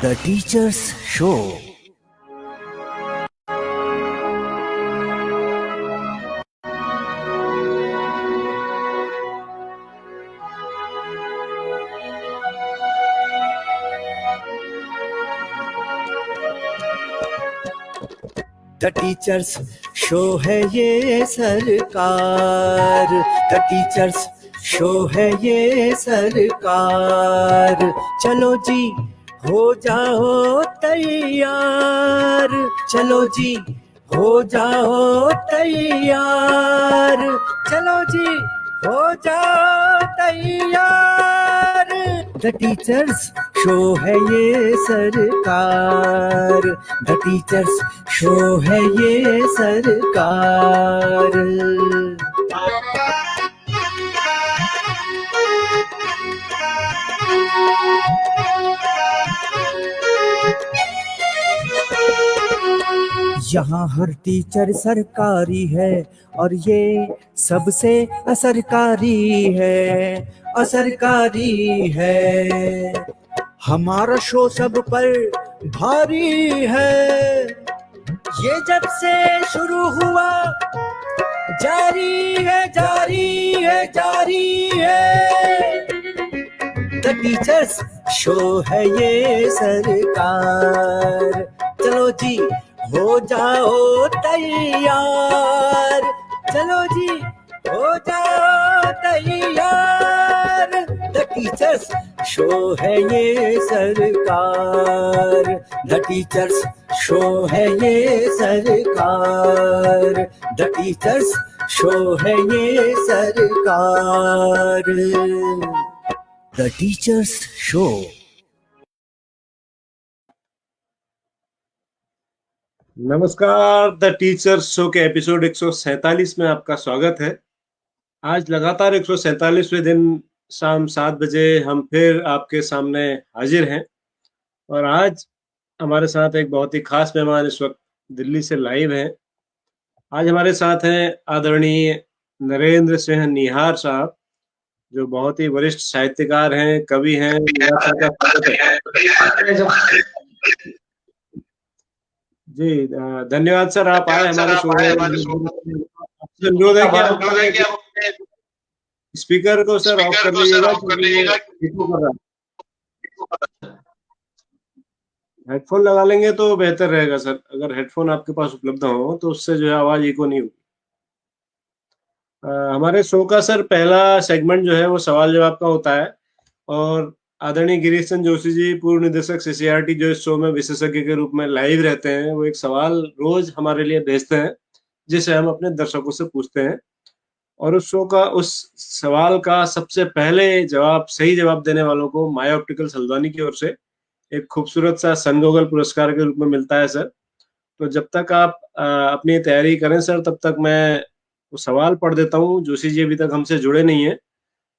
The Teacher's Show. The Teacher's Show है ये सरकार, The Teacher's Show है ये सरकार। चलो जी हो जाओ तैयार, चलो जी हो जाओ तैयार, चलो जी हो जाओ तैयार। The Teacher's Show है ये सरकार, The Teacher's Show है ये सरकार। यहाँ हर टीचर सरकारी है और ये सबसे असरकारी है, असरकारी है। हमारा शो सब पर भारी है, ये जब से शुरू हुआ जारी है, जारी है, जारी है। The Teacher's Show है ये सरकार। चलो जी हो जाओ तैयार, चलो जी हो जाओ तैयार। The Teacher's Show है ये सरकार, The Teacher's Show है ये सरकार, The Teacher's Show है ये सरकार। The Teacher's Show। नमस्कार, द टीचर्स शो के एपिसोड 147 में आपका स्वागत है। आज लगातार 147वें दिन शाम 7 बजे हम फिर आपके सामने हाजिर हैं और आज हमारे साथ एक बहुत ही खास मेहमान इस वक्त दिल्ली से लाइव हैं। आज हमारे साथ हैं आदरणीय नरेंद्र सिंह निहार साहब, जो बहुत ही वरिष्ठ साहित्यकार हैं, कवि हैं। जी धन्यवाद सर, आप आए हमारे शो में। अनुरोध है कि स्पीकर को सर ऑफ कर लीजिएगा, हेडफोन लगा लेंगे तो बेहतर रहेगा सर। अगर हेडफोन आपके पास उपलब्ध हो तो उससे जो है आवाज इको नहीं होगी। हमारे शो का सर पहला सेगमेंट जो है वो सवाल जवाब का होता है और आदरणीय गिरीश चंद्र जोशी जी, पूर्व निदेशक CCRT, जो इस शो में विशेषज्ञ के रूप में लाइव रहते हैं, वो एक सवाल रोज हमारे लिए भेजते हैं जिसे हम अपने दर्शकों से पूछते हैं और उस शो का उस सवाल का सबसे पहले जवाब, सही जवाब देने वालों को माया ऑप्टिकल्स हल्द्वानी की ओर से एक खूबसूरत सा सन गॉगल पुरस्कार के रूप में मिलता है सर। तो जब तक आप अपनी तैयारी करें सर, तब तक मैं वो सवाल पढ़ देता हूँ। जोशी जी अभी तक हमसे जुड़े नहीं है,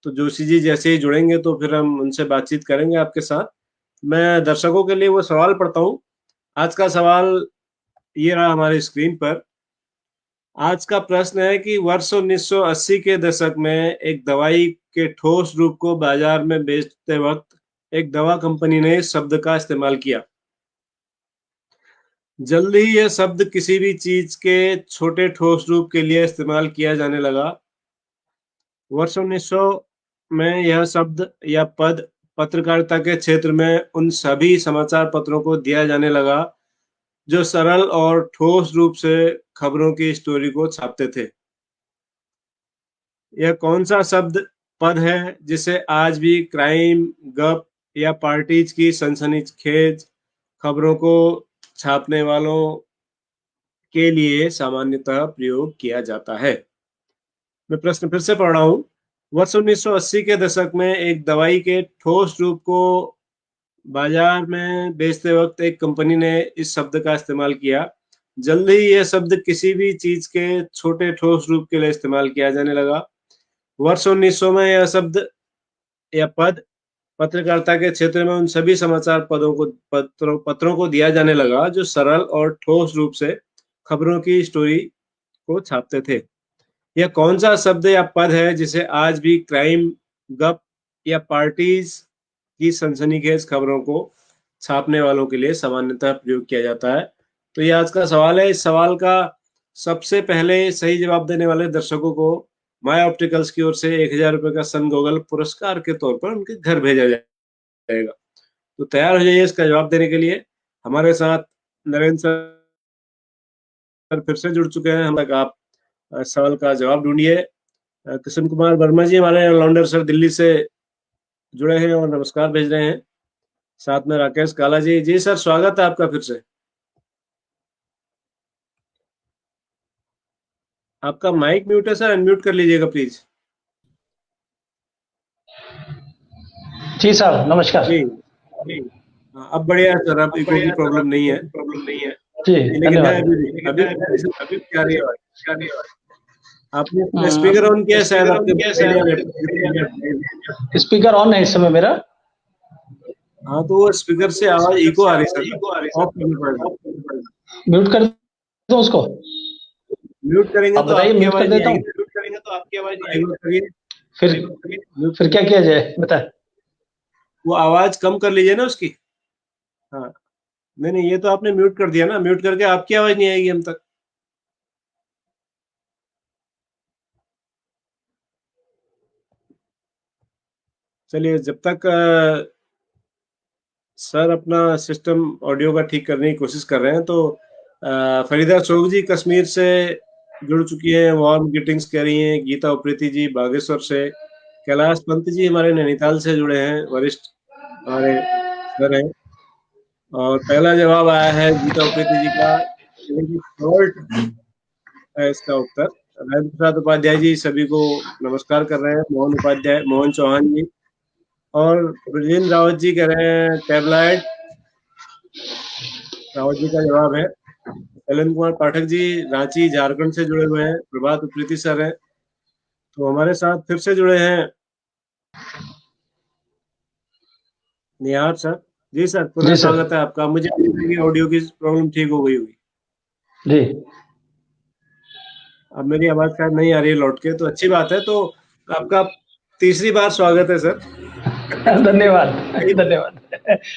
तो जोशी जी जैसे ही जुड़ेंगे तो फिर हम उनसे बातचीत करेंगे आपके साथ। मैं दर्शकों के लिए वो सवाल पढ़ता हूँ। आज का सवाल ये रहा हमारी स्क्रीन पर। आज का प्रश्न है कि वर्ष 1980 के दशक में एक दवाई के ठोस रूप को बाजार में बेचते वक्त एक दवा कंपनी ने इस शब्द का इस्तेमाल किया। जल्द ही यह शब्द किसी भी चीज के छोटे ठोस रूप के लिए इस्तेमाल किया जाने लगा। वर्ष 1900 में यह शब्द या पद पत्रकारिता के क्षेत्र में उन सभी समाचार पत्रों को दिया जाने लगा जो सरल और ठोस रूप से खबरों की स्टोरी को छापते थे। यह कौन सा शब्द पद है जिसे आज भी क्राइम, गप या पार्टीज की सनसनीखेज खबरों को छापने वालों के लिए सामान्यतः प्रयोग किया जाता है? मैं प्रश्न फिर से पढ़ रहा हूँ। वर्ष 1980 के दशक में एक दवाई के ठोस रूप को बाजार में बेचते वक्त एक कंपनी ने इस शब्द का इस्तेमाल किया। जल्द ही यह शब्द किसी भी चीज के छोटे ठोस रूप के लिए इस्तेमाल किया जाने लगा। वर्ष 1900 में यह शब्द या पद पत्रकारिता के क्षेत्र में उन सभी समाचार पत्रों को दिया जाने लगा जो सरल और ठोस रूप से खबरों की स्टोरी को छापते थे। यह कौन सा शब्द या पद है जिसे आज भी क्राइम, गप या पार्टीज की सनसनीखेज खबरों को छापने वालों के लिए सामान्यतः प्रयोग किया जाता है। तो ये आज का सवाल है। इस सवाल का सबसे पहले सही जवाब देने वाले दर्शकों को माय ऑप्टिकल्स की ओर से 1000 रुपए का सन गॉगल पुरस्कार के तौर पर उनके घर भेजा जाएगा। तो तैयार हो जाइए इसका जवाब देने के लिए। हमारे साथ नरेंद्र सर फिर से जुड़ चुके हैं। हम तक आप सवाल का जवाब ढूंढिए। किशन कुमार वर्मा जी हमारे ऑलराउंडर सर दिल्ली से जुड़े हैं और नमस्कार भेज रहे हैं। साथ में राकेश काला जी। जी सर, स्वागत है आपका फिर से। आपका माइक म्यूट है सर, अनम्यूट कर लीजिएगा प्लीज। जी साहब, नमस्कार। जी जी, अब बढ़िया है सर, अब इको की प्रॉब्लम नहीं है। जी, लेकिन है धन्यवाद। अभी क्या रही है? आपने स्पीकर ऑन किया है शायद आपके। स्पीकर ऑन है इस समय मेरा। हाँ, तो वो स्पीकर से आवाज इको आ रही है, ऑफ करना पड़ेगा। म्यूट कर दूं उसको? म्यूट करेंगे आप तो बताइए, आपकी म्यूट कर आवाज देता नहीं हूँ। आएगी। फिर क्या किया जाए, बताए? वो आवाज कम कर लीजिए ना उसकी। हाँ, नहीं, ये तो आपने म्यूट कर दिया ना। म्यूट करके आपकी आवाज नहीं आएगी हम तक। चलिए, जब तक सर अपना सिस्टम ऑडियो का ठीक करने की कोशिश कर रहे हैं, तो फरीदा सोग जी कश्मीर से जुड़ चुकी हैं, वार्म ग्रीटिंग्स कह रही हैं। गीता उप्रेती जी बागेश्वर से। कैलाश पंत जी हमारे नैनीताल से जुड़े हैं, वरिष्ठ हमारे सर हैं। और पहला जवाब आया है गीता उप्रेती जी का, सॉल्ट है इसका उत्तर। राजेंद्र प्रसाद उपाध्याय जी सभी को नमस्कार कर रहे हैं। मोहन चौहान जी और ब्रजेंद्र रावत जी कह रहे हैं टैबलाइड। रावत जी का जवाब है। एलन कुमार पाठक जी रांची झारखंड से जुड़े हुए हैं। प्रभात उप्रेती सर हैं। तो हमारे साथ फिर से जुड़े हैं निहार सर। जी सर, पुनः स्वागत है आपका। मुझे ऑडियो की प्रॉब्लम ठीक हो गई होगी। जी, अब मेरी आवाज शायद नहीं आ रही है लौट के, तो अच्छी बात है। तो आपका तीसरी बार स्वागत है सर। धन्यवाद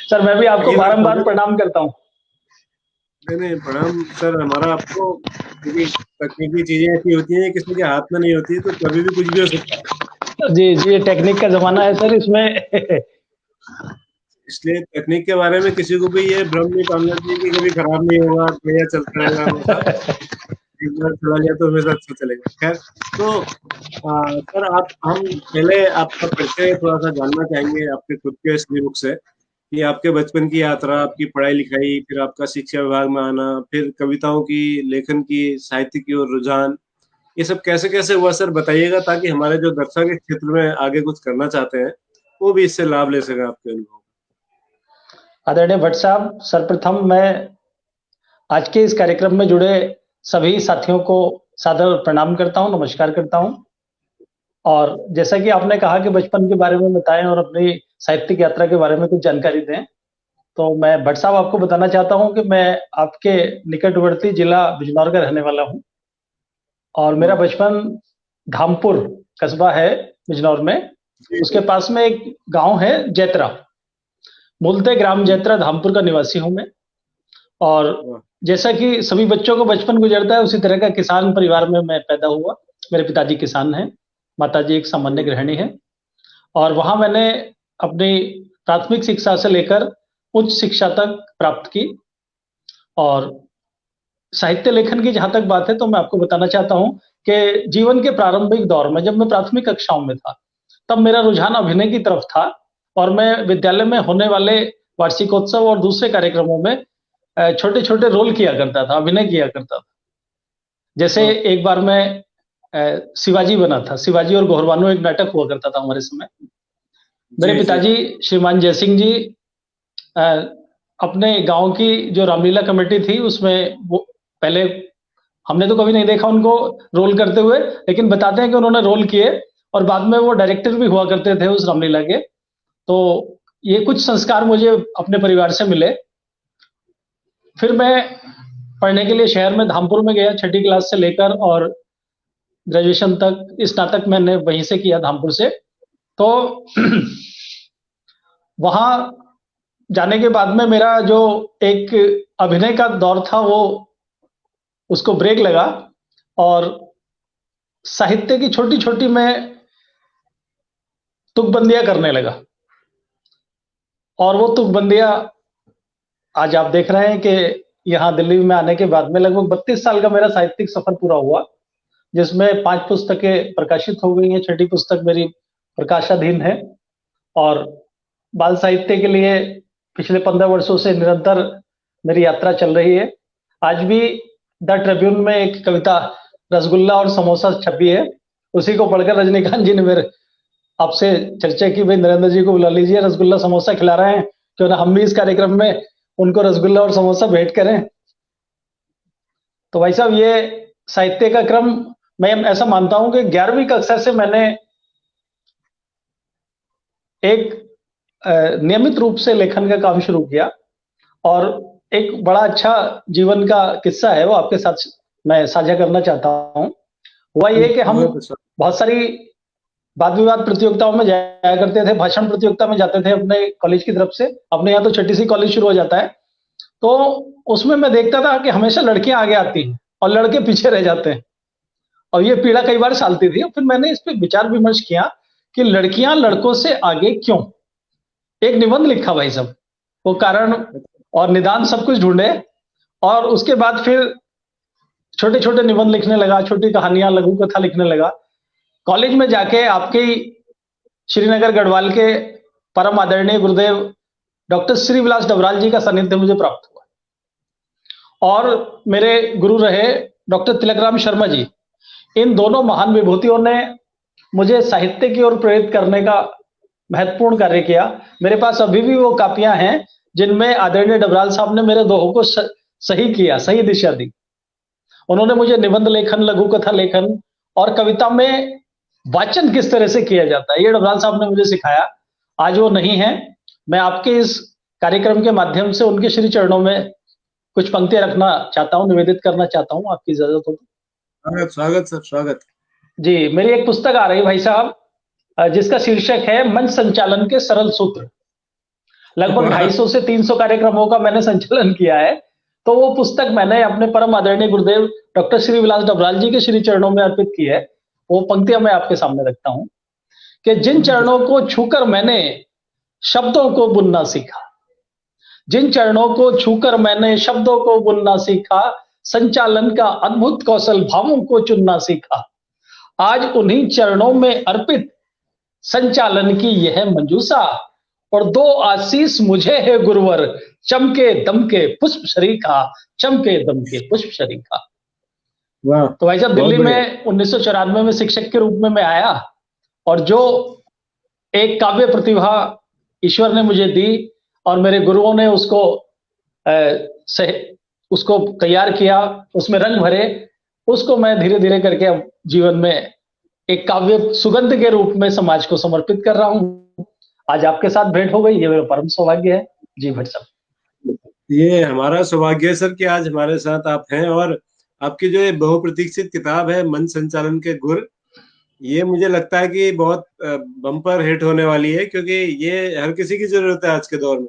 सर। मैं भी आपको बारंबार प्रणाम करता हूँ। नहीं, प्रणाम सर हमारा आपको, क्योंकि तकनीकी चीजें ऐसी होती हैं किसी के हाथ में नहीं होती, तो कभी भी कुछ भी हो सकता है। जी, ये टेक्निक का जमाना है सर, इसमें इसलिए तकनीक के बारे में किसी को भी ये भ्रम नहीं पालना चाहिए कि कभी खराब नहीं होगा, बढ़िया चलता रहेगा हमेशा। एक बार चला गया तो हमेशा अच्छा चलेगा। खैर, तो सर हम पहले आपका परिचय थोड़ा सा जानना चाहेंगे आपके खुद के स्टोरी बुक से, कि आपके बचपन की यात्रा, आपकी पढ़ाई लिखाई, फिर आपका शिक्षा विभाग में आना, फिर कविताओं की लेखन की, साहित्य की ओर रुझान, ये सब कैसे कैसे हुआ सर, बताइएगा, ताकि हमारे जो दर्शक इस क्षेत्र में आगे कुछ करना चाहते हैं वो भी इससे लाभ ले सके आपके अनुभव। आदरणीय भट्ट साहब, सर्वप्रथम मैं आज के इस कार्यक्रम में जुड़े सभी साथियों को सादर प्रणाम करता हूं, नमस्कार करता हूं। और जैसा कि आपने कहा कि बचपन के बारे में बताएं और अपनी साहित्यिक यात्रा के बारे में कुछ जानकारी दें, तो मैं भट्ट साहब आपको बताना चाहता हूं कि मैं आपके निकटवर्ती जिला बिजनौर का रहने वाला हूं और मेरा बचपन धामपुर कस्बा है बिजनौर में, उसके पास में एक गांव है जैतरा। मूलतः ग्राम जैतरा धामपुर का निवासी हूं मैं। और जैसा कि सभी बच्चों को बचपन गुजरता है, उसी तरह का किसान परिवार में मैं पैदा हुआ। मेरे पिताजी किसान हैं, माताजी एक सामान्य गृहिणी है। और वहां मैंने अपनी प्राथमिक शिक्षा से लेकर उच्च शिक्षा तक प्राप्त की। और साहित्य लेखन की जहां तक बात है, तो मैं आपको बताना चाहता हूं कि जीवन के प्रारंभिक दौर में, जब मैं प्राथमिक कक्षाओं में था, तब मेरा रुझान अभिनय की तरफ था। और मैं विद्यालय में होने वाले वार्षिकोत्सव और दूसरे कार्यक्रमों में छोटे छोटे रोल किया करता था, अभिनय किया करता था। जैसे एक बार मैं शिवाजी बना था। शिवाजी और गोहरबानो एक नाटक हुआ करता था हमारे समय। मेरे पिताजी श्रीमान जयसिंह जी अपने गांव की जो रामलीला कमेटी थी, उसमें वो पहले हमने तो कभी नहीं देखा उनको रोल करते हुए, लेकिन बताते हैं कि उन्होंने रोल किए और बाद में वो डायरेक्टर भी हुआ करते थे उस रामलीला के। तो ये कुछ संस्कार मुझे अपने परिवार से मिले। फिर मैं पढ़ने के लिए शहर में धामपुर में गया, 6ठी क्लास से लेकर और ग्रेजुएशन तक, स्नातक मैंने वहीं से किया धामपुर से। तो वहां जाने के बाद में मेरा जो एक अभिनय का दौर था वो उसको ब्रेक लगा और साहित्य की छोटी-छोटी मैं तुकबंदियाँ करने लगा। और वो तुकबंदियाँ आज आप देख रहे हैं कि यहाँ दिल्ली में आने के बाद में लगभग 32 साल का मेरा साहित्यिक सफर पूरा हुआ, जिसमें 5 पुस्तकें प्रकाशित हो गई हैं, छठी पुस्तक मेरी प्रकाशाधीन है और बाल साहित्य के लिए पिछले 15 वर्षों से निरंतर मेरी यात्रा चल रही है। आज भी द ट्रिब्यून में एक कविता रसगुल्ला और समोसा छपी है, उसी को पढ़कर रजनीकांत जी ने मेरे आपसे चर्चा की, भाई नरेंद्र जी को बुला लीजिए, रसगुल्ला समोसा खिला रहे हैं, क्यों ना हम भी इस कार्यक्रम में उनको रसगुल्ला और समोसा भेंट करें। तो भाई साहब ये साहित्य का क्रम मैं ऐसा मानता हूं कि 11वीं कक्षा से मैंने एक नियमित रूप से लेखन का काम शुरू किया और एक बड़ा अच्छा जीवन का किस्सा है वो आपके साथ मैं साझा करना चाहता हूं। हुआ ये कि हम बहुत सारी वाद विवाद प्रतियोगिताओं में जाया करते थे, भाषण प्रतियोगिता में जाते थे अपने कॉलेज की तरफ से। अपने यहाँ तो छठी सी कॉलेज शुरू हो जाता है, तो उसमें मैं देखता था कि हमेशा लड़कियां आगे आती हैं और लड़के पीछे रह जाते हैं और ये पीड़ा कई बार सालती थी। फिर मैंने इस पर विचार विमर्श किया कि लड़कियां लड़कों से आगे क्यों। एक निबंध लिखा भाई साहब, वो कारण और निदान सब कुछ ढूंढे और उसके बाद फिर छोटे छोटे निबंध लिखने लगा, छोटी कहानियां लघु कथा लिखने लगा। कॉलेज में जाके आपके श्रीनगर गढ़वाल के परम आदरणीय गुरुदेव डॉक्टर श्री विलास डबराल जी का सानिध्य मुझे प्राप्त हुआ और मेरे गुरु रहे डॉक्टर तिलकराम शर्मा जी। इन दोनों महान विभूतियों ने मुझे साहित्य की ओर प्रेरित करने का महत्वपूर्ण कार्य किया। मेरे पास अभी भी वो कापियां हैं जिनमें आदरणीय डबराल साहब ने मेरे दोहों को सही किया, सही दिशा दी। उन्होंने मुझे निबंध लेखन, लघु कथा लेखन और कविता में वाचन किस तरह से किया जाता है, ये डबराल साहब ने मुझे सिखाया। आज वो नहीं है, मैं आपके इस कार्यक्रम के माध्यम से उनके श्री चरणों में कुछ पंक्तियां रखना चाहता हूं, निवेदित करना चाहता हूं, आपकी इजाजत हो तो। स्वागत सर, स्वागत। जी, मेरी एक पुस्तक आ रही है भाई साहब, जिसका शीर्षक है मंच संचालन के सरल सूत्र। लगभग 250 से 300 कार्यक्रमों का मैंने संचालन किया है, तो वो पुस्तक मैंने अपने परम आदरणीय गुरुदेव डॉक्टर श्री विलास डबराल जी के श्री चरणों में अर्पित की है। वो पंक्तियां मैं आपके सामने रखता हूं कि जिन चरणों को छूकर मैंने शब्दों को बुनना सीखा, जिन चरणों को छूकर मैंने शब्दों को बुनना सीखा, संचालन का अद्भुत कौशल भावों को चुनना सीखा, आज उन्हीं चरणों में अर्पित संचालन की यह मंजूसा, और दो आशीष मुझे है गुरुवर, चमके दमके पुष्प शरीखा, चमके दमके पुष्प शरीखा। तो भाई साहब दिल्ली में 1994 में शिक्षक के रूप में मैं आया और जो एक काव्य प्रतिभा ईश्वर ने मुझे दी और मेरे गुरुओं ने उसको तैयार किया, उसमें रंग भरे, उसको मैं धीरे धीरे करके अब जीवन में एक काव्य सुगंध के रूप में समाज को समर्पित कर रहा हूं। आज आपके साथ भेंट हो गई, ये मेरा परम सौभाग्य है। जी भट्ट साहब, ये हमारा सौभाग्य है सर कि आज हमारे साथ आप हैं और आपकी जो ये बहुप्रतीक्षित किताब है मंच संचालन के गुर, ये मुझे लगता है कि बहुत बम्पर हिट होने वाली है, क्योंकि ये हर किसी की जरूरत है आज के दौर में।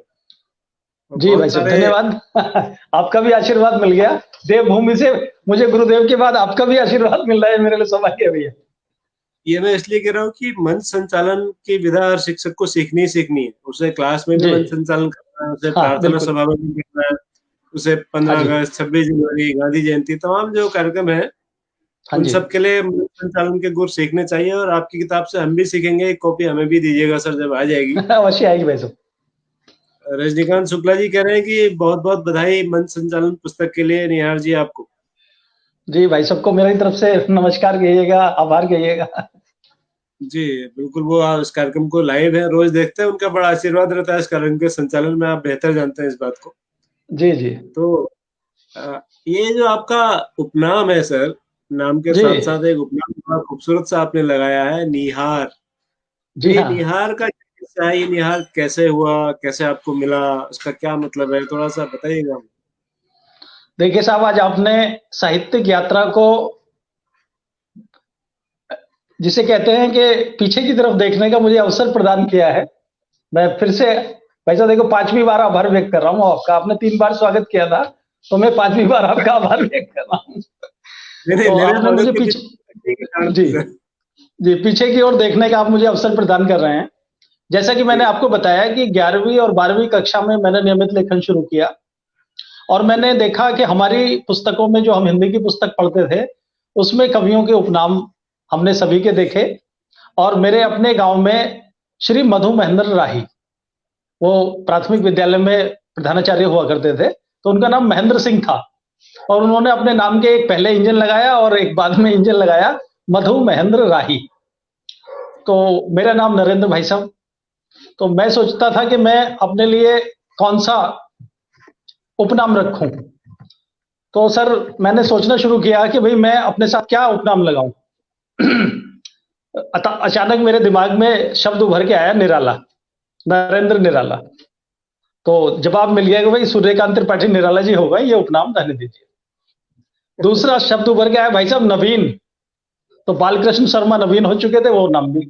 जी भाई साहब, धन्यवाद। आपका भी आशीर्वाद मिल गया देवभूमि से, मुझे गुरुदेव के बाद आपका भी आशीर्वाद मिल रहा है, मेरे लिए सौभाग्य भी है। ये मैं इसलिए कह रहा हूँ कि मंच संचालन की विधा हर शिक्षक को सीखनी है। उसे क्लास में भी मंच संचालन करना है, उसे प्रार्थना सभा में भी करना है, उसे 15 अगस्त, 26 जनवरी, गांधी जयंती, तमाम जो कार्यक्रम है उन सब के लिए मंच संचालन के गुर सीखने चाहिए। और आपकी किताब से हम भी सीखेंगे, एक कॉपी हमें भी दीजिएगा सर जब आ जाएगी। अवश्य आएगी भाई साहब। रजनीकांत शुक्ला जी कह रहे हैं कि बहुत बहुत बधाई मंच संचालन पुस्तक के लिए निहार जी आपको। जी भाई सबको मेरी तरफ से नमस्कार कहिएगा, आभार कहिएगा। जी बिल्कुल, वो इस कार्यक्रम को लाइव है, रोज देखते हैं, उनका बड़ा आशीर्वाद रहता है इस कार्यक्रम के संचालन में, आप बेहतर जानते हैं इस बात को। जी जी। तो ये जो आपका उपनाम है सर, नाम के साथ साथ एक उपनाम बड़ा खूबसूरत सा आपने लगाया है, निहार। जी ये निहार का किस्सा है, ये निहार कैसे हुआ, कैसे आपको मिला, उसका क्या मतलब है, थोड़ा सा बताइएगा। देखिए साहब, आज आपने साहित्यिक यात्रा को, जिसे कहते हैं कि पीछे की तरफ देखने का मुझे अवसर प्रदान किया है। मैं फिर से भाई साहब देखो 5वीं बार आभार व्यक्त कर रहा हूँ आपका, आपने 3 बार स्वागत किया था, तो मैं 5वीं बार आपका आभार व्यक्त कर रहा हूँ। नहीं, तो मेरे आपने स्वागत मुझे के पीछे, कारण जी सर। जी, पीछे की ओर देखने का आप मुझे अवसर प्रदान कर रहे हैं। जैसा कि मैंने आपको बताया कि 11वीं और 12वीं कक्षा में मैंने नियमित लेखन शुरू किया, और मैंने देखा कि हमारी पुस्तकों में, जो हम हिंदी की पुस्तक पढ़ते थे, उसमें कवियों के उपनाम हमने सभी के देखे। और मेरे अपने गांव में श्री मधु महेंद्र राही, वो प्राथमिक विद्यालय में प्रधानाचार्य हुआ करते थे, तो उनका नाम महेंद्र सिंह था, और उन्होंने अपने नाम के एक पहले इंजन लगाया और एक बाद में इंजन लगाया, मधु महेंद्र राही। तो मेरा नाम नरेंद्र भाई साहब। तो मैं सोचता था कि मैं अपने लिए कौन सा उपनाम रखूं। तो सर मैंने सोचना शुरू किया कि भाई मैं अपने साथ क्या उपनाम लगाऊं। अचानक मेरे दिमाग में शब्द उभर के आया निराला, नरेंद्र निराला। तो जवाब मिल गया कि भाई सूर्यकांत त्रिपाठी निराला जी होगा, ये उपनाम रहने दीजिए। दूसरा शब्द उभर के आया भाई साहब नवीन, तो बालकृष्ण शर्मा नवीन हो चुके थे, वो नाम भी।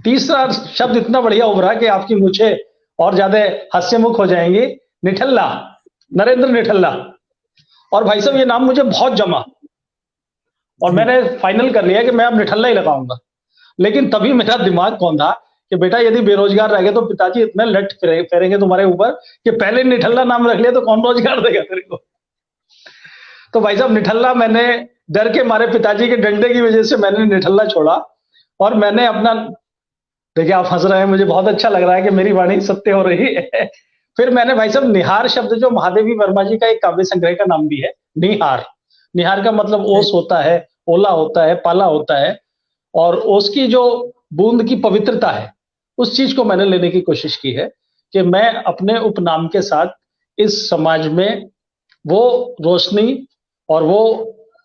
तीसरा शब्द इतना बढ़िया उभरा कि आपकी मुझे और ज्यादा हास्यमुख हो जाएंगी, निठल्ला, नरेंद्र निठल्ला। और भाई साहब ये नाम मुझे बहुत जमा, और मैंने फाइनल कर लिया कि मैं अब निठल्ला ही लगाऊंगा। लेकिन तभी मेरा दिमाग कौन था कि बेटा यदि बेरोजगार रह गए तो पिताजी इतने लट फेरेंगे तुम्हारे ऊपर कि पहले निठल्ला नाम रख लिया तो कौन रोजगार देगा तेरे को। तो भाई साहब निठल्ला, मैंने डर के मारे पिताजी के डंडे की वजह से मैंने निठल्ला छोड़ा, और मैंने अपना, देखिए आप हंस रहे हैं, मुझे बहुत अच्छा लग रहा है कि मेरी वाणी सत्य हो रही है। फिर मैंने भाई साहब निहार शब्द, जो महादेवी वर्मा जी का एक काव्य संग्रह का नाम भी है, निहार। निहार का मतलब ओस होता है, ओला होता है, पाला होता है, और ओस की जो बूंद की पवित्रता है, उस चीज को मैंने लेने की कोशिश की है कि मैं अपने उपनाम के साथ इस समाज में वो रोशनी और वो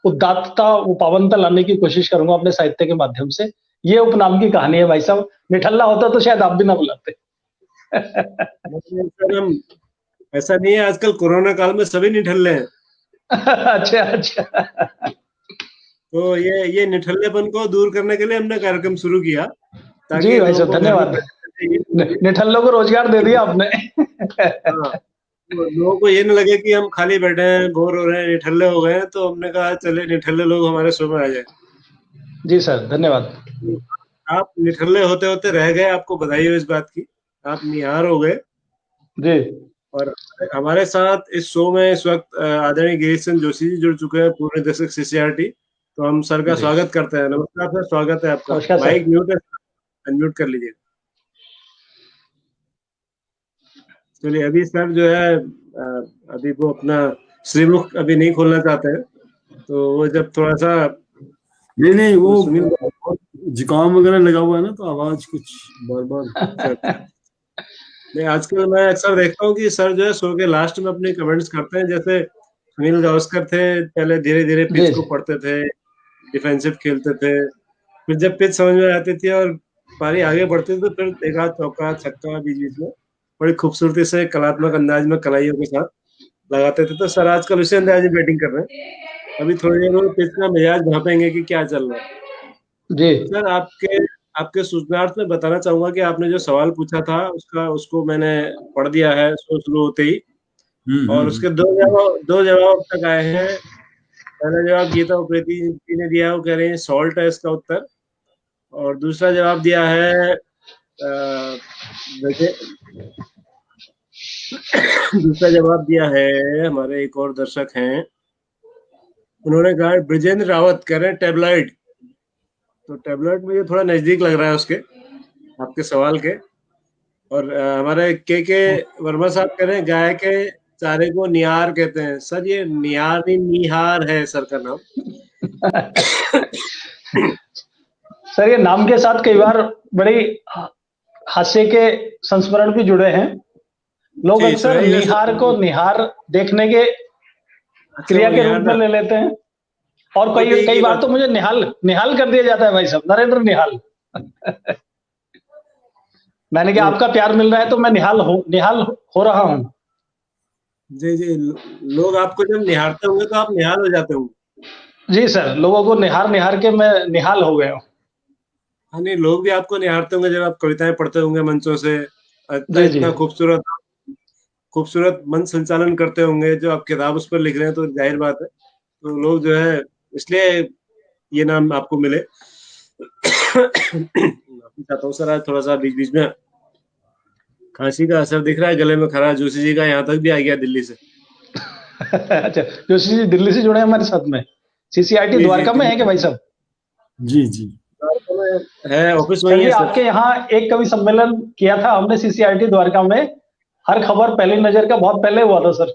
उदात्तता, वो पावनता लाने की कोशिश करूंगा अपने साहित्य के माध्यम से। ये उपनाम की कहानी है भाई साहब। निठल्ला होता तो शायद आप भी ना बुलाते। सर हम, ऐसा नहीं है, आजकल कोरोना काल में सभी निठल्ले हैं। अच्छा अच्छा। तो ये निठल्लेपन को दूर करने के लिए हमने कार्यक्रम शुरू किया, ताकि जी भाई लोगों साहब को घर में धन्यवाद। बैठे ये न लगे। निठल्लों को रोजगार दे दिया आपने। हाँ, तो लोगों को ये न लगे कि हम खाली बैठे हैं, बोर हो रहे हैं, निठल्ले हो गए हैं, तो हमने कहा चले निठल्ले लोग हमारे शो में आ जाए। जी सर धन्यवाद। आप निठल्ले होते होते रह गए, आपको बधाई हो इस बात की, आप निहार हो गए। जी और हमारे साथ इस शो में इस वक्त आदरणीय गिरीश चंद्र जोशी जी जुड़ चुके हैं, पूर्व निदेशक सीसीआरटी। तो हम सर का जी स्वागत करते हैं। नमस्कार सर, स्वागत है आपका। नमस्कार सर। माइक म्यूट है, अनम्यूट कर लीजिए। चलिए, अभी सर जो है अभी वो अपना श्रीमुख अभी नहीं खोलना चाहते हैं, तो वो जब थोड़ा सा नहीं वो सुनील जुकाम वगैरह लगा हुआ है ना, तो आवाज कुछ बार बार। नहीं, आजकल मैं अक्सर देखता हूँ कि सर जो है शो के लास्ट में अपने कमेंट्स करते हैं। जैसे सुनील गावस्कर थे, पहले धीरे धीरे जी पिच को पढ़ते थे, डिफेंसिव खेलते थे, फिर जब पिच समझ में आती थी और पारी आगे बढ़ती थी, तो फिर देखा चौका छक्का बीच बीच में बड़ी खूबसूरती से कलात्मक अंदाज में कलाइयों के साथ लगाते थे। तो सर आजकल उसी अंदाज में बैटिंग कर रहे हैं। अभी थोड़ी देर में पिच का मिजाज भापेंगे कि क्या चल रहा है। जी सर आपके सूचनार्थ में बताना चाहूंगा कि आपने जो सवाल पूछा था उसको मैंने पढ़ दिया है शो शुरू होते ही, और उसके दो जवाब अब तक आए हैं। पहला जवाब गीता उप्रेती जी ने दिया, वो कह रहे हैं सॉल्ट है इसका उत्तर। और दूसरा जवाब दिया है दूसरा जवाब दिया है हमारे एक और दर्शक हैं, उन्होंने कहा ब्रिजेंद्र रावत, कह रहे हैं टेबलॉइड। तो टेबलॉइड मुझे थोड़ा नजदीक लग रहा है उसके, आपके सवाल के। और हमारे के वर्मा साहब कह रहे हैं गाय के चारे को निहार कहते हैं। सर ये निहार नहीं, निहार है सर का नाम। सर ये नाम के साथ कई बार बड़ी हास्य के संस्मरण भी जुड़े हैं। लोग जी, अक्सर सुनाइएगा सर। निहार को निहार देखने के क्रिया वो के निहार रूप में ना, ले लेते हैं, और वो ठीक कई ही बार बात तो मुझे निहाल कर दिया जाता है भाई साहब, नरेंद्र निहाल। मैंने कहा है। आपका प्यार मिल रहा है तो मैं निहाल हो रहा हूँ। जी जी, लोग आपको जब निहारते होंगे तो आप निहाल हो जाते होंगे। जी सर, लोगों को निहार के मैं निहाल हो गया हूँ। हाँ नहीं, लोग भी आपको निहारते होंगे जब आप कविताएं पढ़ते होंगे मंचों से, इतना खूबसूरत मन संचालन करते होंगे जो आप किताब उस पर लिख रहे हैं, तो जाहिर बात है तो लोग जो है इसलिए ये नाम आपको मिले। चाहता हूँ सर, आज थोड़ा सा बीच बीच में खांसी का असर दिख रहा है, गले में खराश जोशी जी का यहाँ तक भी आ गया दिल्ली से। अच्छा, जोशी जी दिल्ली से जुड़े हैं हमारे साथ में, सीसीआरटी द्वारका में है क्या भाई साहब? जी जी है, ऑफिस वही है। आपके यहाँ एक कवि सम्मेलन किया था हमने सीसीआरटी द्वारका में, हर खबर पहली नजर का बहुत पहले हुआ था सर,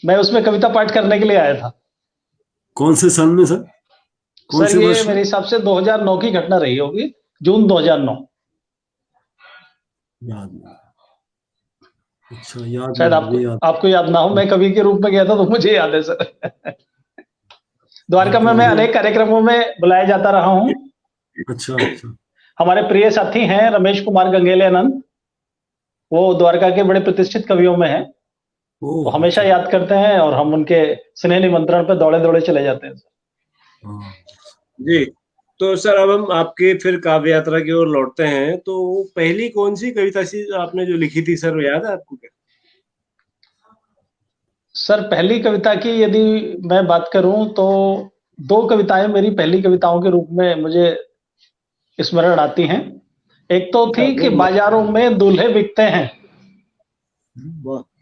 मैं उसमें कविता पाठ करने के लिए आया था। कौन से सन में सर? कौन सर ये मेरे हिसाब से 2009 की घटना रही होगी, जून 2009। याद अच्छा, याद शायद आपको याद ना हो, मैं कवि के रूप में गया था तो मुझे याद है सर। द्वारका में मैं अनेक कार्यक्रमों में बुलाया जाता रहा हूँ। अच्छा। हमारे प्रिय साथी हैं रमेश कुमार गंगेले आनंद, वो द्वारका के बड़े प्रतिष्ठित कवियों में हैं, तो हमेशा याद करते हैं और हम उनके स्नेह निमंत्रण पे दौड़े दौड़े चले जाते हैं जी। तो सर अब हम आपके फिर काव्य यात्रा की ओर लौटते हैं, तो पहली कौन सी कविता थी आपने जो लिखी थी सर, याद है आपको क्या? सर पहली कविता की यदि मैं बात करूं तो 2 कविताएं मेरी पहली कविताओं के रूप में मुझे स्मरण आती हैं। एक तो थी कि बाजारों में दूल्हे बिकते हैं।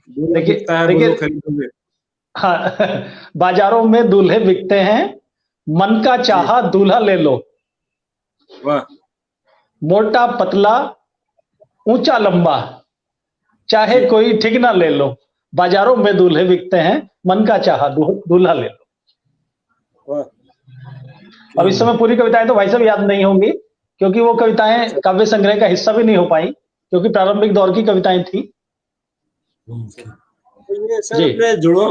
देखिए हाँ, बाजारों में दूल्हे बिकते हैं, मन का चाहा दूल्हा ले लो। वाह। मोटा पतला ऊंचा लंबा चाहे कोई ठीक ना ले लो, बाजारों में दूल्हे बिकते हैं, मन का चाहा दूल्हा ले लो। अब इस समय पूरी कविताएं तो भाई साहब याद नहीं होंगी, क्योंकि वो कविताएं काव्य संग्रह का हिस्सा भी नहीं हो पाई, क्योंकि प्रारंभिक दौर की कविताएं थी। ये सर अपने जुड़वा,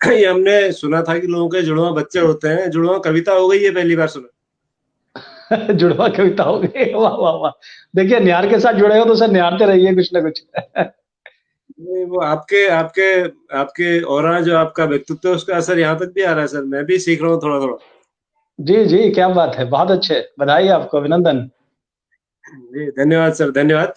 ये हमने सुना था कि लोगों के जुड़वा बच्चे होते हैं, जुड़वा कविता हो गई है, पहली बार सुना। जुड़वा कविता हो गई, वाह वाह वाह। देखिए निहार के साथ जुड़े हो तो सर निहारते रहिए कुछ ना कुछ। वो आपके ऑरा जो आपका व्यक्तित्व है उसका असर यहाँ तक भी आ रहा है सर, मैं भी सीख रहा हूँ थोड़ा थोड़ा। जी जी, क्या बात है, बहुत अच्छे, बधाई आपको, अभिनंदन। जी धन्यवाद सर, धन्यवाद।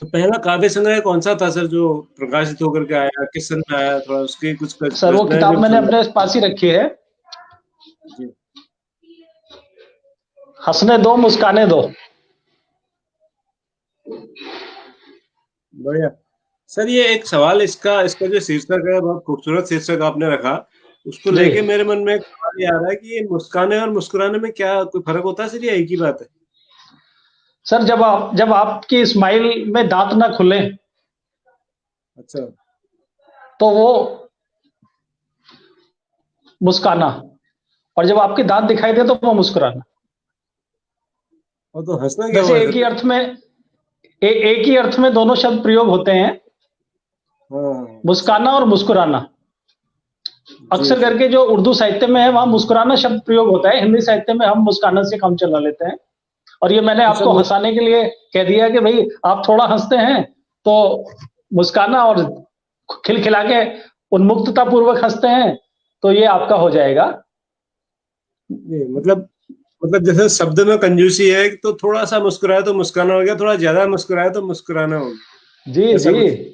तो पहला काव्य संग्रह कौन सा था सर जो प्रकाशित होकर के आया, किस सन में आया, थोड़ा उसकी कुछ सर वो किताब मैंने अपने पास ही रखी है, हंसने दो मुस्काने दो। बढ़िया सर। ये एक सवाल, इसका जो शीर्षक है बहुत खूबसूरत शीर्षक आपने रखा, उसको लेके मेरे मन में एक सवाल ये आ रहा है कि ये मुस्काने और मुस्कुराने में क्या कोई फर्क होता है सर, या एक ही बात है? सर जब आपकी स्माइल में दांत ना खुले, अच्छा, तो वो मुस्काना, और जब आपके दांत दिखाई दे तो वो मुस्कुराना। और तो हंसना क्या? वैसे एक ही अर्थ में दोनों शब्द प्रयोग होते हैं, मुस्काना और मुस्कुराना। अक्सर करके जो उर्दू साहित्य में है वहां मुस्कुराना शब्द प्रयोग होता है, हिंदी साहित्य में हम मुस्काना से काम चला लेते हैं। और ये मैंने आपको हंसाने के लिए कह दिया कि भाई आप थोड़ा हंसते हैं तो मुस्काना, और खिलखिला के उन्मुक्तता पूर्वक हंसते हैं तो ये आपका हो जाएगा। मतलब जैसे शब्द में कंजूसी है, तो थोड़ा सा मुस्कुराए तो मुस्काना हो गया, थोड़ा ज्यादा मुस्कुराए तो मुस्कुराना हो गया। जी जी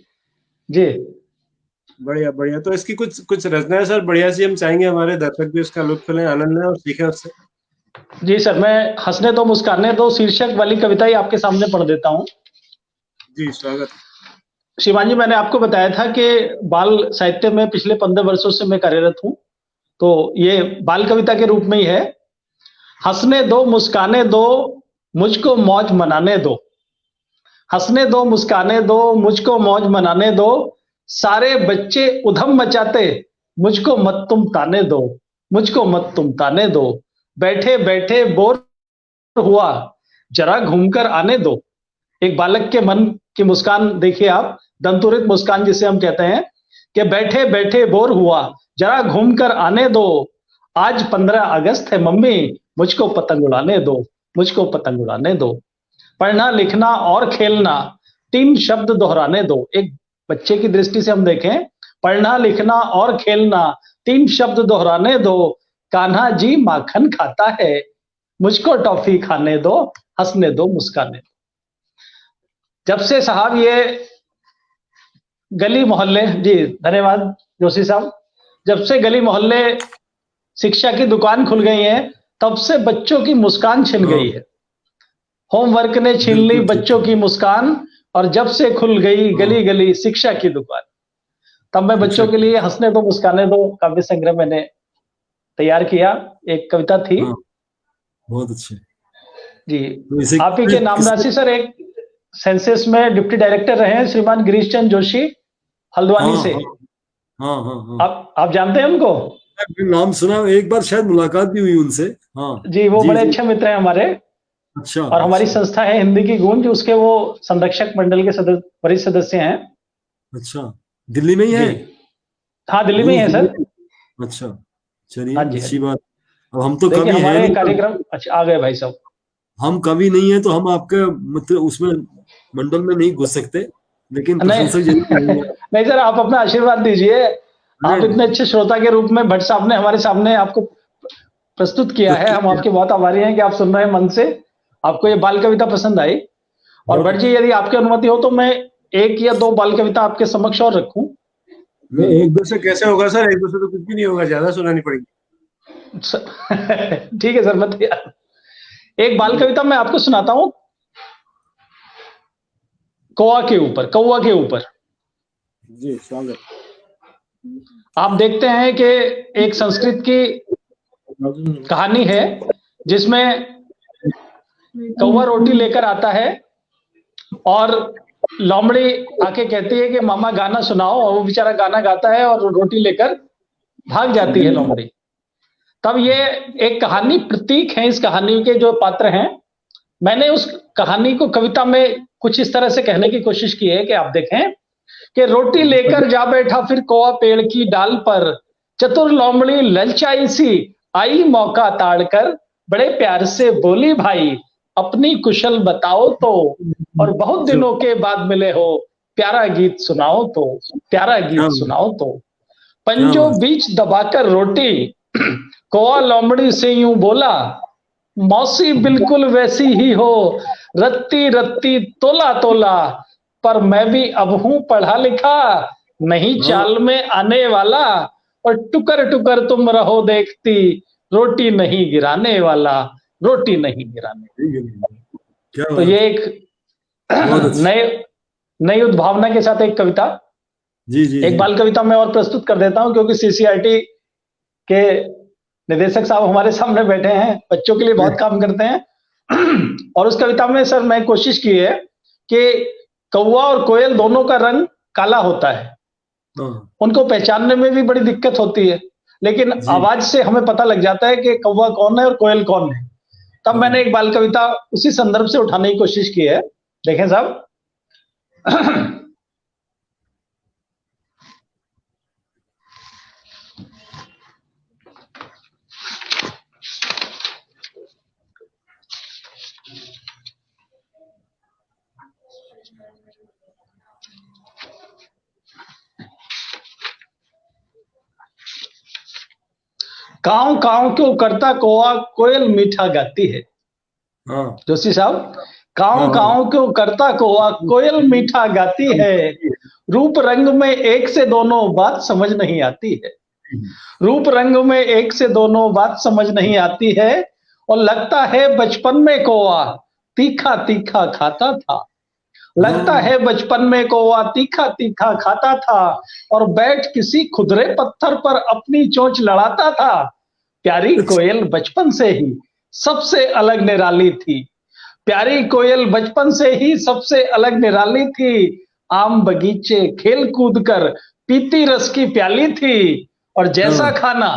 जी, बढ़िया बढ़िया। तो इसकी कुछ रचनाएं सर बढ़िया सी हम चाहेंगे हमारे दर्शक भी उसका लुत्फ लें, आनंद लें और सीखें उससे। जी सर, मैं हंसने दो मुस्काने दो शीर्षक वाली कविता ही आपके सामने पढ़ देता हूँ। जी स्वागत। शिवानी, मैंने आपको बताया था कि बाल साहित्य में पिछले 15 वर्षों से मैं कार्यरत हूँ, तो ये बाल कविता के रूप में ही है। हंसने दो मुस्काने दो मुझको मौज मनाने दो, हंसने दो मुस्काने दो मुझको मौज मनाने दो, सारे बच्चे उधम मचाते मुझको मत तुम ताने दो, मुझको मत तुम ताने दो, बैठे बैठे बोर हुआ जरा घूमकर आने दो। एक बालक के मन की मुस्कान देखिए आप, दंतुरित मुस्कान जिसे हम कहते हैं, कि बैठे बैठे बोर हुआ जरा घूमकर आने दो, आज 15 अगस्त है मम्मी मुझको पतंग उड़ाने दो, मुझको पतंग उड़ाने दो। पढ़ना लिखना और खेलना 3 शब्द दोहराने दो। एक बच्चे की दृष्टि से हम देखें, पढ़ना लिखना और खेलना 3 शब्द दोहराने दो, कान्हा जी माखन खाता है मुझको टॉफी खाने दो, हंसने दो मुस्काने दो। जब से साहब ये गली मोहल्ले, जी धन्यवाद जोशी साहब, जब से गली मोहल्ले शिक्षा की दुकान खुल गई है तब से बच्चों की मुस्कान छिन गई है। होमवर्क ने छीन ली बिल्कुल ठीक बच्चों की मुस्कान, और जब से खुल गई गली गली शिक्षा की दुकान, तब मैं बच्चों के लिए हंसने दो मुस्काने दो काव्य संग्रह मैंने तैयार किया। एक कविता थी। हाँ, बहुत अच्छे। जी, तो इसे आप ही के नाम राशि सर एक सेंसस में डिप्टी डायरेक्टर रहे हैं श्रीमान गिरीश चंद्र जोशी हल्द्वानी हाँ, से। हाँ हाँ हाँ, आप जानते हैं उनको? नाम सुना, एक बार शायद मुलाकात भी हुई उनसे। हाँ जी, वो बड़े अच्छे मित्र हैं हमारे। अच्छा। और हमारी संस्था है हिंदी की गूंज, उसके वो संरक्षक मंडल के वरिष्ठ सदस्य हैं। अच्छा, दिल्ली में ही है? हाँ, दिल्ली में ही है सर। अच्छा, चलिए हाँ जी, अच्छी बात। अब हम तो देखिए कवि है हमारे नहीं, कार्यक्रम, अच्छा आ गए भाई साहब। हम कवि नहीं है तो हम आपके मतलब उसमें मंडल में नहीं घुस सकते, लेकिन नहीं प्रशंसक जरूर होंगे। नहीं सर, आप अपना आशीर्वाद दीजिए। आप इतने अच्छे श्रोता के रूप में भट्ट साहब ने हमारे सामने आपको प्रस्तुत किया है, हम आपके बहुत आभारी हैं कि आप सुन रहे हैं मन से। आपको ये बाल कविता पसंद आई। और भट्ट जी, यदि आपकी अनुमति हो तो मैं एक या दो बाल कविता आपके समक्ष और रखूं। एक दो से कैसे होगा सर, एक दो से तो कुछ भी नहीं होगा, ज्यादा सुनानी पड़ेगी। ठीक है सर, मैं तैयार। एक बाल कविता मैं आपको सुनाता हूं, कौवा के ऊपर, कौवा के ऊपर। जी स्वागत। आप देखते हैं कि एक संस्कृत की कहानी है जिसमें कौवा रोटी लेकर आता है और लोमड़ी आके कहती है कि मामा गाना सुनाओ, और वो बेचारा गाना गाता है और रोटी लेकर भाग जाती है लोमड़ी। तब ये एक कहानी प्रतीक है, इस कहानी के जो पात्र हैं। मैंने उस कहानी को कविता में कुछ इस तरह से कहने की कोशिश की है कि आप देखें कि रोटी लेकर जा बैठा फिर कौवा पेड़ की डाल पर, चतुर लोमड़ी ललचाई सी आई मौका ताड़कर, बड़े प्यार से बोली भाई अपनी कुशल बताओ तो, और बहुत दिनों के बाद मिले हो प्यारा गीत सुनाओ तो, प्यारा गीत सुनाओ तो। पंजों बीच दबाकर रोटी कौवा लोमड़ी से यूं बोला, मौसी बिल्कुल वैसी ही हो रत्ती रत्ती तोला तोला, पर मैं भी अब हूं पढ़ा लिखा नहीं चाल में आने वाला, और टुकर टुकर तुम रहो देखती रोटी नहीं गिराने वाला, रोटी नहीं गिराने। तो ये एक नई उद्भावना के साथ एक कविता, एक बाल कविता मैं और प्रस्तुत कर देता हूं, क्योंकि सीसीआरटी के निदेशक साहब हमारे सामने बैठे हैं, बच्चों के लिए बहुत काम करते हैं। और उस कविता में सर मैं कोशिश की है कि कौवा और कोयल दोनों का रंग काला होता है, उनको पहचानने में भी बड़ी दिक्कत होती है, लेकिन आवाज से हमें पता लग जाता है कि कौवा कौन है और कोयल कौन है। तब मैंने एक बाल कविता उसी संदर्भ से उठाने की कोशिश की है। देखें साहब, काव काव क्यों करता कौवा कोयल मीठा गाती है। जोशी साहब, काव काव क्यों करता कौवा कोयल मीठा गाती है, रूप रंग में एक से दोनों बात समझ नहीं आती है, रूप रंग में एक से दोनों बात समझ नहीं आती है, और लगता है बचपन में कौवा तीखा तीखा खाता था, लगता है बचपन में कौवा तीखा तीखा खाता था, और बैठ किसी खुदरे पत्थर पर अपनी चोंच लड़ाता था। प्यारी कोयल बचपन से ही सबसे अलग निराली थी, प्यारी कोयल बचपन से ही सबसे अलग निराली थी, आम बगीचे खेल कूद कर पीती रस की प्याली थी, और जैसा खाना,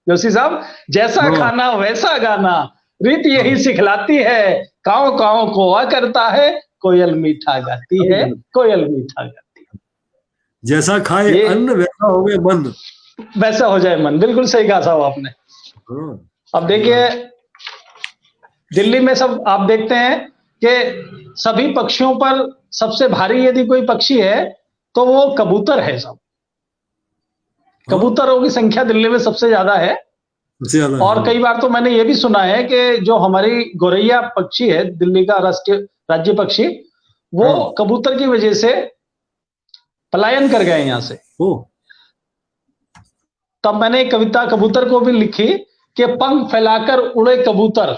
जोशी साहब, जैसा खाना वैसा गाना, रीत यही सिखलाती है, काव काव कौवा करता है कोयल मीठा गाती है, कोयल मीठा गाती है। जैसा खाए अन्न वैसा हो गए मन, वैसा हो जाए मन, बिल्कुल सही कहा साहब आपने। अब देखिए दिल्ली में सब आप देखते हैं कि सभी पक्षियों पर सबसे भारी यदि कोई पक्षी है तो वो कबूतर है साहब। कबूतरों की संख्या दिल्ली में सबसे ज्यादा है। और कई बार तो मैंने ये भी सुना है कि जो हमारी गोरैया पक्षी है दिल्ली का राष्ट्रीय राज्य पक्षी, वो कबूतर की वजह से पलायन कर गए यहाँ से। तब मैंने एक कविता कबूतर को भी लिखी कि पंख फैलाकर उड़े कबूतर,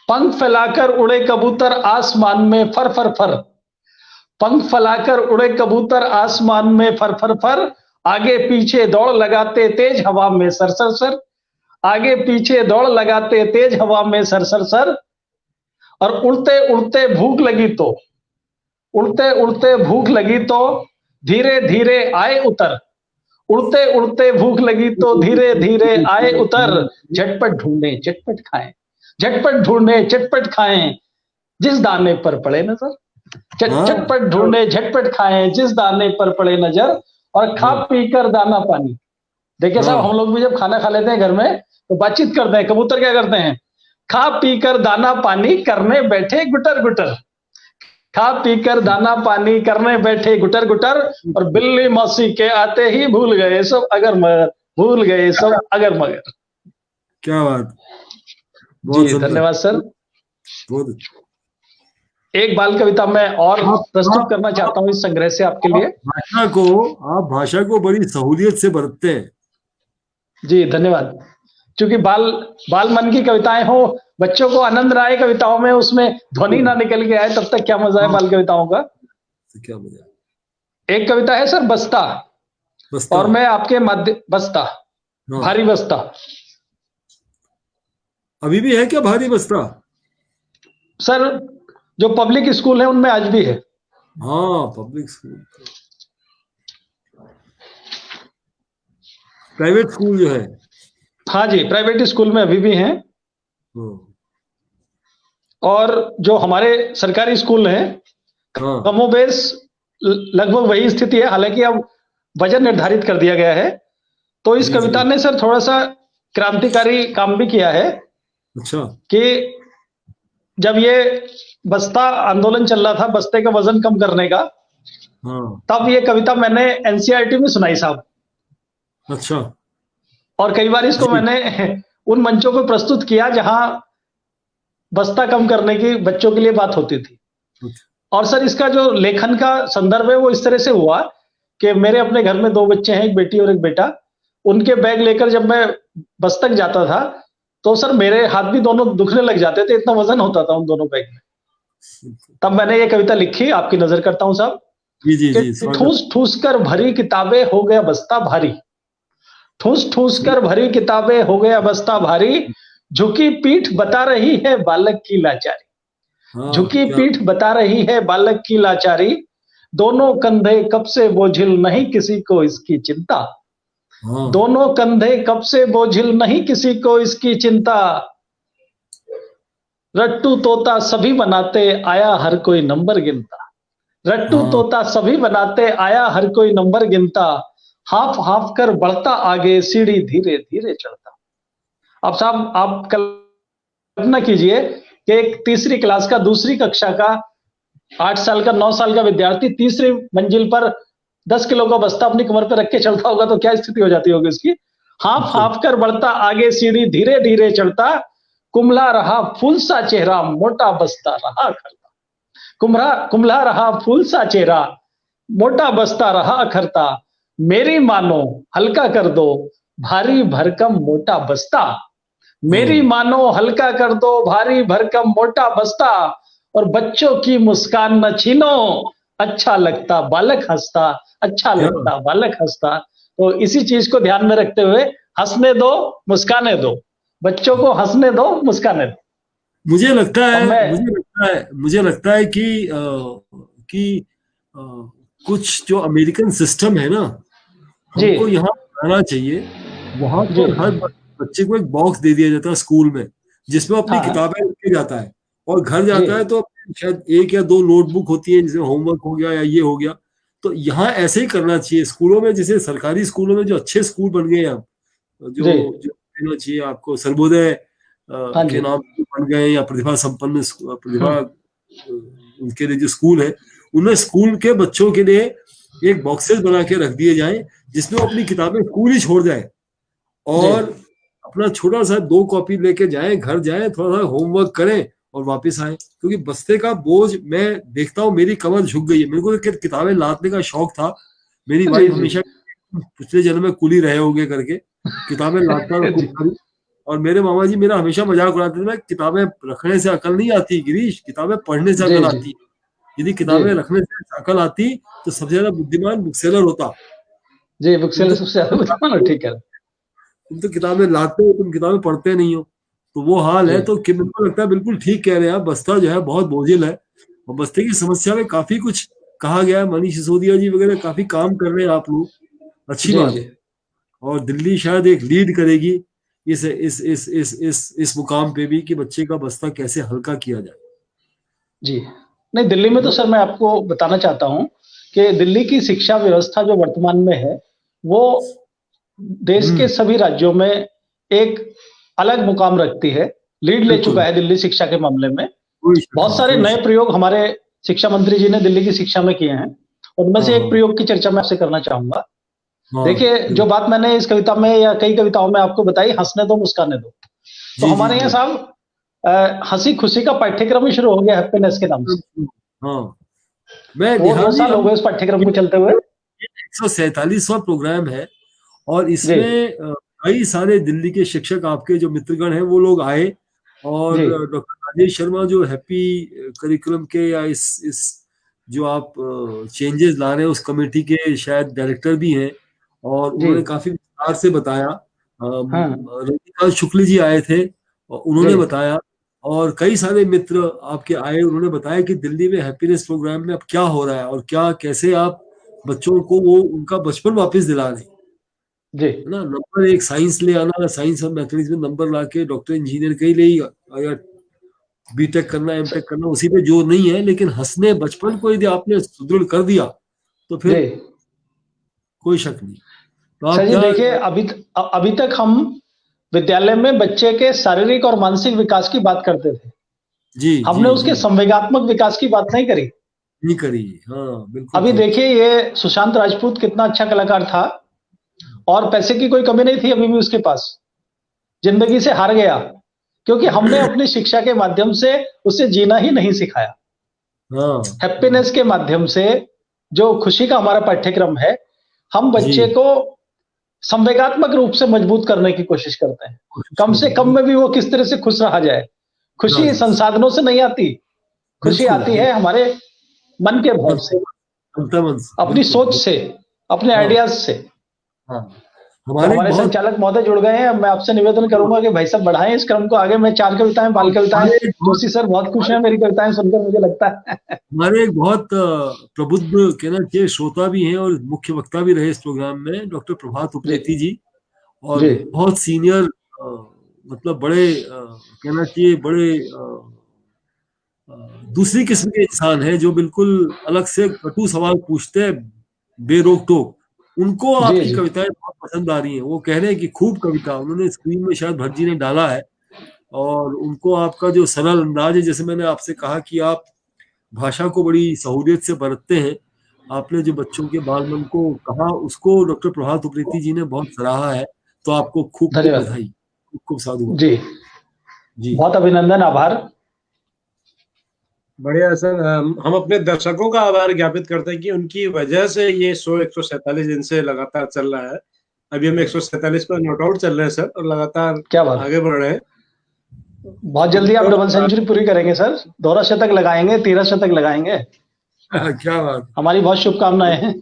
पंख फैलाकर उड़े कबूतर आसमान में फर फर फर, पंख फैलाकर उड़े कबूतर आसमान में फर फर फर, आगे पीछे दौड़ लगाते तेज हवा में सर सर सर, आगे पीछे दौड़ लगाते तेज हवा में सर सर सर, और उड़ते उड़ते भूख लगी तो, उड़ते उड़ते भूख लगी तो धीरे धीरे आए उतर, उड़ते उड़ते भूख लगी तो धीरे धीरे आए उतर, झटपट ढूंढे झटपट खाएं, झटपट ढूंढे झटपट खाएं जिस दाने पर पड़े नजर, झटपट ढूंढे झटपट खाएं जिस दाने पर पड़े नजर, और खा पी कर दाना पानी। देखिए साहब, हम लोग भी जब खाना खा लेते हैं घर में तो बातचीत करते हैं, कबूतर क्या करते हैं, खा पी कर दाना पानी करने बैठे गुटर गुटर, खा पी कर दाना पानी करने बैठे गुटर गुटर, और बिल्ली मौसी के आते ही भूल गए सब अगर मगर, भूल गए सब अगर मगर। क्या बात, जी धन्यवाद सर। बहुत एक बाल कविता मैं और प्रस्तुत करना चाहता हूँ इस संग्रह से आपके लिए। आप भाषा को बड़ी सहूलियत से बरतते हैं। जी धन्यवाद। क्योंकि बाल मन की कविताएं हो, बच्चों को आनंद आए कविताओं में, उसमें ध्वनि ना निकल के आए, तब तक क्या मजा है बाल कविताओं का। क्या मजा। एक कविता है सर बस्ता, और मैं आपके माध्यम बस्ता, भारी बस्ता। अभी भी है क्या भारी बस्ता? सर जो पब्लिक स्कूल है उनमें आज भी है। हाँ पब्लिक स्कूल, प्राइवेट स्कूल जो है। हाँ जी, प्राइवेट स्कूल में अभी भी हैं। और जो हमारे सरकारी स्कूल हैं कमोबेश लगभग वही स्थिति है, हालांकि अब वजन निर्धारित कर दिया गया है। तो इस कविता ने सर थोड़ा सा क्रांतिकारी काम भी किया है। अच्छा। कि जब ये बस्ता आंदोलन चल रहा था, बस्ते का वजन कम करने का, तब ये कविता मैंने एनसीईआरटी में सुनाई साहब। अच्छा। और कई बार इसको मैंने उन मंचों को प्रस्तुत किया जहां बस्ता कम करने की बच्चों के लिए बात होती थी। और सर इसका जो लेखन का संदर्भ है वो इस तरह से हुआ कि मेरे अपने घर में 2 बच्चे हैं, एक बेटी और एक बेटा। उनके बैग लेकर जब मैं बस तक जाता था तो सर मेरे हाथ भी दोनों दुखने लग जाते थे, इतना वजन होता था उन दोनों बैग में। तब मैंने ये कविता लिखी, आपकी नजर करता हूं साहब। ठूस ठूस कर भरी किताबें हो गया बस्ता भारी, ठूस ठूस कर भरी किताबें हो गया बस्ता भारी, झुकी पीठ बता रही है बालक की लाचारी, झुकी पीठ बता रही है बालक की लाचारी, दोनों कंधे कब से बोझिल नहीं किसी को इसकी चिंता, दोनों कंधे कब से बोझिल नहीं किसी को इसकी चिंता, रट्टू तोता सभी बनाते आया हर कोई नंबर गिनता, रट्टू तोता सभी बनाते आया हर कोई नंबर गिनता, हाफ हाफ कर बढ़ता आगे सीढ़ी धीरे धीरे चढ़ता। अब साहब आप कल्पना कीजिए कि एक तीसरी क्लास का, दूसरी कक्षा का 8 साल का 9 साल का विद्यार्थी तीसरी मंजिल पर 10 किलो का बस्ता अपनी कमर पर रख के चढ़ता होगा तो क्या स्थिति हो जाती होगी उसकी। हाफ हाफ कर बढ़ता आगे सीढ़ी धीरे धीरे चढ़ता, कुम्हला रहा फूल सा चेहरा मोटा बस्ता रहा अखरता, कुम्हला रहा फूल सा चेहरा मोटा बस्ता रहा अखरता, मेरी मानो हल्का कर दो भारी भरकम मोटा बस्ता, मेरी मानो हल्का कर दो भारी भरकम मोटा बस्ता, और बच्चों की मुस्कान न छीनो अच्छा लगता बालक हंसता, अच्छा लगता बालक हंसता। तो इसी चीज को ध्यान में रखते हुए हंसने दो मुस्काने दो, बच्चों को हंसने दो मुस्काने दो। मुझे लगता है कि कुछ जो अमेरिकन सिस्टम है ना, हमको यहाँ बनाना चाहिए। वहां पर हर बच्चे को एक बॉक्स दे दिया जाता है स्कूल में, जिसमें अपनी किताबें रखी जाता है, और घर जाता है तो शायद 1 या 2 नोटबुक होती है, जिसमें होमवर्क हो गया या ये हो गया। तो यहाँ ऐसे ही करना चाहिए स्कूलों में, जैसे सरकारी स्कूलों में जो अच्छे स्कूल बन गए हैं, जो कहना चाहिए आपको सर्वोदय के नाम बन गए, या प्रतिभा संपन्न प्रतिभा उनके लिए जो स्कूल है, उनमें स्कूल के बच्चों के लिए एक बॉक्सेस बना के रख दिए जाएं, जिसमें अपनी किताबें स्कूल ही छोड़ जाए और अपना छोटा सा 2 कॉपी लेके जाएं, घर जाएं, थोड़ा सा होमवर्क करें, और वापस आए, क्योंकि बस्ते का बोझ मैं देखता हूँ मेरी कमर झुक गई है। मेरे को तो किताबें लादने का शौक था, मेरी वाइफ हमेशा पिछले जन्म में कुली रहे होंगे करके किताबें लादता था खूब सारी। और मेरे मामा जी मेरा हमेशा मजाक उड़ाते थे, किताबें रखने से अकल नहीं आती गिरीश, किताबें पढ़ने से अकल आती है। यदि किताबें रखने से अकल आती तो सबसे ज्यादा बुद्धिमान बुक सेलर होता। जी, बुक सेलर सबसे ज्यादा बुद्धिमान हो, ठीक है। तुम तो किताबें लाते हो, तुम किताबें पढ़ते नहीं हो, तो वो हाल है। तो मेरे को लगता है बिल्कुल ठीक कह रहे हैं आप, बस्ता जो है बहुत बोझिल है और बस्ते की समस्या में काफी कुछ कहा गया है। मनीष सिसोदिया जी वगैरह काफी काम कर रहे हैं आप लोग, अच्छी बात है। और दिल्ली शायद एक लीड करेगी इस मुकाम पे भी कि बच्चे का बस्ता कैसे हल्का किया जाए। जी नहीं, दिल्ली में तो सर मैं आपको बताना चाहता हूँ कि दिल्ली की शिक्षा व्यवस्था जो वर्तमान में है वो देश के सभी राज्यों में एक अलग मुकाम रखती है, लीड ले चुका है दिल्ली शिक्षा के मामले में। बहुत सारे नए प्रयोग हमारे शिक्षा मंत्री जी ने दिल्ली की शिक्षा में किए हैं, उनमें से एक प्रयोग की चर्चा मैं आपसे करना चाहूंगा। देखिए, जो बात मैंने इस कविता में या कई कविताओं में आपको बताई, हंसने दो मुस्काने दो, तो हमारे यहाँ साहब हंसी खुशी का पाठ्यक्रम ही शुरू हो गया हैप्पीनेस के नाम से। मैं 2 साल हो गए उस पाठ्यक्रम को चलते हुए। 147वां प्रोग्राम है और इसमें कई सारे दिल्ली के शिक्षक आपके जो मित्रगण हैं वो लोग आए और डॉक्टर राजेश शर्मा जो हैप्पी करिकुलम के या इस जो आप चेंजेस ला रहे हैं उस कमेटी के शायद डायरेक्टर भी हैं और उन्होंने काफी विस्तार से बताया। रविकांत शुक्ल जी आए थे और उन्होंने बताया और कई सारे मित्र आपके आए, उन्होंने बताया कि दिल्ली में हैप्पीनेस प्रोग्राम में अब क्या हो रहा है और क्या कैसे आप बच्चों को वो उनका बचपन वापस दिला रहे है ना। नंबर एक साइंस ले आना, साइंस और मैथमेटिक्स में नंबर ला के डॉक्टर इंजीनियर का ही ले या बीटेक करना एमटेक करना उसी पे जोर नहीं है, लेकिन हंसने बचपन को यदि आपने सुदृढ़ कर दिया तो फिर कोई शक नहीं। तो आप देखिए, अभी तक हम विद्यालय में बच्चे के शारीरिक और मानसिक विकास की बात करते थे, हमने उसके संवेगात्मक विकास की बात नहीं करी। हाँ बिल्कुल। अभी देखिए, ये सुशांत राजपूत कितना अच्छा कलाकार था और पैसे की कोई कमी नहीं थी अभी भी उसके पास, जिंदगी से हार गया क्योंकि हमने अपनी शिक्षा के माध्यम से उसे जीना ही नहीं सिखाया। हैप्पीनेस के माध्यम से जो खुशी का हमारा पाठ्यक्रम है, हम बच्चे को संवेगात्मक रूप से मजबूत करने की कोशिश करते हैं, कम से कम में भी वो किस तरह से खुश रहा जाए। खुशी संसाधनों से नहीं आती, खुशी आती है हमारे मन के भाव से, अपनी सोच से, अपने आइडियाज से। हमारे संचालक महोदय जुड़ गए हैं, मैं आपसे निवेदन करूंगा कि भाई साहब बढ़ाएं इस क्रम को आगे। मैं 4 कविताएं, बाल कविताएं, जोशी सर बहुत खुश हैं मेरी कविताएं सुनकर, मुझे लगता है। हमारे एक बहुत प्रबुद्ध कहना चाहिए श्रोता भी हैं और मुख्य वक्ता भी रहे इस प्रोग्राम में, डॉक्टर प्रभात उप्रेती जी, और बहुत सीनियर मतलब बड़े कहना चाहिए बड़े दूसरी किस्म के इंसान है जो बिल्कुल अलग से कटु सवाल पूछते हैं बेरोक टोक। उनको आपकी कविताएं बहुत पसंद आ रही हैं, वो कह रहे हैं कि खूब कविता, उन्होंने स्क्रीन में शायद भट्ट जी ने डाला है, और उनको आपका जो सरल अंदाज है, जैसे मैंने आपसे कहा कि आप भाषा को बड़ी सहूलियत से बरतते हैं, आपने जो बच्चों के बाल मन को कहा उसको डॉक्टर प्रभात उप्रेती जी ने बहुत सराहा है, तो आपको खूब बधाई, खूब साधुवाद। जी बहुत अभिनंदन, आभार। बढ़िया सर, हम अपने दर्शकों का आभार ज्ञापित करते हैं कि उनकी वजह से ये शो 147 दिन से लगातार चल रहा है। अभी हम 147 पर नॉट आउट चल रहे हैं सर, और लगातार आगे बढ़ रहे हैं। बहुत जल्दी आप डबल सेंचुरी पूरी करेंगे सर, 2 शतक लगाएंगे, 13 शतक लगाएंगे। क्या बात, हमारी बहुत शुभकामनाएं हैं।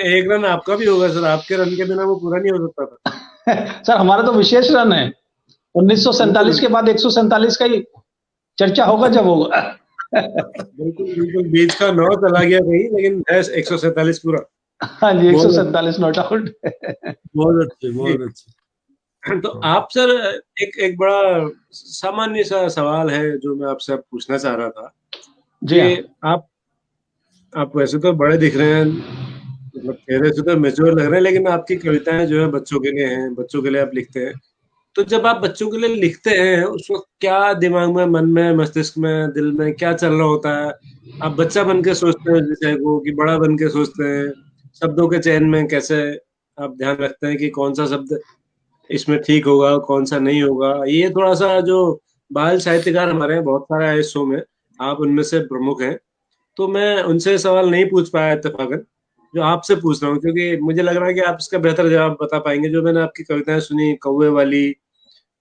एक रन आपका भी होगा सर, आपके रन के बिना वो पूरा नहीं हो सकता था। सर हमारा तो विशेष रन है, 1947 के बाद 147 का ही चर्चा होगा जब होगा। बिल्कुल बिल्कुल, बीच का 9 चला गया कहीं, लेकिन है 147 पूरा। हाँ जी, 147 नॉट आउट। बहुत अच्छे, बहुत अच्छे। तो आप सर, एक बड़ा सामान्य सा सवाल है जो मैं आपसे पूछना चाह रहा था जी। आप वैसे तो बड़े दिख रहे हैं, मतलब चेहरे से तो मैच्योर लग रहे हैं, लेकिन आपकी कविताएं जो है बच्चों के लिए हैं, बच्चों के लिए आप लिखते हैं। तो जब आप बच्चों के लिए लिखते हैं उस वक्त क्या दिमाग में, मन में, मस्तिष्क में, दिल में क्या चल रहा होता है? आप बच्चा बन के सोचते हैं विषय को कि बड़ा बन के सोचते हैं? शब्दों के चयन में कैसे आप ध्यान रखते हैं कि कौन सा शब्द इसमें ठीक होगा, कौन सा नहीं होगा? ये थोड़ा सा जो बाल साहित्यकार हमारे यहाँ बहुत सारे आए इस शो में, आप उनमें से प्रमुख हैं। तो मैं उनसे सवाल नहीं पूछ पाया इत्तेफाकन, जो आपसे पूछ रहा हूँ, क्योंकि मुझे लग रहा है कि आप इसका बेहतर जवाब बता पाएंगे। जो मैंने आपकी कविताएं सुनी, कौवे वाली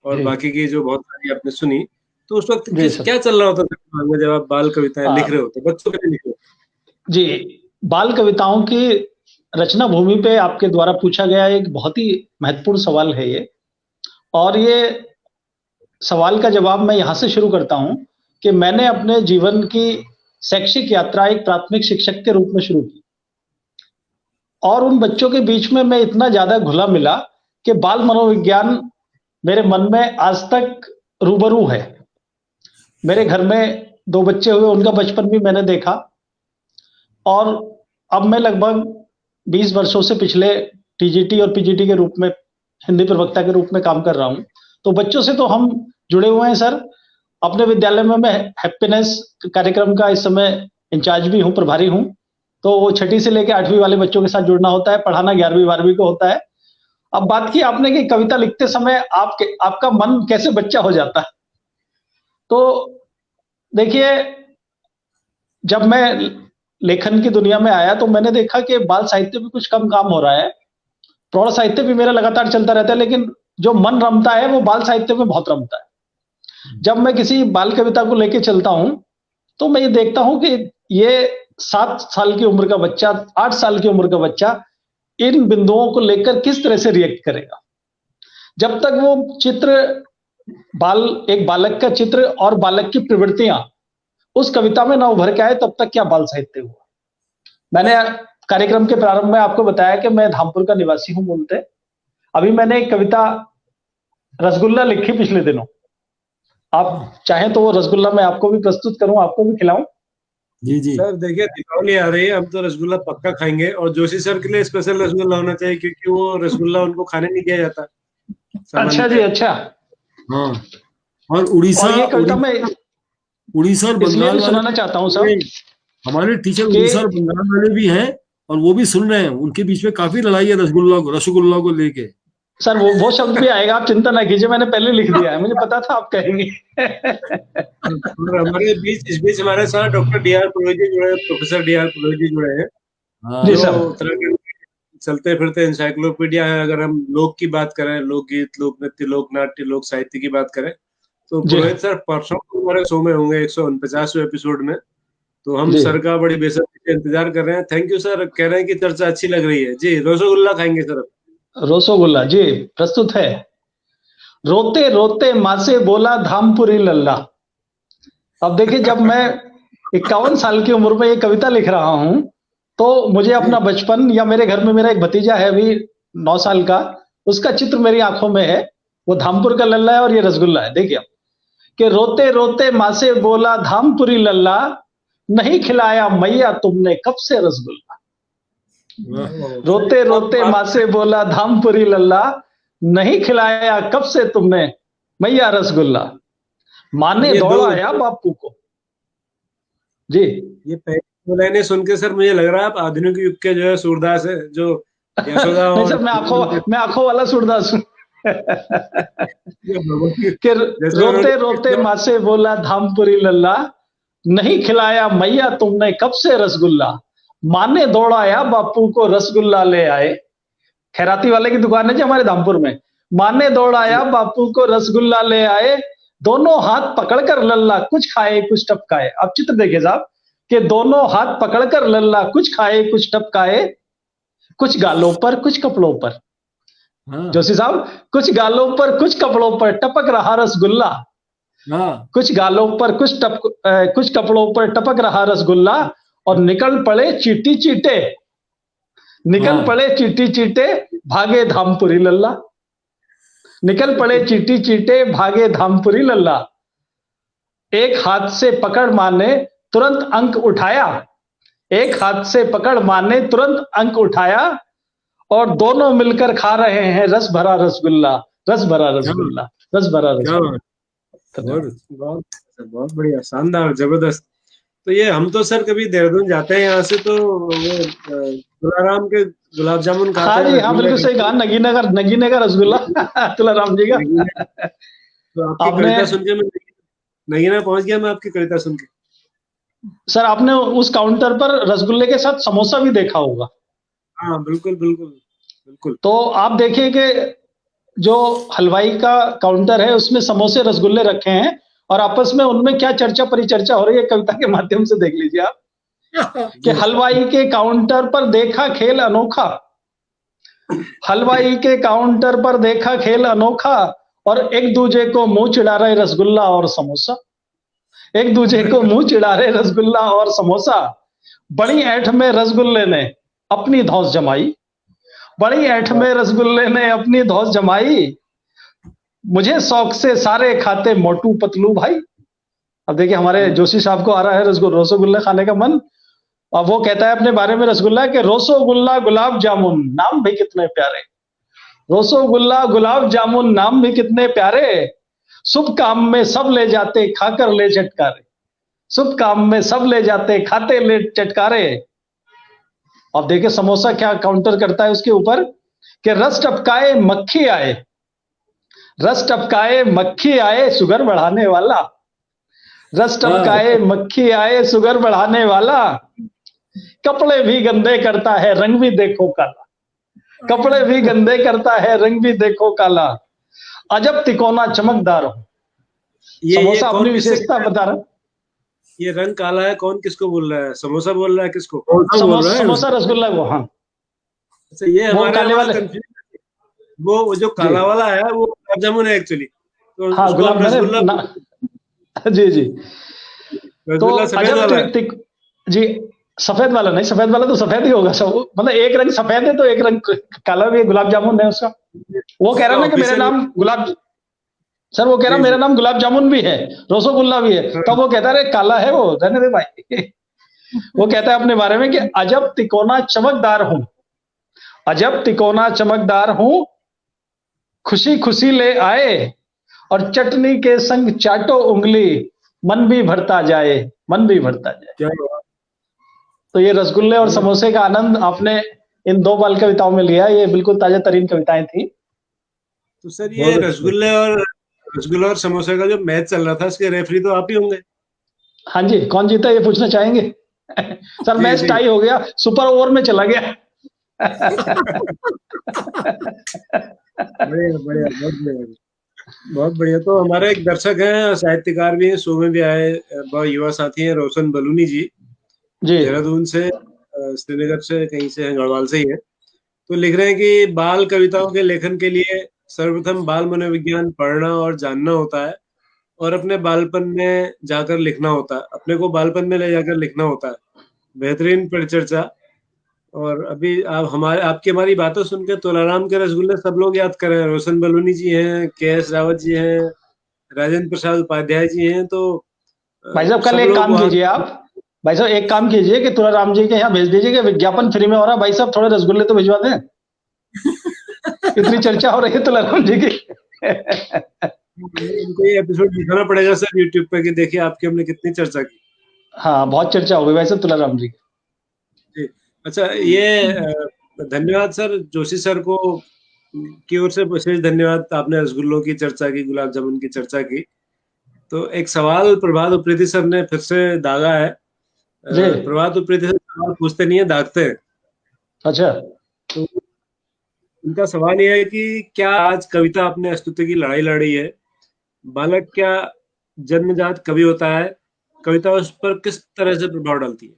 और जी बाकी की जो बहुत सारी आपने सुनी, तो उस वक्त जी सर। क्या चल रहा होता था दिमाग में जब आप बाल कविताएं लिख रहे होते, बच्चों के लिए लिख रहे होते? जी, बाल कविताओं की रचना भूमि पे आपके द्वारा पूछा गया एक बहुत ही महत्वपूर्ण सवाल है ये, और ये सवाल का जवाब मैं यहाँ से शुरू करता हूँ कि मैंने अपने जीवन की शैक्षिक यात्रा एक प्राथमिक शिक्षक के रूप में शुरू की, और उन बच्चों के बीच में मैं इतना ज़्यादा घुला मिला कि बाल मनोविज्ञान मेरे मन में आज तक रूबरू है। मेरे घर में 2 बच्चे हुए, उनका बचपन भी मैंने देखा, और अब मैं लगभग 20 वर्षों से पिछले टीजीटी और पीजीटी के रूप में, हिंदी प्रवक्ता के रूप में काम कर रहा हूँ। तो बच्चों से तो हम जुड़े हुए हैं सर। अपने विद्यालय में मैं हैप्पीनेस कार्यक्रम का इस समय इंचार्ज भी हूँ, प्रभारी हूँ। तो वो 6ठी से लेकर 8वीं वाले बच्चों के साथ जुड़ना होता है, पढ़ाना 11वीं 12वीं को होता है। अब बात की आपने कि कविता लिखते समय आपका मन कैसे बच्चा हो जाता है। तो देखिए, जब मैं लेखन की दुनिया में आया तो मैंने देखा कि बाल साहित्य में कुछ कम काम हो रहा है, प्रौढ़ साहित्य भी मेरा लगातार चलता रहता है, लेकिन जो मन रमता है वो बाल साहित्य में बहुत रमता है। जब मैं किसी बाल कविता को लेके चलता हूं तो मैं ये देखता हूं कि ये 7 साल की उम्र का बच्चा, 8 साल की उम्र का बच्चा इन बिंदुओं को लेकर किस तरह से रिएक्ट करेगा। जब तक वो चित्र, एक बालक का चित्र और बालक की प्रवृत्तियां उस कविता में ना उभर के आए, तब तक क्या बाल साहित्य हुआ। मैंने कार्यक्रम के प्रारंभ में आपको बताया कि मैं धामपुर का निवासी हूं मूलतः। अभी मैंने एक कविता रसगुल्ला लिखी पिछले दिनों, आप चाहें तो वो रसगुल्ला मैं आपको भी प्रस्तुत करूं, आपको भी खिलाऊं। जी जी सर देखिए, दीपावली आ रही है, हम तो रसगुल्ला पक्का खाएंगे, और जोशी सर के लिए स्पेशल रसगुल्ला होना चाहिए, क्योंकि वो रसगुल्ला उनको खाने नहीं दिया जाता अच्छा जी, अच्छा। हाँ, और उड़ीसा और ये कविता मैं उड़ीसा और इसलिए बंगाल भी वाले सुनाना चाहता हूं सर हमारे टीचर कि उड़ीसा और बंगाल वाले भी हैं, और वो भी सुन रहे हैं। उनके बीच में काफी लड़ाई है रसगुल्ला को लेके। सर वो शब्द भी आएगा, आप चिंता ना कीजिए, मैंने पहले लिख दिया है, मुझे पता था आप कहेंगे। और हमारे इस बीच हमारे साथ डॉक्टर डी.आर. पुरोहित जी जुड़े हैं, प्रोफेसर डी.आर. पुरोहित जी जुड़े हैं, हाँ, जी जो सर। उत्तराखंड चलते फिरते इंसाइक्लोपीडिया है। अगर हम लोक की बात करें, लोकगीत, लोक नृत्य, लोक नाट्य, लोक साहित्य की बात करें, तो जी पुरोहित सर परसों हमारे शो में होंगे 149वें एपिसोड में। तो हम जी सर का बड़ी बेसब्री से इंतजार कर रहे हैं। थैंक यू सर, कह रहे हैं कि चर्चा अच्छी लग रही है जी। रसगुल्ला खाएंगे सर। रसगुल्ला जी प्रस्तुत है। रोते रोते माँ से बोला धामपुरी लल्ला। अब देखिए, जब मैं 51 साल की उम्र में ये कविता लिख रहा हूं तो मुझे अपना बचपन, या मेरे घर में मेरा एक भतीजा है अभी 9 साल का, उसका चित्र मेरी आंखों में है। वो धामपुर का लल्ला है और ये रसगुल्ला है। देखिए कि रोते रोते माँ से बोला धामपुरी लल्ला, नहीं खिलाया मैया तुमने कब से रसगुल्ला। रोते रोते माँ से बोला धामपुरी लल्ला, नहीं खिलाया कब से तुमने मैया रसगुल्ला। माँ ने दौड़ाया बापू को। जी, ये पहली लाइनें सुन के सर मुझे लग रहा है आप आधुनिक युग के जो है सूरदास है, जो यशोदा नहीं और सर, मैं आंखों वाला सूरदास हूँ। कि रोते रोते माँ से बोला धामपुरी लल्ला, नहीं खिलाया मैया तुमने कब से रसगुल्ला। माँ ने दौड़ाया बापू को रसगुल्ला ले आए। खैराती वाले की दुकान है जी हमारे धामपुर में। माँ ने दौड़ाया बापू को रसगुल्ला ले आए, दोनों हाथ पकड़कर लल्ला कुछ खाए कुछ टपकाए। अब चित्र देखिए साहब कि दोनों हाथ पकड़कर लल्ला कुछ खाए कुछ टपकाए, कुछ गालों पर कुछ कपड़ों पर। जोशी साहब, कुछ गालों पर कुछ कपड़ों पर टपक रहा रसगुल्ला। कुछ गालों पर कुछ कपड़ों पर टपक रहा रसगुल्ला, और निकल पड़े चीटी चीटे, निकल पड़े चीटी चीटे भागे धामपुरी लल्ला। निकल पड़े चीटी चीटे भागे धामपुरी लल्ला। एक हाथ से पकड़ माने तुरंत अंक उठाया, एक हाथ से पकड़ माने तुरंत अंक उठाया, और दोनों मिलकर खा रहे हैं रस भरा रसगुल्ला, रस भरा रसगुल्ला, रस भरा रसगुल्ला। बहुत बढ़िया, शानदार, जबरदस्त। तो ये हम तो सर कभी देहरादून जाते हैं यहाँ से, तो वो तुलाराम के गुलाब जामुन खाते हैं। हाँ जी, हाँ बिल्कुल सही कहा, नगीना का रसगुल्ला तुलाराम जी का। तो आपकी कविता सुन के मैं नगीना पहुंच गया मैं आपकी कविता सुन के। सर आपने उस काउंटर पर रसगुल्ले के साथ समोसा भी देखा होगा। हाँ बिल्कुल बिल्कुल बिल्कुल। तो आप देखिए कि जो हलवाई का काउंटर है उसमें समोसे रसगुल्ले रखे हैं और आपस में उनमें क्या चर्चा परिचर्चा हो रही है कविता के माध्यम से देख लीजिए आप कि हलवाई के काउंटर पर देखा खेल अनोखा, हलवाई के काउंटर पर देखा खेल अनोखा और एक दूजे को मुंह चिढ़ा रहे रसगुल्ला और समोसा, एक दूजे को मुंह चिढ़ा रहे रसगुल्ला और समोसा। बड़ी ऐंठ में रसगुल्ले ने अपनी धौंस जमाई, बड़ी ऐंठ में रसगुल्ले ने अपनी धौंस जमाई, मुझे शौक से सारे खाते मोटू पतलू भाई। अब देखिए हमारे जोशी साहब को आ रहा है रसगुल्ला खाने का मन, और वो कहता है अपने बारे में रसगुल्ला के रोसोगुल्ला गुलाब जामुन नाम भी कितने प्यारे, रोसोगुल्ला गुलाब जामुन नाम भी कितने प्यारे, शुभ काम में सब ले जाते खाकर ले चटकारे, शुभ काम में सब ले जाते खाते ले चटकारे। अब देखिए समोसा क्या काउंटर करता है उसके ऊपर कि रस टपकाए मक्खी आए, रस टपकाए मक्खी आए शुगर बढ़ाने वाला, रस टपकाए मक्खी आए शुगर बढ़ाने वाला, कपड़े भी गंदे करता है रंग भी देखो काला, कपड़े भी गंदे करता है रंग भी देखो काला, अजब तिकोना चमकदार हो। समोसा अपनी विशेषता बता रहा। ये रंग काला है, कौन किसको बोल रहा है? समोसा बोल रहा है किसको? समोसा रसगुल्ला को। हाँ अच्छा, ये हमारे काले वाले, वो जो काला वाला है वो गुलाब जामुन है एक्चुअली। तो हाँ गुलाब रसगुल्ला जी जी। तो अजब जी सफेद वाला नहीं, सफेद वाला तो सफेद ही होगा सब, मतलब एक रंग सफेद है तो एक रंग काला भी गुलाब जामुन है उसका। वो कह रहा ना कि मेरा नाम गुलाब, सर वो कह रहा मेरा नाम गुलाब जामुन भी है रसगुल्ला भी है, तब वो कहता है काला है वो, रहने दे भाई। वो कहता है अपने बारे में कि अजब तिकोना चमकदार हूं, अजब तिकोना चमकदार हूं, खुशी खुशी ले आए और चटनी के संग चाटो उंगली, मन भी भरता जाए, मन भी भरता जाए। तो ये रसगुल्ले और समोसे का आनंद आपने इन दो बाल कविताओं में लिया, ये बिल्कुल ताजा तरीन कविताएं थी। तो सर ये रसगुल्ले और समोसे का जो मैच चल रहा था इसके रेफरी तो आप ही होंगे। हाँ जी, कौन जीता ये पूछना चाहेंगे? सर मैच टाई हो गया, सुपर ओवर में चला गया। बढ़िया बढ़िया, बहुत बढ़िया, बहुत बढ़िया। तो हमारे एक दर्शक हैं, साहित्यकार भी हैं, शो में भी आए, बहुत युवा साथी हैं, रोशन बलूनी जी, देहरादून से, श्रीनगर से, कहीं से हैं, गढ़वाल से ही है। तो लिख रहे हैं कि बाल कविताओं के लेखन के लिए सर्वप्रथम बाल मनोविज्ञान पढ़ना और जानना होता है और अपने बालपन में जाकर लिखना होता है, अपने को बालपन में ले जाकर लिखना होता है। बेहतरीन परिचर्चा। और अभी आप आपकी हमारी बातें सुनकर तुलाराम के रसगुल्ले सब लोग याद कर रहे हैं। रोशन बलूनी जी हैं, के.एस. रावत जी हैं, राजेंद्र प्रसाद उपाध्याय जी हैं। तो भाई साहब कल एक काम कीजिए आप, भाई साहब एक काम कीजिए कि तुलाराम जी के यहाँ भेज दीजिए कि विज्ञापन फ्री में हो रहा है, भाई साहब थोड़े रसगुल्ले तो भिजवा दें। इतनी चर्चा हो रही है तुलाराम जी की। उनको ये एपिसोड दिखाना पड़ेगा सर यूट्यूब पे कि देखिए आपकी हमने कितनी चर्चा की। हाँ बहुत चर्चा हो गई भाई साहब तुलाराम जी की। अच्छा, ये धन्यवाद सर जोशी सर को की ओर से विशेष धन्यवाद, आपने रसगुल्लों की चर्चा की, गुलाब जामुन की चर्चा की। तो एक सवाल प्रभात उप्रेती सर ने फिर से दागा है। प्रभात उप्रेती सर सवाल पूछते नहीं है, दागते हैं। अच्छा, तो उनका सवाल यह है कि क्या आज कविता अपने अस्तित्व की लड़ाई लड़ रही है? बालक क्या जन्मजात कवि होता है? कविता उस पर किस तरह से प्रभाव डालती है?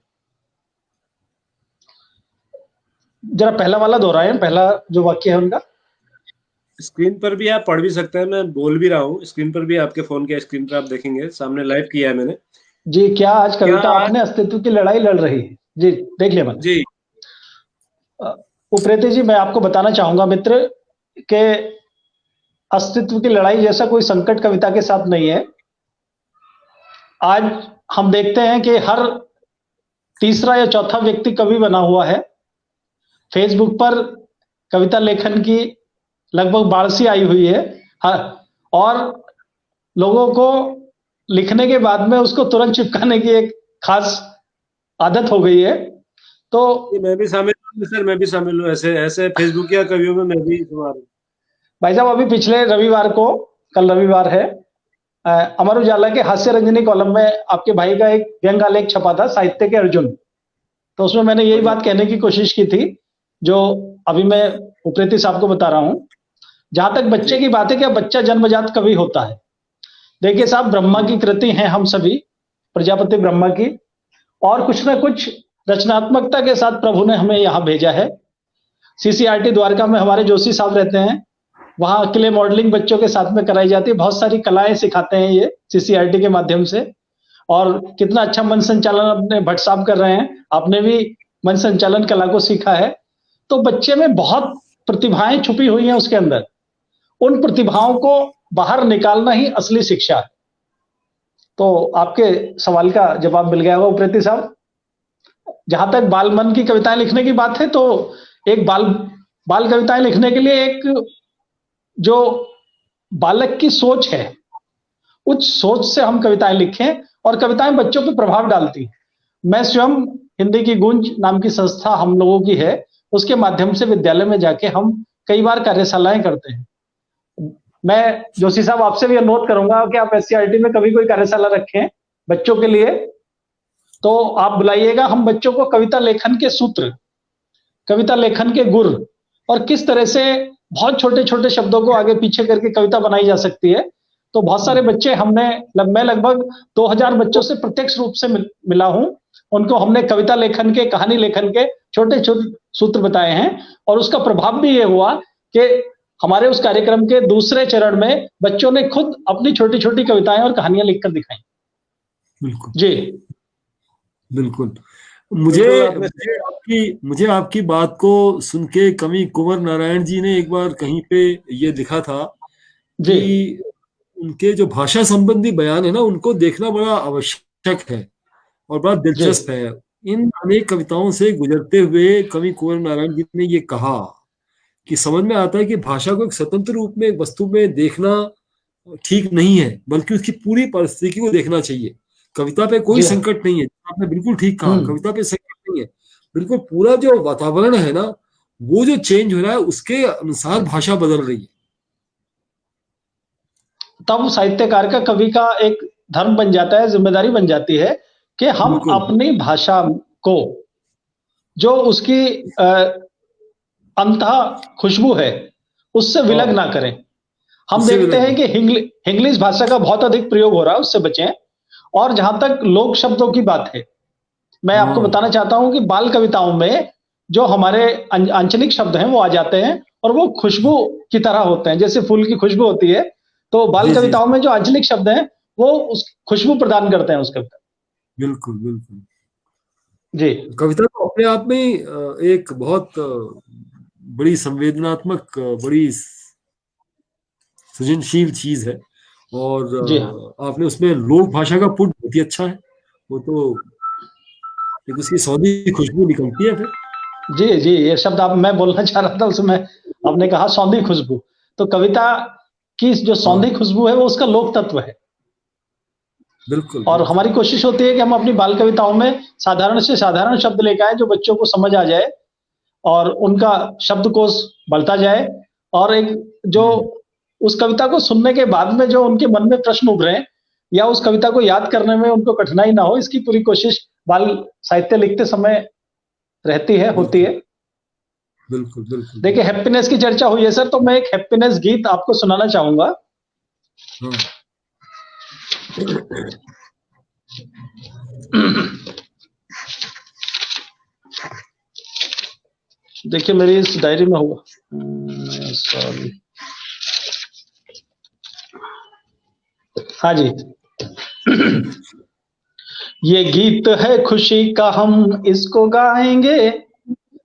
जरा पहला वाला दोहराएं, पहला जो वाक्य है उनका। स्क्रीन पर भी आप पढ़ भी सकते हैं, मैं बोल भी रहा हूँ, स्क्रीन पर भी आपके फोन के स्क्रीन पर आप देखेंगे, सामने लाइव किया है मैंने जी। क्या आज कविता अपने अस्तित्व की लड़ाई लड़ रही है? जी देख लिया मैंने जी। उप्रेती जी, मैं आपको बताना चाहूंगा मित्र के अस्तित्व की लड़ाई जैसा कोई संकट कविता के साथ नहीं है। आज हम देखते हैं कि हर तीसरा या चौथा व्यक्ति कवि बना हुआ है। फेसबुक पर कविता लेखन की लगभग बाढ़ आई हुई है। हाँ, और लोगों को लिखने के बाद में उसको तुरंत चिपकाने की एक खास आदत हो गई है। तो मैं भी शामिल हूँ सर, मैं भी शामिल हूँ ऐसे फेसबुक या कवियों में मैं भी शुमार हूँ। भाई साहब अभी पिछले रविवार को, कल रविवार है, अमर उजाला के हास्य रंजनी कॉलम में आपके भाई का एक व्यंग आलेख छपा था, साहित्य के अर्जुन। तो उसमें मैंने यही बात कहने की कोशिश की थी जो अभी मैं उप्रेती साहब को बता रहा हूं। जहां तक बच्चे की बात है, क्या बच्चा जन्मजात कवि होता है? देखिए साहब, ब्रह्मा की कृति हैं हम सभी, प्रजापति ब्रह्मा की, और कुछ ना कुछ रचनात्मकता के साथ प्रभु ने हमें यहां भेजा है। सीसीआरटी द्वारका में हमारे जोशी साहब रहते हैं, वहां क्ले मॉडलिंग बच्चों के साथ में कराई जाती है। बहुत सारी कलाएं सिखाते हैं ये सीसीआरटी के माध्यम से, और कितना अच्छा मन संचालन अपने भट्ट साहब कर रहे हैं। आपने भी मन संचालन कला को सीखा है। तो बच्चे में बहुत प्रतिभाएं छुपी हुई हैं उसके अंदर। उन प्रतिभाओं को बाहर निकालना ही असली शिक्षा है। तो आपके सवाल का जवाब मिल गया होगा उप्रेती साहब। जहां तक बाल मन की कविताएं लिखने की बात है, तो एक बाल कविताएं लिखने के लिए एक जो बालक की सोच है, उस सोच से हम कविताएं लिखें, और कविताएं बच्चों पर प्रभाव डालती। मैं स्वयं हिंदी की गूंज नाम की संस्था हम लोगों की है, उसके माध्यम से विद्यालय में जाके हम कई बार कार्यशालाएं करते हैं। मैं जोशी साहब आपसे भी अनुरोध करूंगा कि आप एससीईआरटी में कभी कोई कार्यशाला रखें बच्चों के लिए, तो आप बुलाइएगा। हम बच्चों को कविता लेखन के सूत्र, कविता लेखन के गुर, और किस तरह से बहुत छोटे छोटे शब्दों को आगे पीछे करके कविता बनाई जा सकती है। तो बहुत सारे बच्चे मैं लगभग 2000 बच्चों से प्रत्यक्ष रूप से मिला हूं। उनको हमने कविता लेखन के, कहानी लेखन के छोटे छोटे सूत्र बताए हैं, और उसका प्रभाव भी ये हुआ कि हमारे उस कार्यक्रम के दूसरे चरण में बच्चों ने खुद अपनी छोटी छोटी कविताएं और कहानियां लिखकर दिखाई। बिल्कुल जी बिल्कुल। मुझे आपकी बात को सुन के कवि कुंवर नारायण जी ने एक बार कहीं पे ये लिखा था जी, कि उनके जो भाषा संबंधी बयान है ना, उनको देखना बड़ा आवश्यक है और बड़ा दिलचस्प है। इन अनेक कविताओं से गुजरते हुए कवि कुंवर नारायण जी ने ये कहा कि समझ में आता है कि भाषा को एक स्वतंत्र रूप में, एक वस्तु में देखना ठीक नहीं है, बल्कि उसकी पूरी परिस्थिति को देखना चाहिए। कविता पे कोई संकट नहीं है, आपने बिल्कुल ठीक कहा, कविता पे संकट नहीं है। बिल्कुल पूरा जो वातावरण है ना, वो जो चेंज हो रहा है, उसके अनुसार भाषा बदल रही है। तब साहित्यकार का, कवि का एक धर्म बन जाता है, जिम्मेदारी बन जाती है कि हम अपनी भाषा को, जो उसकी अंतः खुशबू है, उससे विलग ना करें। हम देखते हैं कि इंग्लिश भाषा का बहुत अधिक प्रयोग हो रहा है, उससे बचें। और जहां तक लोक शब्दों की बात है, मैं आपको बताना चाहता हूं कि बाल कविताओं में जो हमारे आंचलिक शब्द हैं वो आ जाते हैं, और वो खुशबू की तरह होते हैं, जैसे फूल की खुशबू होती है। तो बाल कविताओं में जो आंचलिक शब्द हैं वो उस खुशबू प्रदान करते हैं उस कविता। बिल्कुल बिल्कुल जी। कविता तो अपने आप में एक बहुत बड़ी संवेदनात्मक, बड़ी सृजनशील चीज है, और आपने उसमें लोक भाषा का पुट बहुत ही अच्छा है। वो तो एक उसकी सौंधी खुशबू निकलती है फिर। जी जी, ये शब्द मैं बोलना चाह रहा था, उसमें आपने कहा सौंधी खुशबू। तो कविता की जो सौंधी खुशबू है वो उसका लोक तत्व है। बिल्कुल। और हमारी कोशिश होती है कि हम अपनी बाल कविताओं में साधारण से साधारण शब्द लेकर आए जो बच्चों को समझ आ जाए, और उनका शब्दकोश बढ़ता जाए, और एक जो उस कविता को सुनने के बाद में जो उनके मन में प्रश्न उभरे, या उस कविता को याद करने में उनको कठिनाई ना हो, इसकी पूरी कोशिश बाल साहित्य लिखते समय रहती है, होती है। बिल्कुल बिल्कुल। देखिए, हैप्पीनेस की चर्चा हुई है सर, तो मैं एक हैप्पीनेस गीत आपको सुनाना चाहूंगा। देखिए मेरी इस डायरी में होगा, सॉरी, हाँ जी। ये गीत है खुशी का, हम इसको गाएंगे।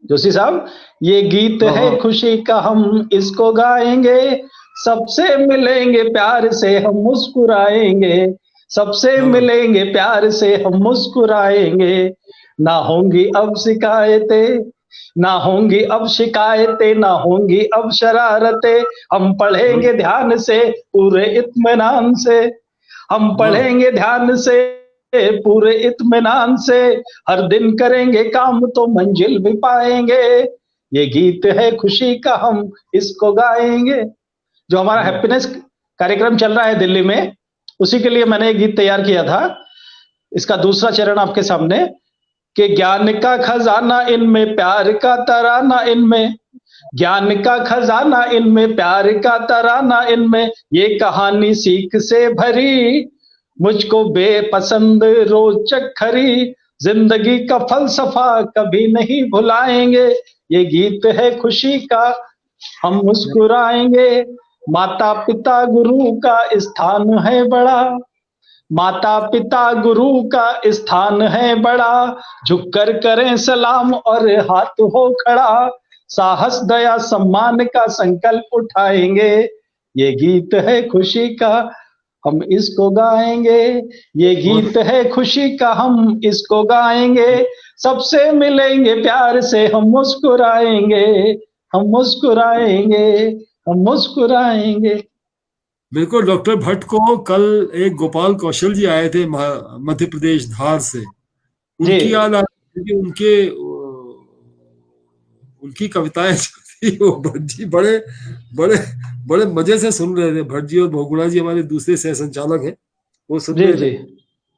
जोशी साहब, ये गीत है खुशी का, हम इसको गाएंगे। सबसे मिलेंगे प्यार से हम मुस्कुराएंगे, सबसे मिलेंगे प्यार से हम मुस्कुराएंगे। ना होंगी अब शिकायतें, ना होंगी अब शिकायतें, ना होंगी अब शरारतें। हम पढ़ेंगे ध्यान से पूरे इत्मीनान से, हम पढ़ेंगे ध्यान से पूरे इत्मीनान से। हर दिन करेंगे काम तो मंजिल भी पाएंगे। ये गीत है खुशी का, हम इसको गाएंगे। जो हमारा हैप्पीनेस कार्यक्रम चल रहा है दिल्ली में, उसी के लिए मैंने एक गीत तैयार किया था। इसका दूसरा चरण आपके सामने कि ज्ञान का खजाना इनमें, प्यार का तराना इनमें, ज्ञान का खजाना इनमें, प्यार का तराना इनमें, ये कहानी सीख से भरी, मुझको बेपसंद रोचक खरी, जिंदगी का फलसफा कभी नहीं भुलाएंगे, ये गीत है खुशी का हम मुस्कुराएंगे, माता पिता गुरु का स्थान है बड़ा, माता पिता गुरु का स्थान है बड़ा, झुककर करें सलाम और हाथ हो खड़ा, साहस दया सम्मान का संकल्प उठाएंगे, ये गीत है खुशी का हम इसको गाएंगे, ये गीत है खुशी का हम इसको गाएंगे, सबसे मिलेंगे प्यार से हम मुस्कुराएंगे, हम मुस्कुराएंगे, हम मुस्कुराएंगे। बिल्कुल। डॉक्टर भट्ट को कल एक गोपाल कौशल जी आए थे मध्य प्रदेश धार से, उनकी याद आ रही कि उनकी कविताएं थी, वो भट्ट जी बड़े बड़े बड़े मजे से सुन रहे थे। भट्ट जी और बहुगुणा जी हमारे दूसरे सह संचालक हैं, वो सुन रहे थे।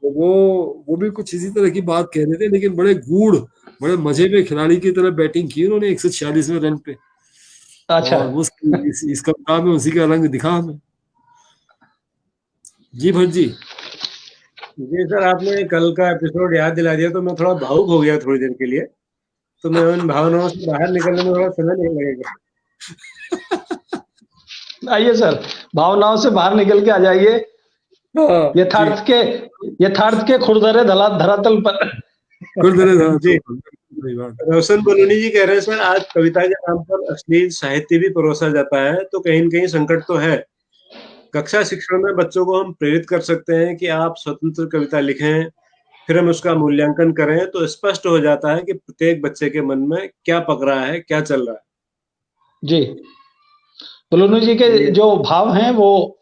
वो भी कुछ इसी तरह की बात कह रहे थे, लेकिन बड़े गूढ़, बड़े मजे में खिलाड़ी की तरह बैटिंग की उन्होंने 146वें रन पे। अच्छा। और इस कविता में उसी का रंग दिखा हमें। जी भट्ट जी। जी सर, आपने कल का एपिसोड याद दिला दिया तो मैं थोड़ा भावुक हो गया थोड़ी देर के लिए, तो मैं उन भावनाओं से बाहर निकलने में थोड़ा समय नहीं लगेगा। आइए सर, भावनाओं से बाहर निकल के आ जाइए यथार्थ के खुरदरे धरातल पर। जी, रोशन बलूनी जी कह रहे हैं सर, आज कविता के नाम पर अश्लील साहित्य भी परोसा जाता है, तो कहीं न कहीं संकट तो है। कक्षा शिक्षण में बच्चों को हम प्रेरित कर सकते हैं कि आप स्वतंत्र कविता लिखें, फिर हम उसका मूल्यांकन करें, तो स्पष्ट हो जाता है कि प्रत्येक बच्चे के मन में क्या पक रहा है, क्या चल रहा है। जी, बलूनी जी के जो भाव हैं वो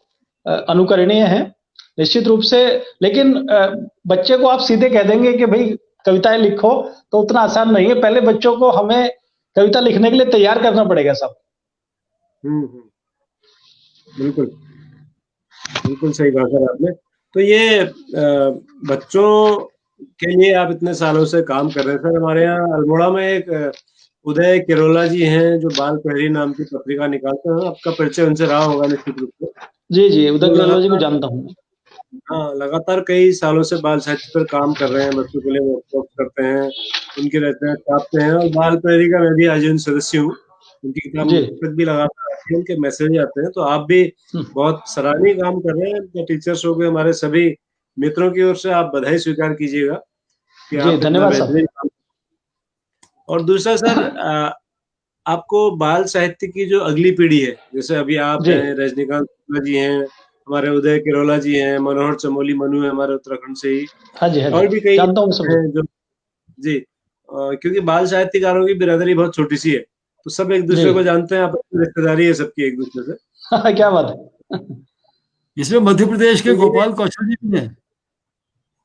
अनुकरणीय हैं निश्चित रूप से, लेकिन बच्चे को आप सीधे कह देंगे कि भाई कविताएं लिखो तो उतना आसान नहीं है। पहले बच्चों को हमें कविता लिखने के लिए तैयार करना पड़ेगा सब। बिल्कुल बिल्कुल सही बात है आपने। तो ये बच्चों के लिए आप इतने सालों से काम कर रहे हैं सर। हमारे यहाँ अल्मोड़ा में एक उदय किरोला जी हैं जो बाल प्रहरी नाम की पत्रिका निकालते हैं, आपका परिचय उनसे रहा होगा निश्चित रूप से। जी, उदय किरोला जी को जानता हूँ। हाँ, लगातार कई सालों से बाल साहित्य पर काम कर रहे हैं, बच्चों के लिए वर्कशॉप करते हैं, उनके रहते हैं, छापते हैं, और बाल प्रहरी का मैं भी आजीवन सदस्य हूँ। उनकी किताब तक भी लगातार आती है, उनके मैसेज आते हैं, तो आप भी बहुत सराहनीय काम कर रहे हैं। टीचर्स हो गए, हमारे सभी मित्रों की ओर से आप बधाई स्वीकार कीजिएगा कि आप धन्यवाद सर। और दूसरा सर, आपको बाल साहित्य की जो अगली पीढ़ी है, जैसे अभी आप हैं, रजनीकांत जी हैं, हमारे उदय किरोला जी हैं, मनोहर चमोली मनु है हमारे उत्तराखंड से ही, और भी कई हैं जो जी, क्योंकि बाल साहित्यकारों की बिरादरी बहुत छोटी सी है, तो सब एक दूसरे को जानते हैं, आपस में रिश्तेदारी है सबकी एक दूसरे से। क्या बात है। इसमें मध्य प्रदेश के गोपाल कौशल जी भी हैं।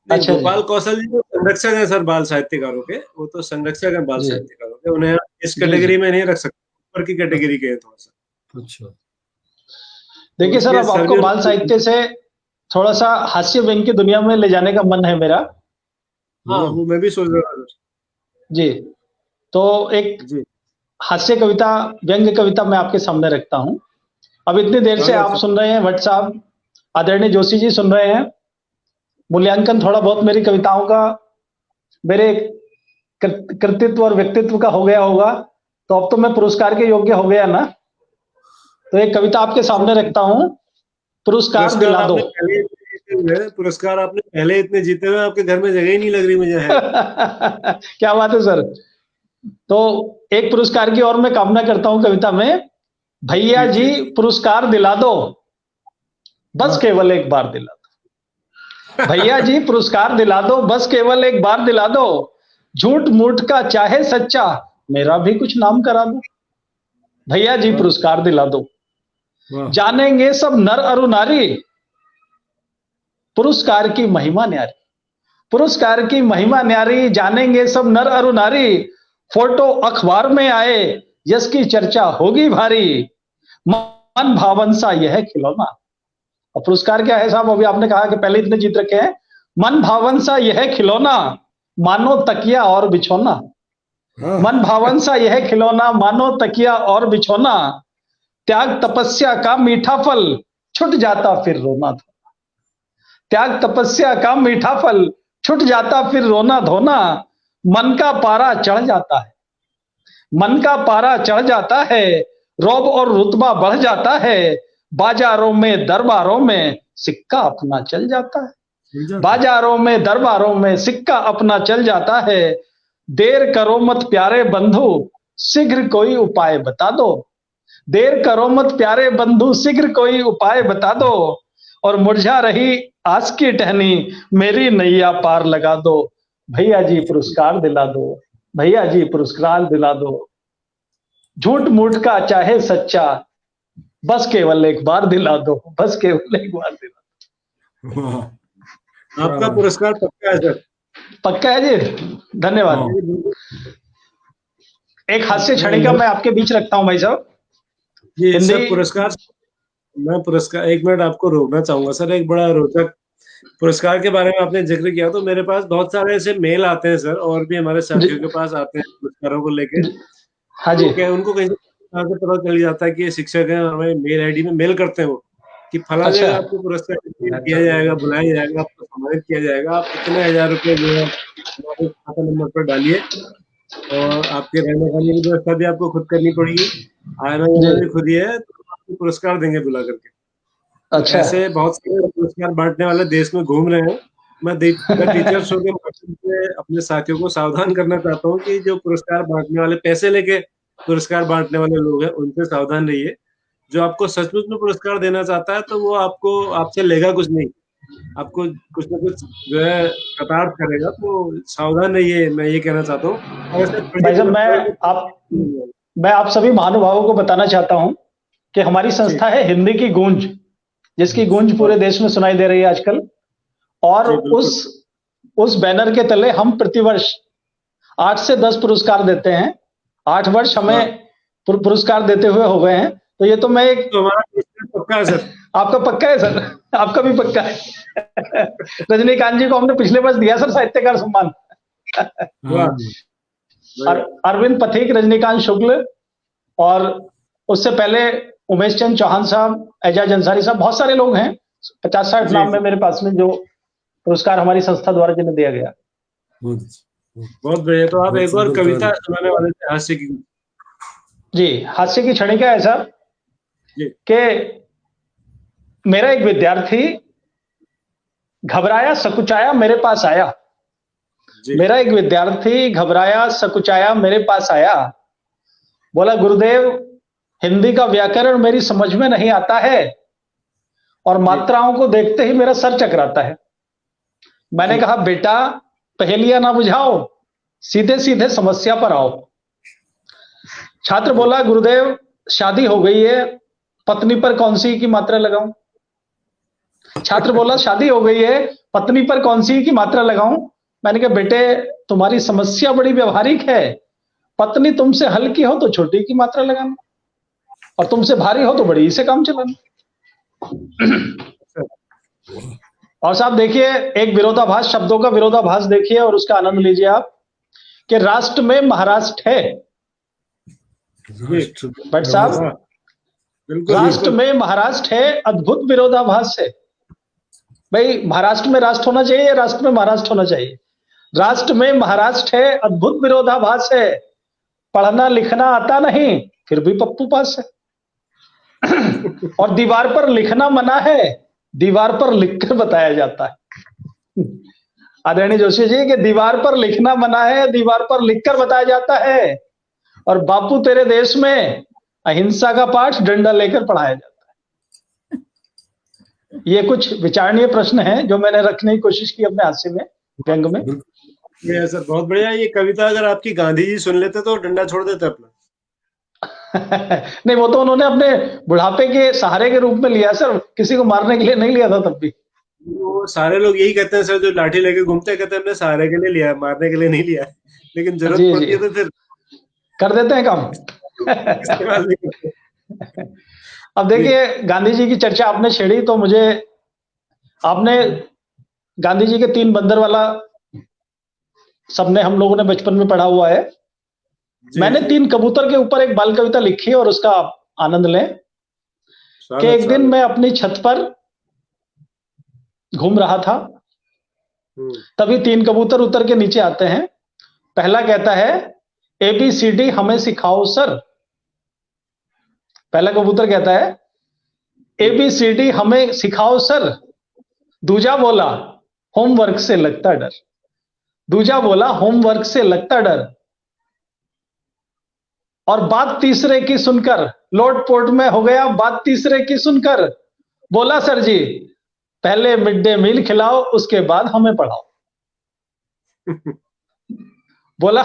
अच्छा, गोपाल कौशल जी तो संरक्षक हैं सर बाल साहित्यकारों के, वो तो संरक्षक हैं बाल साहित्यकारों के, उन्हें इस कैटेगरी में नहीं रख सकते, ऊपर की कैटेगरी के हैं थोड़ा सा। अच्छा, देखिए सर, अब आपको बाल साहित्य से थोड़ा सा हास्य व्यंग की दुनिया में ले जाने का मन है मेरा। हाँ, वो मैं भी सोच रहा था जी। तो एक हास्य कविता, व्यंग्य कविता मैं आपके सामने रखता हूँ। अब इतनी देर से आप सुन रहे हैं, भट्ट साहब, आदरणीय जोशी जी सुन रहे हैं, मूल्यांकन थोड़ा बहुत मेरी कविताओं का, मेरे कृतित्व और व्यक्तित्व का हो गया होगा, तो अब तो मैं पुरस्कार के योग्य हो गया ना। तो एक कविता आपके सामने रखता हूँ, पुरस्कार दिला दो। पुरस्कार आपने पहले इतने जीते हुए, आपके घर में जगह ही नहीं लग रही मुझे है। क्या बात है सर। तो एक पुरस्कार की और मैं कामना करता हूं कविता में, भैया जी पुरस्कार दिला दो, बस केवल एक बार दिला दो। भैया जी पुरस्कार दिला दो, बस केवल एक बार दिला दो, झूठ मूठ का चाहे सच्चा, मेरा भी कुछ नाम करा दो। भैया जी पुरस्कार दिला दो, जानेंगे सब नर अरु नारी, पुरस्कार की महिमा न्यारी, पुरस्कार की महिमा न्यारी, जानेंगे सब नर अरु नारी, फोटो अखबार में आए, यश की चर्चा होगी भारी, मन भावन सा यह खिलौना, और पुरस्कार क्या है साहब? अभी आपने कहा कि पहले इतने जीत रखे हैं। मन भावन सा यह खिलौना, मानो तकिया और बिछौना। हाँ, मन भावन सा यह खिलौना, मानो तकिया और बिछौना। त्याग तपस्या का मीठा फल, छूट जाता फिर रोना धोना। त्याग तपस्या का मीठा फल, छूट जाता फिर रोना धोना। मन का पारा चढ़ जाता है, मन का पारा चढ़ जाता है, रौब और रुतबा बढ़ जाता है। बाजारों में दरबारों में सिक्का अपना चल जाता है, मिल जाता है। बाजारों में दरबारों में सिक्का अपना चल जाता है। देर करो मत प्यारे बंधु, शीघ्र कोई उपाय बता दो। देर करो मत प्यारे बंधु, शीघ्र कोई उपाय बता दो। और मुरझा रही आस की टहनी, मेरी नैया पार लगा दो। भैया जी पुरस्कार दिला दो, भैया जी पुरस्कार दिला दो। झूठ मूठ का चाहे सच्चा, बस केवल एक बार दिला दो, बस केवल एक बार दिला दो। वाह, आपका पुरस्कार पक्का है सर। पक्का है जी, धन्यवाद। हाँ। एक हास्य क्षणिका मैं आपके बीच रखता हूं भाई साहब। जी हिंदी सर, पुरस्कार, मैं पुरस्कार एक मिनट आपको रोकना चाहूंगा सर। एक बड़ा रोचक पुरस्कार के बारे में आपने जिक्र किया, तो मेरे पास बहुत सारे ऐसे मेल आते हैं सर, और भी हमारे साथियों के पास आते हैं पुरस्कारों को लेके। हाँ जी, तो क्या उनको कहीं से पता चल जाता है कि ये शिक्षक हैं, और हमें मेल आईडी में मेल करते हैं वो कि फला अच्छा। जगह आपको पुरस्कार दिया जाएगा, बुलाया जाएगा, आपको सम्मानित किया जाएगा, आप कितने 1000 रुपए जो है हमारे खाता नंबर पर डालिए, और आपके रहने खाने की व्यवस्था भी आपको खुद करनी पड़ेगी, आना जाना भी खुद ही है, तो आपको पुरस्कार देंगे बुला करके। अच्छा, ऐसे बहुत सारे पुरस्कार बांटने वाले देश में घूम रहे हैं। मैं टीचर शो के माध्यम से अपने साथियों को सावधान करना चाहता हूँ कि जो पुरस्कार बांटने वाले, पैसे लेके पुरस्कार बांटने वाले लोग हैं, उनसे सावधान रहिए। जो आपको सचमुच में पुरस्कार देना चाहता है, तो वो आपको आपसे लेगा कुछ नहीं, आपको कुछ ना कुछ जो है प्रताड़ करेगा। तो सावधान रहिए, मैं ये कहना चाहता हूँ। और ऐसे बड़े भाई साहब पुरस्कार मैं आप सभी महानुभावों को बताना चाहता हूं कि हमारी संस्था है हिंदी की गूंज, जिसकी गूंज पूरे देश में सुनाई दे रही है आजकल। और जी, बिल्कुल। उस बैनर के तले हम प्रतिवर्ष 8 से 10 पुरस्कार देते हैं। 8 वर्ष हमें पुरस्कार देते हुए हो गए हैं। तो ये तो मैं एक, तो हमारा पुरस्कार पक्का है सर। आपका पक्का है सर? आपका भी पक्का है। रजनीकांत जी को हमने पिछले वर्ष दिया सर साहित्यकार सम्मान। अरविंद पथिक, रजनीकांत शुक्ल, और उससे पहले उमेश चंद चौहान साहब, एजाज अंसारी साहब, बहुत सारे लोग हैं। 50-60 नाम में मेरे पास में जो पुरस्कार हमारी संस्था द्वारा जिन्हें दिया गया। बहुत बढ़िया। तो आप एक और कविता सुनाने वाले थे, हास्य की। जी, हास्य की क्षणिका है साहब कि मेरा एक विद्यार्थी घबराया सकुचाया मेरे पास आया। मेरा एक विद्यार्थी घबराया सकुचाया मेरे पास आया। बोला, गुरुदेव हिंदी का व्याकरण मेरी समझ में नहीं आता है, और मात्राओं को देखते ही मेरा सर चकराता है। मैंने कहा, बेटा पहेलियां ना बुझाओ, सीधे सीधे समस्या पर आओ। छात्र बोला, गुरुदेव शादी हो गई है, पत्नी पर कौन सी की मात्रा लगाऊं? छात्र बोला, शादी हो गई है, पत्नी पर कौन सी की मात्रा लगाऊं? मैंने कहा, बेटे तुम्हारी समस्या बड़ी व्यवहारिक है। पत्नी तुमसे हल्की हो तो छोटी की मात्रा लगाना, और तुमसे भारी हो तो बड़ी से काम चलाना। और साहब देखिए, एक विरोधाभास, शब्दों का विरोधाभास देखिए और उसका आनंद लीजिए आप, कि राष्ट्र में महाराष्ट्र है। बट साहब, राष्ट्र में महाराष्ट्र है, अद्भुत विरोधाभास है। भाई महाराष्ट्र में राष्ट्र होना चाहिए, राष्ट्र में महाराष्ट्र होना चाहिए। राष्ट्र में महाराष्ट्र है, अद्भुत विरोधाभास है। पढ़ना लिखना आता नहीं, फिर भी पप्पू पास है। और दीवार पर लिखना मना है, दीवार पर लिखकर बताया जाता है। आदरणीय जोशी जी के दीवार पर लिखना मना है, दीवार पर लिखकर बताया जाता है। और बापू तेरे देश में अहिंसा का पाठ डंडा लेकर पढ़ाया जाता है। ये कुछ विचारणीय प्रश्न हैं जो मैंने रखने की कोशिश की अपने हास्य में, व्यंग में। ये सर बहुत बढ़िया। ये कविता अगर आपकी गांधी जी सुन लेते तो डंडा छोड़ देते अपना। नहीं, वो तो उन्होंने अपने बुढ़ापे के सहारे के रूप में लिया सर, किसी को मारने के लिए नहीं लिया था तब भी। वो सारे लोग यही कहते हैं सर, जो लाठी लेके घूमते हैं, कहते हैं हमने सहारे के लिए लिया है, मारने के लिए नहीं लिया है। लेकिन जरूरत पड़ती है तो फिर कर देते हैं काम। इस्तेमाल नहीं करते। अब देखिए, गांधी जी की चर्चा आपने छेड़ी तो मुझे, आपने गांधी जी के 3 बंदर वाला सबने हम लोगों ने बचपन में पढ़ा हुआ है। मैंने 3 कबूतर के ऊपर एक बाल कविता लिखी है और उसका आप आनंद लें कि एक दिन मैं अपनी छत पर घूम रहा था, तभी 3 कबूतर उतर के नीचे आते हैं। पहला कहता है ABCD हमें सिखाओ सर। पहला कबूतर कहता है ABCD हमें सिखाओ सर। दूजा बोला होमवर्क से लगता डर। दूजा बोला होमवर्क से लगता डर। और बात तीसरे की सुनकर लोट पोट में हो गया। बात तीसरे की सुनकर बोला सर जी पहले मिड डे मील खिलाओ उसके बाद हमें पढ़ाओ। बोला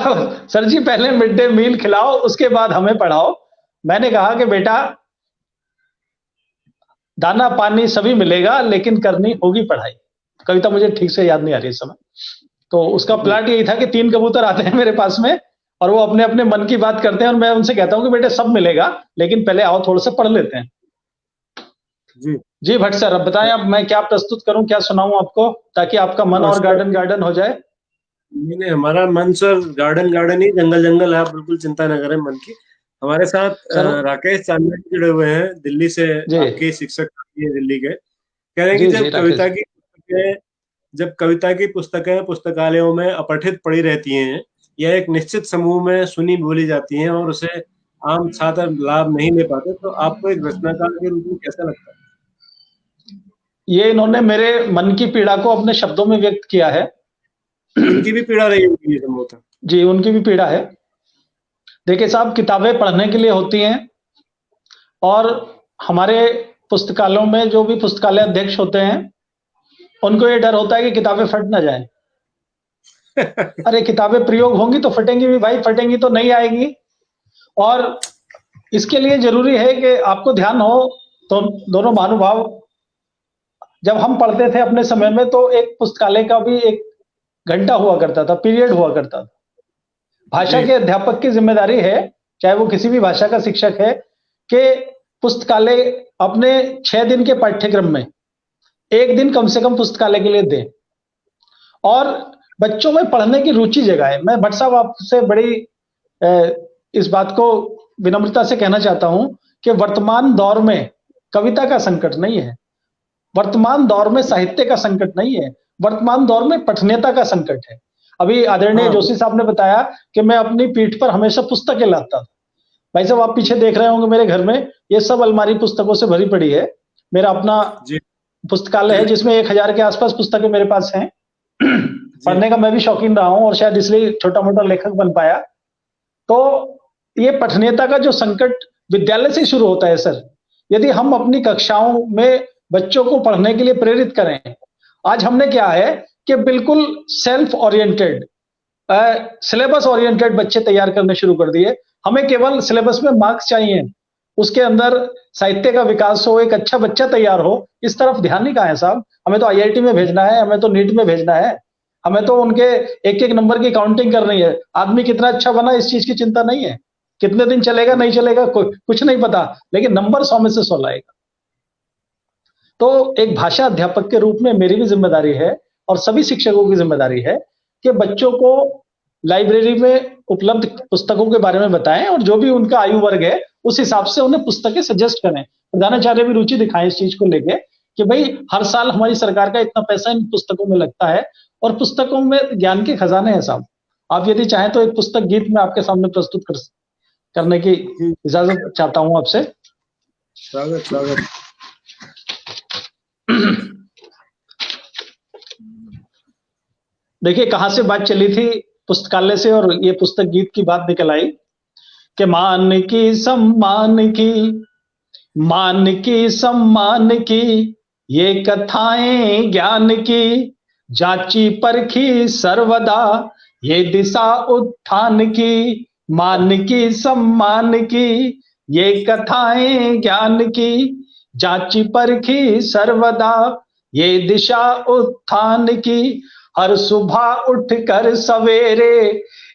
सर जी पहले मिड डे मील खिलाओ उसके बाद हमें पढ़ाओ। मैंने कहा कि बेटा दाना पानी सभी मिलेगा लेकिन करनी होगी पढ़ाई। कविता मुझे ठीक से याद नहीं आ रही इस समय। तो उसका प्लाट यही था कि 3 कबूतर आते हैं मेरे पास में और वो अपने अपने मन की बात करते हैं और मैं उनसे कहता हूं कि बेटे सब मिलेगा लेकिन पहले आओ थोड़ा सा पढ़ लेते हैं। जी भट्ट सर, अब बताएं, अब मैं क्या प्रस्तुत करूं, क्या सुनाऊं आपको ताकि आपका मन और गार्डन गार्डन हो जाए। नहीं, हमारा मन सर गार्डन गार्डन ही, जंगल जंगल है, आप बिल्कुल चिंता न करें मन की। हमारे साथ राकेश चांदना जुड़े हुए हैं दिल्ली से, आपके शिक्षक दिल्ली के। कह रहे हैं कि जब कविता की पुस्तकें पुस्तकालयों में अपठित पड़ी रहती हैं या एक निश्चित समूह में सुनी बोली जाती हैं और उसे आम छात्र लाभ नहीं ले पाते, तो आपको एक रचनाकार के रूप में कैसा लगता है? ये इन्होंने मेरे मन की पीड़ा को अपने शब्दों में व्यक्त किया है। उनकी भी पीड़ा रही होगी संभवतः। जी, उनकी भी पीड़ा है। देखिए साहब, किताबें पढ़ने के लिए होती हैं और हमारे पुस्तकालयों में जो भी पुस्तकालय अध्यक्ष होते हैं उनको ये डर होता है कि किताबें फट ना जाएं। अरे किताबें प्रयोग होंगी तो फटेंगी भी भाई, फटेंगी तो नहीं आएगी। और इसके लिए जरूरी है कि आपको ध्यान हो तो दोनों महानुभाव, जब हम पढ़ते थे अपने समय में तो एक पुस्तकालय का भी एक घंटा हुआ करता था, पीरियड हुआ करता था। भाषा के अध्यापक की जिम्मेदारी है, चाहे वो किसी भी भाषा का शिक्षक है, कि पुस्तकालय अपने 6 दिन के पाठ्यक्रम में 1 दिन कम से कम पुस्तकालय के लिए दें और बच्चों में पढ़ने की रुचि जगाए। मैं भट्ट साहब आपसे बड़ी इस बात को विनम्रता से कहना चाहता हूं कि वर्तमान दौर में कविता का संकट नहीं है, वर्तमान दौर में साहित्य का संकट नहीं है, वर्तमान दौर में पठनीयता का संकट है। अभी आदरणीय जोशी साहब ने बताया कि मैं अपनी पीठ पर हमेशा पुस्तकें लाता था। भाई साहब, आप पीछे देख रहे होंगे मेरे घर में ये सब अलमारी पुस्तकों से भरी पड़ी है। मेरा अपना पुस्तकालय है जिसमें 1000 के आसपास पुस्तकें मेरे पास हैं। पढ़ने का मैं भी शौकीन रहा हूं और शायद इसलिए छोटा मोटा लेखक बन पाया। तो ये पठनीयता का जो संकट विद्यालय से शुरू होता है सर। यदि हम अपनी कक्षाओं में बच्चों को पढ़ने के लिए प्रेरित करें, आज हमने क्या है कि बिल्कुल सेल्फ ओरिएंटेड, सिलेबस ओरिएंटेड बच्चे तैयार करने शुरू कर दिए। हमें केवल सिलेबस में मार्क्स चाहिए, उसके अंदर साहित्य का विकास हो, एक अच्छा बच्चा तैयार हो, इस तरफ ध्यान नहीं कहाँ है साहब। हमें तो IIT में भेजना है, हमें तो नीट में भेजना है, हमें तो उनके एक एक नंबर की काउंटिंग करनी है। आदमी कितना अच्छा बना इस चीज की चिंता नहीं है, कितने दिन चलेगा नहीं चलेगा कुछ नहीं पता, लेकिन नंबर 100 में से 100 लाएगा। तो एक भाषा अध्यापक के रूप में मेरी भी जिम्मेदारी है और सभी शिक्षकों की जिम्मेदारी है कि बच्चों को लाइब्रेरी में उपलब्ध पुस्तकों के बारे में बताएं और जो भी उनका आयु वर्ग है उस हिसाब से उन्हें पुस्तकें सजेस्ट करें। प्रधानाचार्य भी रुचि दिखाएं इस चीज को लेके कि भाई हर साल हमारी सरकार का इतना पैसा इन पुस्तकों में लगता है और पुस्तकों में ज्ञान के खजाने हैं साहब। आप यदि चाहें तो एक पुस्तक गीत में आपके सामने प्रस्तुत करने की इजाजत चाहता हूं आपसे। स्वागत। देखिए कहां से बात चली थी पुस्तकालय से और ये पुस्तक गीत की बात निकल आई कि मान की सम्मान की, मान की सम्मान की ये कथाएं ज्ञान की, जांची परखी सर्वदा ये दिशा उत्थान की। मान की सम्मान की ये कथाएं ज्ञान की, जांची परखी सर्वदा ये दिशा उत्थान की। हर सुबह उठकर सवेरे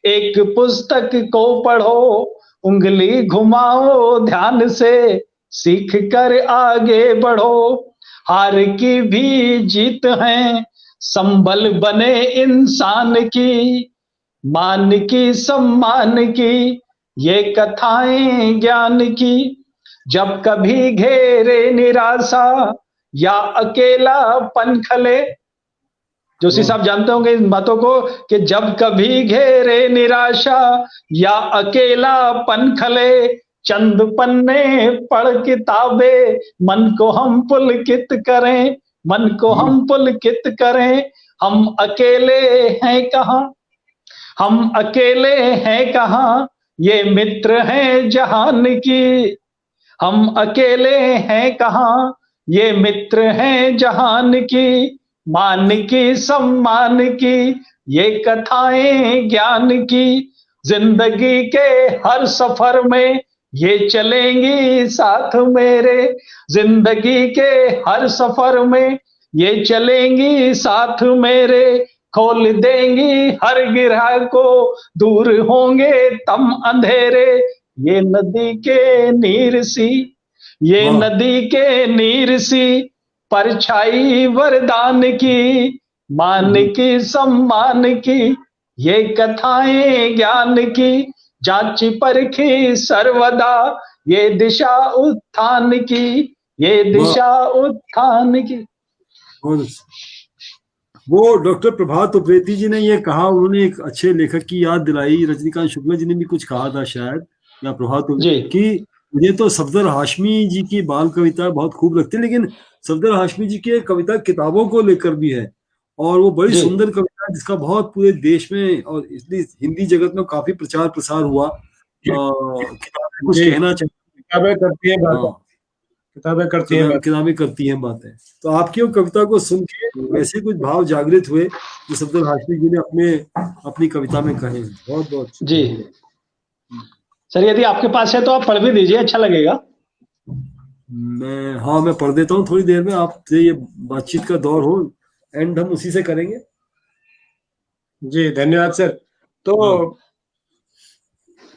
एक पुस्तक को पढ़ो, उंगली घुमाओ ध्यान से, सीख कर आगे बढ़ो, हार की भी जीत है संबल बने इंसान की, मान की सम्मान की ये कथाएं ज्ञान की। जब कभी घेरे निराशा या अकेलापन खले, जोशी साहब जानते होंगे इन बातों को, कि जब कभी घेरे निराशा या अकेलापन खले, चंद पन्ने पढ़ किताबें मन को हम पुलकित करें, मन को हम पुलकित करें। हम अकेले हैं कहाँ, हम अकेले हैं कहाँ, ये मित्र हैं जहान की। हम अकेले हैं कहाँ, ये मित्र हैं जहान की, मान की सम्मान की ये कथाएं ज्ञान की। जिंदगी के हर सफर में ये चलेंगी साथ मेरे, जिंदगी के हर सफर में ये चलेंगी साथ मेरे। खोल देंगी हर गिरह को, दूर होंगे तम अंधेरे। ये नदी के नीर सी, ये नदी के नीर सी परछाई वरदान की, मान की सम्मान की ये कथाएं ज्ञान की। जांची परखी सर्वदा ये दिशा उत्थान की, ये दिशा उत्थान की। वो डॉक्टर प्रभात उप्रेती जी ने ये कहा, उन्होंने एक अच्छे लेखक की याद दिलाई, रजनीकांत शुक्ला जी ने भी कुछ कहा था शायद, या प्रभात कि मुझे तो सफदर हाशमी जी की बाल कविता बहुत खूब लगती है, लेकिन सफदर हाशमी जी की कविता किताबों को लेकर भी है, और वो बड़ी सुंदर कविता है जिसका बहुत पूरे देश में और इसलिए हिंदी जगत में काफी प्रचार प्रसार हुआ। कुछ कहना चाहिए, किताबें करती है बातें, किताबें करती हैं बातें। तो आपकी वो कविता को सुन के वैसे कुछ भाव जागृत हुए जो सफदर हाशमी जी ने अपनी कविता में कहे। बहुत बहुत जी सर, यदि आपके पास है तो आप पढ़ भी दीजिए, अच्छा लगेगा। मैं पढ़ देता हूँ थोड़ी देर में, आपसे ये बातचीत का दौर हो, एंड हम उसी से करेंगे। जी धन्यवाद सर। तो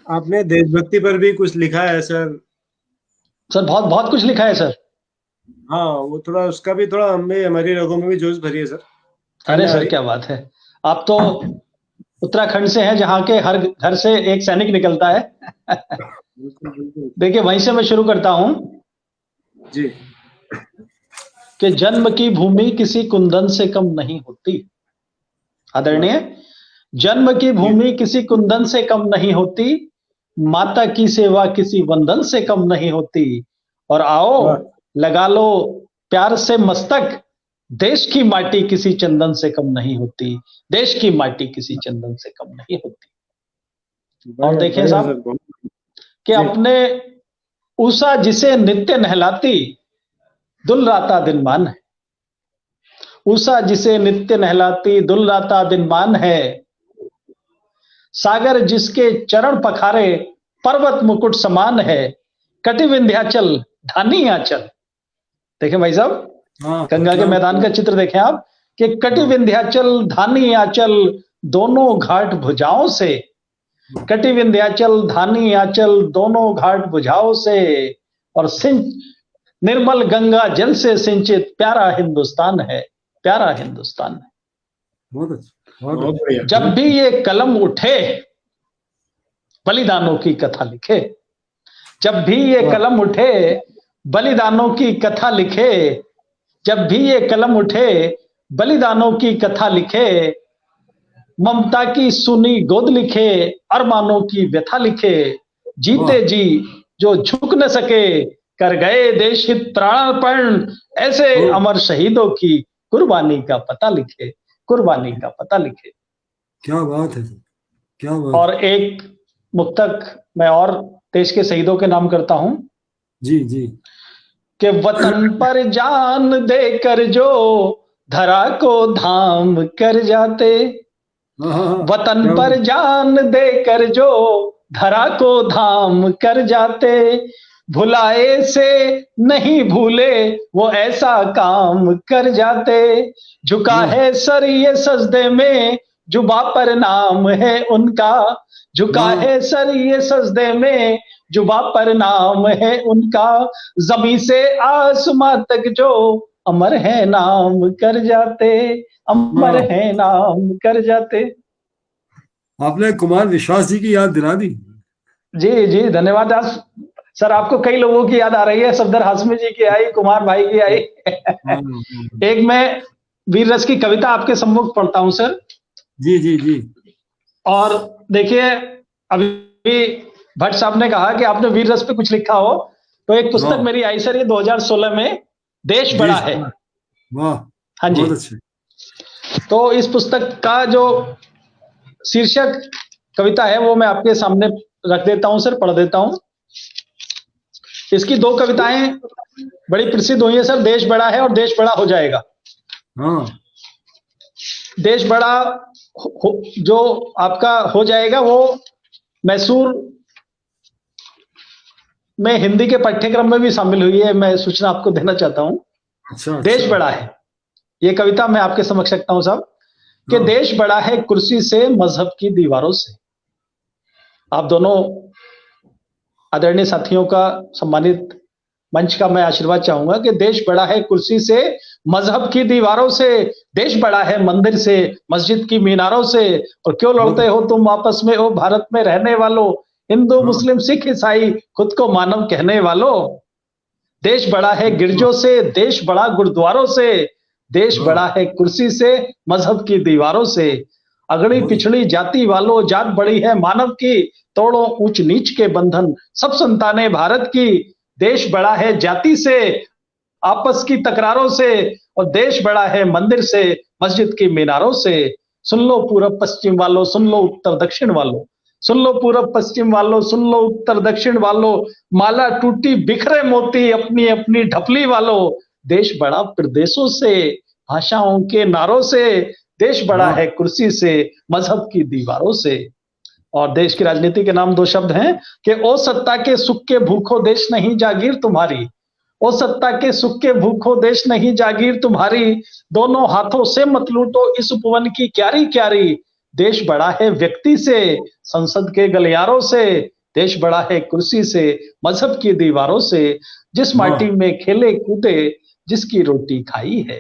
आपने देशभक्ति पर भी कुछ लिखा है सर? सर बहुत बहुत कुछ लिखा है सर। हाँ, वो थोड़ा उसका भी थोड़ा हमारी रगों में भी जोश भरी है सर। अरे सर क्या बात है, आप तो उत्तराखंड से हैं जहाँ के हर घर से एक सैनिक निकलता है। देखिए वहीं से मैं शुरू करता हूँ जी, कि जन्म की भूमि किसी कुंदन से कम नहीं होती। आदरणीय, जन्म की भूमि किसी कुंदन से कम नहीं होती, माता की सेवा किसी वंदन से कम नहीं होती। और आओ लगा लो प्यार से मस्तक, देश की माटी किसी चंदन से कम नहीं होती, देश की माटी किसी चंदन से कम नहीं होती। और देखिए साहब कि अपने उषा जिसे नित्य नहलाती, दुलराता दिन मान है। उषा जिसे नित्य नहलाती, दुलराता दिन मान है। सागर जिसके चरण पखारे, पर्वत मुकुट समान है। कटि विंध्याचल धानी आंचल। देखें भाई साहब, गंगा के मैदान का चित्र देखें आप, कि कटि विंध्याचल धानी आंचल दोनों घाट भुजाओं से, कटि विंध्याचल धानी आंचल दोनों घाट भुजाओं से, और निर्मल गंगा जल से सिंचित प्यारा हिंदुस्तान है, प्यारा हिंदुस्तान है। बहुत अच्छा। जब भी ये कलम उठे बलिदानों की कथा लिखे, जब भी ये कलम उठे बलिदानों की कथा लिखे, जब भी ये कलम उठे बलिदानों की कथा लिखे। ममता की सुनी गोद लिखे, अरमानों की व्यथा लिखे। जीते जी जो झुक न सके, कर गए देश हित प्राणार्पण, ऐसे अमर शहीदों की कुर्बानी का पता लिखे, कुर्बानी का पता लिखे। क्या बात है, क्या बात। और एक मुक्तक मैं और देश के शहीदों के नाम करता हूं। जी जी। कि वतन पर जान देकर जो धरा को धाम कर जाते, वतन पर जान देकर जो धरा को धाम कर जाते, भुलाए से नहीं भूले वो ऐसा काम कर जाते। झुका है सर ये सजदे में, जुबा पर नाम है उनका, झुका है सर ये सजदे में, जुबा पर नाम है उनका, जमीन से आसमां तक जो अमर है नाम कर जाते, अमर है नाम कर जाते। आपने कुमार विश्वास जी की याद दिला दी। जी जी धन्यवाद। आज सर आपको कई लोगों की याद आ रही है, सफदर हाशमी जी की आई, कुमार भाई की आई। एक मैं वीर रस की कविता आपके सम्मुख पढ़ता हूं सर। जी जी जी। और देखिए, अभी भट्ट साहब ने कहा कि आपने वीर रस पे कुछ लिखा हो, तो एक पुस्तक मेरी आई सर ये 2016 में, देश बड़ा है। वाह, हाँ जी। बहुत अच्छे। तो इस पुस्तक का जो शीर्षक कविता है वो मैं आपके सामने रख देता हूं सर, पढ़ देता हूं। इसकी दो कविताएं बड़ी प्रसिद्ध हुई है सर, देश बड़ा है और देश बड़ा हो जाएगा। हाँ, देश बड़ा जो आपका हो जाएगा वो मैसूर में हिंदी के पाठ्यक्रम में भी शामिल हुई है, मैं सूचना आपको देना चाहता हूं। अच्छा, देश बड़ा है, ये कविता मैं आपके समक्ष रखता हूं साहब, कि देश बड़ा है कुर्सी से मजहब की दीवारों से। आप दोनों आदरणीय साथियों का, सम्मानित मंच का मैं आशीर्वाद चाहूंगा कि देश बड़ा है कुर्सी से मजहब की दीवारों से, देश बड़ा है मंदिर से मस्जिद की मीनारों से, और क्यों लड़ते हो तुम आपस में ओ भारत में रहने वालों, हिंदू मुस्लिम सिख ईसाई खुद को मानव कहने वालों। देश बड़ा है गिरजों से, देश बड़ा गुरुद्वारों से, देश बड़ा है कुर्सी से मजहब की दीवारों से। अगड़ी पिछड़ी जाति वालों, जात बड़ी है मानव की, तोड़ो ऊंच नीच के बंधन सब संतानें भारत की। देश बड़ा है जाति से, आपस की तकरारों से, और देश बड़ा है मंदिर से मस्जिद की मीनारों से। सुन लो पूरब पश्चिम वालों, सुन लो उत्तर दक्षिण वालों, सुन लो पूरब पश्चिम वालों, सुन लो उत्तर दक्षिण वालों, माला टूटी बिखरे मोती अपनी अपनी ढपली वालों। देश बड़ा प्रदेशों से, भाषाओं के नारों से, देश बड़ा है कुर्सी से मजहब की दीवारों से। और देश की राजनीति के नाम दो शब्द हैं कि ओ सत्ता के सुख के भूखो देश नहीं जागीर तुम्हारी, ओ सत्ता के सुख के भूखो देश नहीं जागीर तुम्हारी, दोनों हाथों से मत लूटो इस उपवन की क्यारी क्यारी। देश बड़ा है व्यक्ति से, संसद के गलियारों से, देश बड़ा है कुर्सी से मजहब की दीवारों से। जिस माटी में खेले कूदे जिसकी रोटी खाई है,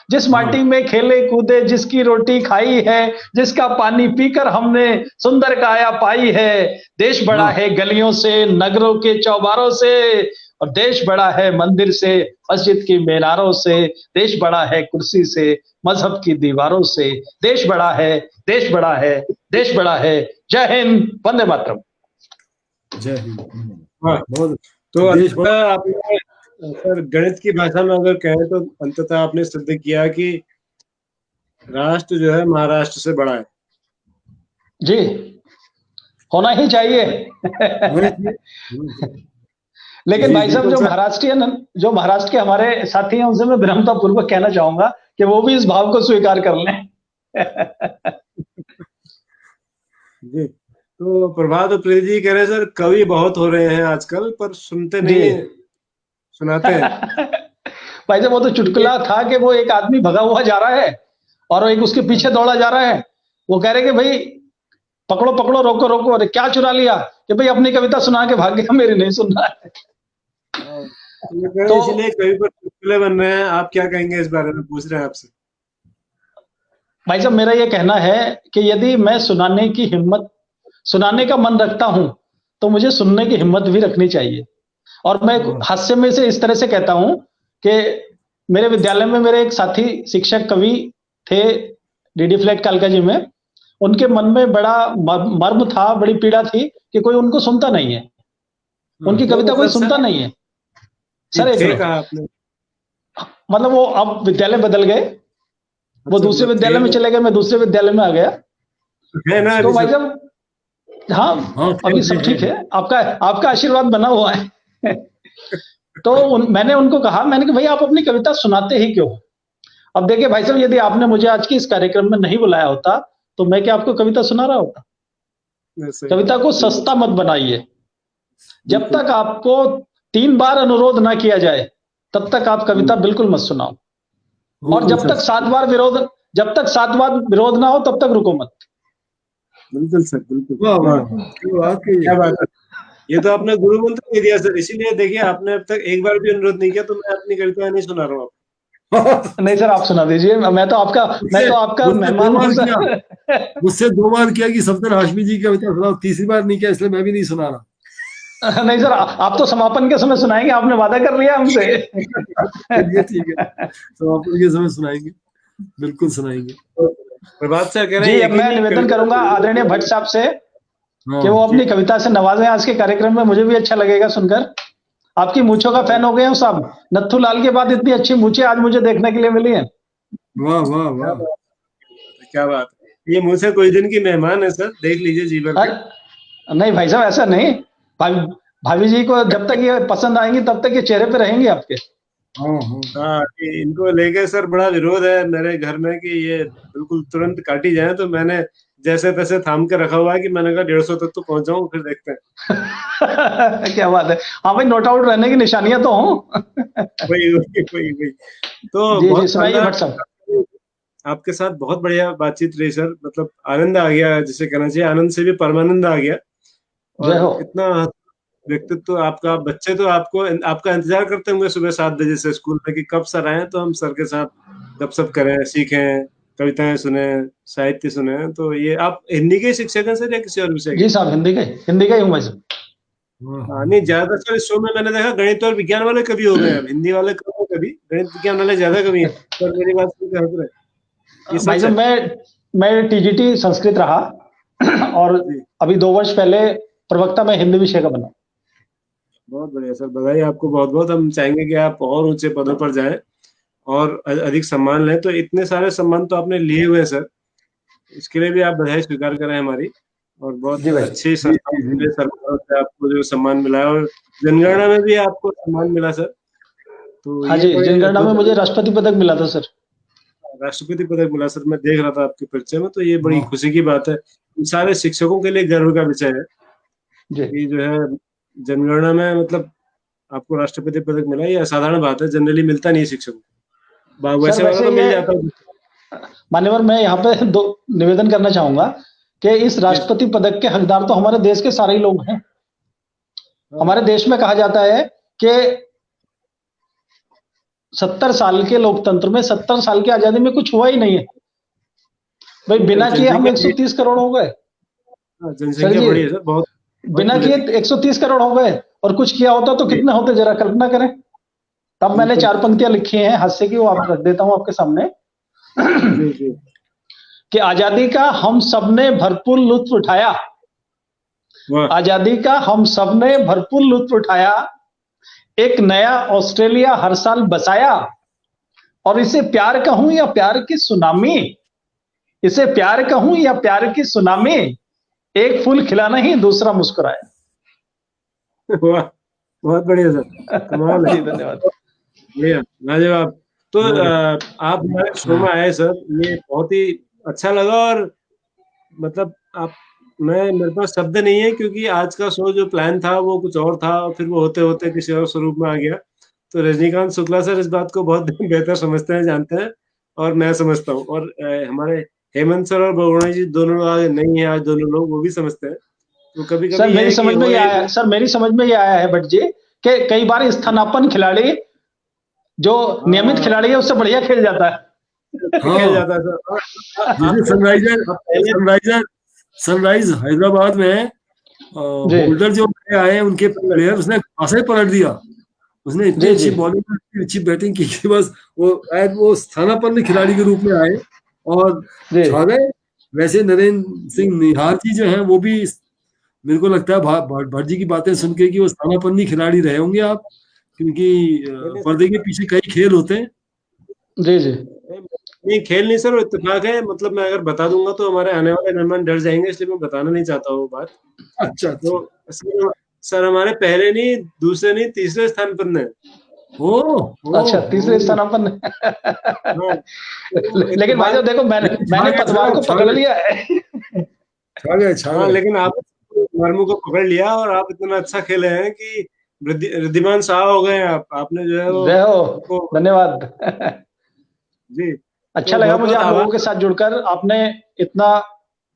जिस माटी में खेले कूदे जिसकी रोटी खाई है, जिसका पानी पीकर हमने सुंदर काया पाई है। देश बड़ा है गलियों से नगरों के चौबारों से, और देश बड़ा है मंदिर से मस्जिद की मीनारों से, देश बड़ा है कुर्सी से मजहब की दीवारों से। देश बड़ा है, देश बड़ा है, देश बड़ा है। जय हिंद, वंदे मातरम। जय हिंद। बहुत। तो आपने सर गणित की भाषा में अगर कहें तो अंततः आपने सिद्ध किया कि राष्ट्र जो है महाराष्ट्र से बड़ा है। जी, होना ही चाहिए। लेकिन भाई साहब जो महाराष्ट्र के हमारे साथी हैं उनसे मैं विनम्रता पूर्वक कहना चाहूंगा कि वो भी इस भाव को स्वीकार कर लें। जी, तो प्रभात और प्रीति जी कह रहे हैं सर कवि बहुत हो रहे हैं आजकल पर सुनते नहीं, सुनाते हैं। भाई साहब वो तो चुटकुला था कि वो एक आदमी भगा हुआ जा रहा है और एक उसके पीछे दौड़ा जा रहा है। वो कह रहे कि भाई पकड़ो पकड़ो, रोको रोको। अरे क्या चुरा लिया? कि भाई अपनी कविता सुना के भाग गया, मेरी नहीं सुन रहा है। तो इसलिए कवि पर चुटकुले बन रहे हैं। आप क्या कहेंगे इस बारे में, पूछ रहे हैं आपसे। भाई साहब मेरा ये कहना है कि यदि मैं सुनाने का मन रखता हूं तो मुझे सुनने की हिम्मत भी रखनी चाहिए। और मैं हास्य में से इस तरह से कहता हूं कि मेरे विद्यालय में मेरे एक साथी शिक्षक कवि थे डीडी फ्लैट कालका जी में। उनके मन में बड़ा मर्म था, बड़ी पीड़ा थी कि कोई उनको सुनता नहीं है, उनकी कविता कोई सुनता नहीं है सर। मतलब वो अब विद्यालय बदल गए, वो दूसरे विद्यालय में चले गए, मैं दूसरे विद्यालय में आ गया। तो भाई साहब हाँ अभी सब ठीक है, आपका आशीर्वाद बना हुआ है। तो मैंने उनको कहा, मैंने कि भाई आप अपनी कविता सुनाते ही क्यों? अब देखिए भाई साहब, यदि आपने मुझे आज की इस कार्यक्रम में नहीं बुलाया होता तो मैं क्या आपको कविता सुना रहा होता? कविता को सस्ता मत बनाइए। जब तक आपको 3 बार अनुरोध ना किया जाए तब तक आप कविता बिल्कुल मत सुनाओ, और जब तक 7 बार विरोध ना हो तब तक रुको मत। बिल्कुल सर, बिल्कुल। क्या बात है। ये तो आपने गुरु मंत्र दे दिया सर, इसीलिए देखिए आपने अब तक एक बार भी अनुरोध नहीं किया, तो मैं अपनी कविता नहीं सुना रहा हूँ नहीं सर, आप सुना दीजिए, मैं तो आपका मेहमान हूँ सर। मुझसे 2 बार किया कि सफदर हाशमी जी की कविता सुनाओ, तीसरी बार नहीं किया, इसलिए मैं भी नहीं सुना रहा। नहीं सर, आप तो समापन के समय सुनाएंगे, आपने वादा कर लिया हमसे। चलिए ठीक है, समापन के समय सुनाएंगे, बिल्कुल सुनाएंगे। प्रभात सर कह रहे जी, हैं अब मैं निवेदन करूंगा आदरणीय भट्ट साहब से कि वो अपनी कविता से नवाजें आज के कार्यक्रम में, मुझे भी अच्छा लगेगा सुनकर। आपकी मूंछों का फैन हो गए हैं साहब, नत्थू लाल के बाद इतनी अच्छी मूंछें आज मुझे देखने के लिए मिली हैं। वाह वाह वाह, क्या बात है, ये मुझसे कुछ दिन की मेहमान है सर, देख लीजिए जी भर के। नहीं भाई साहब, ऐसा नहीं, भाभी जी को जब तक ये पसंद आएंगी तब तक ये चेहरे पे रहेंगे आपके। हाँ, इनको लेके सर बड़ा विरोध है मेरे घर में कि ये बिल्कुल तुरंत काटी जाए, तो मैंने जैसे तैसे थाम के रखा हुआ है कि मैंने कहा 150 तक तो पहुंच जाऊं, फिर देखते हैं। क्या बात है, हाँ भाई, नोट आउट रहने की निशानियां तो हों। वही तो जी बहुत जी, सुनाइए भट्ट साहब। आपके साथ बहुत बढ़िया बातचीत रही सर, मतलब आनंद आ गया, जिसे कहना चाहिए आनंद से भी परमानंद आ गया। जय हो। और इतना व्यक्तित्व तो आपका, बच्चे तो आपका इंतजार करते होंगे सुबह 7 बजे से स्कूल में कि कब सर आए तो हम सर के साथ गपशप करें, सीखें, कविताएं सुने, साहित्य सुने। तो ये आप हिंदी के शिक्षक हैं सर या किसी और विषय के? जी साहब, हिंदी का ही हूँ मैं सर। नहीं, ज्यादातर इस शो में मैंने देखा गणित और विज्ञान वाले कभी हो गए, अब हिंदी वाले कभी कभी, गणित विज्ञान वाले ज्यादा कभी हैं। सर मेरी बात सुन के हंस रहे। भाई साहब, मैं टीजीटी संस्कृत रहा और अभी 2 वर्ष पहले प्रवक्ता में हिंदी विषय का बना। बहुत बढ़िया सर, बधाई आपको बहुत बहुत। हम चाहेंगे कि आप और ऊंचे पदों पर जाएं और अधिक सम्मान लें। तो इतने सारे सम्मान तो आपने लिए हुए हैं सर, इसके लिए भी आप बधाई स्वीकार करें हमारी। और बहुत अच्छी सरकार से आपको जो सम्मान मिला है, और जनगणना में भी आपको सम्मान मिला सर। तो हाँ जी, जनगणना में मुझे राष्ट्रपति पदक मिला था सर। राष्ट्रपति पदक मिला सर, मैं देख रहा था आपके परिचय में, तो ये बड़ी खुशी की बात है। सारे शिक्षकों के लिए गर्व का विषय है कि जो है जनगणना में मतलब आपको राष्ट्रपति पदक मिला। ये असाधारण बात है, जनरली मिलता नहीं है शिक्षकों को, वैसे वाला तो मिल जाता है। मान्यवर, मैं यहाँ पे 2 निवेदन करना चाहूंगा कि इस राष्ट्रपति पदक के हकदार तो हमारे देश के सारे ही लोग हैं। हमारे देश में कहा जाता है कि 70 साल के लोकतंत्र में 70 साल की आजादी में कुछ हुआ ही नहीं है। भाई बिना किए हम 130 करोड़ हो गए। जनसंख्या बड़ी है सर, बहुत बिना किए 130 करोड़ हो गए, और कुछ किया होता तो कितने होते, जरा कल्पना करें। तब मैंने 4 पंक्तियां लिखी हैं हास्य की, वो आप रख देता हूं आपके सामने। कि आजादी का हम सबने भरपूर लुत्फ उठाया, आजादी का हम सबने भरपूर लुत्फ उठाया, एक नया ऑस्ट्रेलिया हर साल बसाया, और इसे प्यार कहूं या प्यार की सुनामी, इसे प्यार कहूं या प्यार की सुनामी, एक फूल खिला नहीं दूसरा मुस्कुराया। बहुत बढ़िया सर, कमाल है। धन्यवाद, बढ़िया, लाजवाब। तो आप हमारे शो में आए सर, ये बहुत ही अच्छा लगा। और मतलब मेरे पास शब्द नहीं है, क्योंकि आज का शो जो प्लान था वो कुछ और था, और फिर वो होते होते किसी और स्वरूप में आ गया। तो रजनीकांत शुक्ला सर इस बात को बहुत बेहतर समझते हैं, जानते हैं, और मैं समझता हूँ। और हमारे हेमंत सर और बगोड़ा जी दोनों आज नहीं है, आज दोनों लोग वो भी समझते हैं। तो कभी कभी मेरी समझ में ये आया है, सर मेरी समझ में ये आया है भट्ट जी, कि कई बार स्थानापन्न खिलाड़ी जो नियमित खिलाड़ी है उससे बढ़िया खेल जाता है। खेल जाता है सर। सनराइज हैदराबाद में होल्डर जो आए उनके प्लेयर, उसने खासा ही पलट दिया। उसने इतनी अच्छी बॉलिंग, अच्छी बैटिंग की कि बस वो स्थानापन्न खिलाड़ी के रूप में आए और छा गए। वैसे नरेंद्र सिंह निहार जी जो हैं वो भी, मेरे को लगता है भट्ट जी की बातें सुन के कि वो स्थानापन्न खिलाड़ी रहे होंगे आप, क्योंकि पर्दे के पीछे कई खेल होते हैं। जी जी, नहीं खेल नहीं सर, वो इत्तेफाक है। मतलब मैं अगर बता दूंगा तो हमारे आने वाले मेहमान डर जाएंगे, इसलिए मैं बताना नहीं चाहता वो बात। अच्छा, तो सर हमारे पहले नहीं, दूसरे नहीं, तीसरे स्थान पर है। अच्छा, तीसरे स्थानापन्न। लेकिन भाई देखो, मैंने पदभार को पकड़ लिया है। लेकिन आप मर्मू को पकड़ लिया, और आप इतना अच्छा खेले हैं कि रिद्धिमान शाह हो गए आपने जो है वो। धन्यवाद जी, अच्छा लगा मुझे आप लोगों के साथ जुड़कर। आपने इतना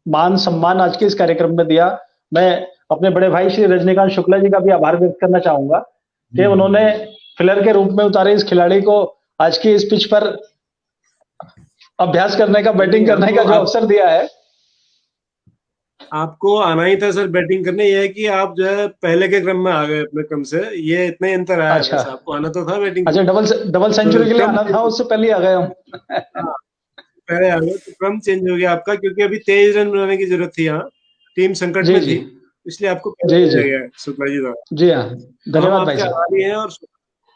मान सम्मान आज के इस कार्यक्रम में दिया। मैं अपने बड़े भाई श्री रजनीकांत शुक्ला जी का भी आभार व्यक्त करना चाहूंगा कि उन्होंने फिलर के रूप में उतारे इस खिलाड़ी को आज की इस पिच पर अभ्यास करने का, बैटिंग करने का जो अवसर दिया है। आपको आना ही था सर बैटिंग करने, ये है कि आप जो है पहले के क्रम में आ गए अपने क्रम से, ये इतना ही अंतर आया। अच्छा, आपको आना तो था बैटिंग। अच्छा, डबल सेंचुरी के लिए आना था, उससे पहले आ गए हम। पहले आ गए तो क्रम चेंज हो गया आपका, क्योंकि अभी 23 रन बनाने की जरूरत थी, यहाँ टीम संकट में थी, इसलिए आपको पहले दिया गया शुक्ला जी द्वारा। जी हाँ, धन्यवाद भाई साहब। आभारी हैं और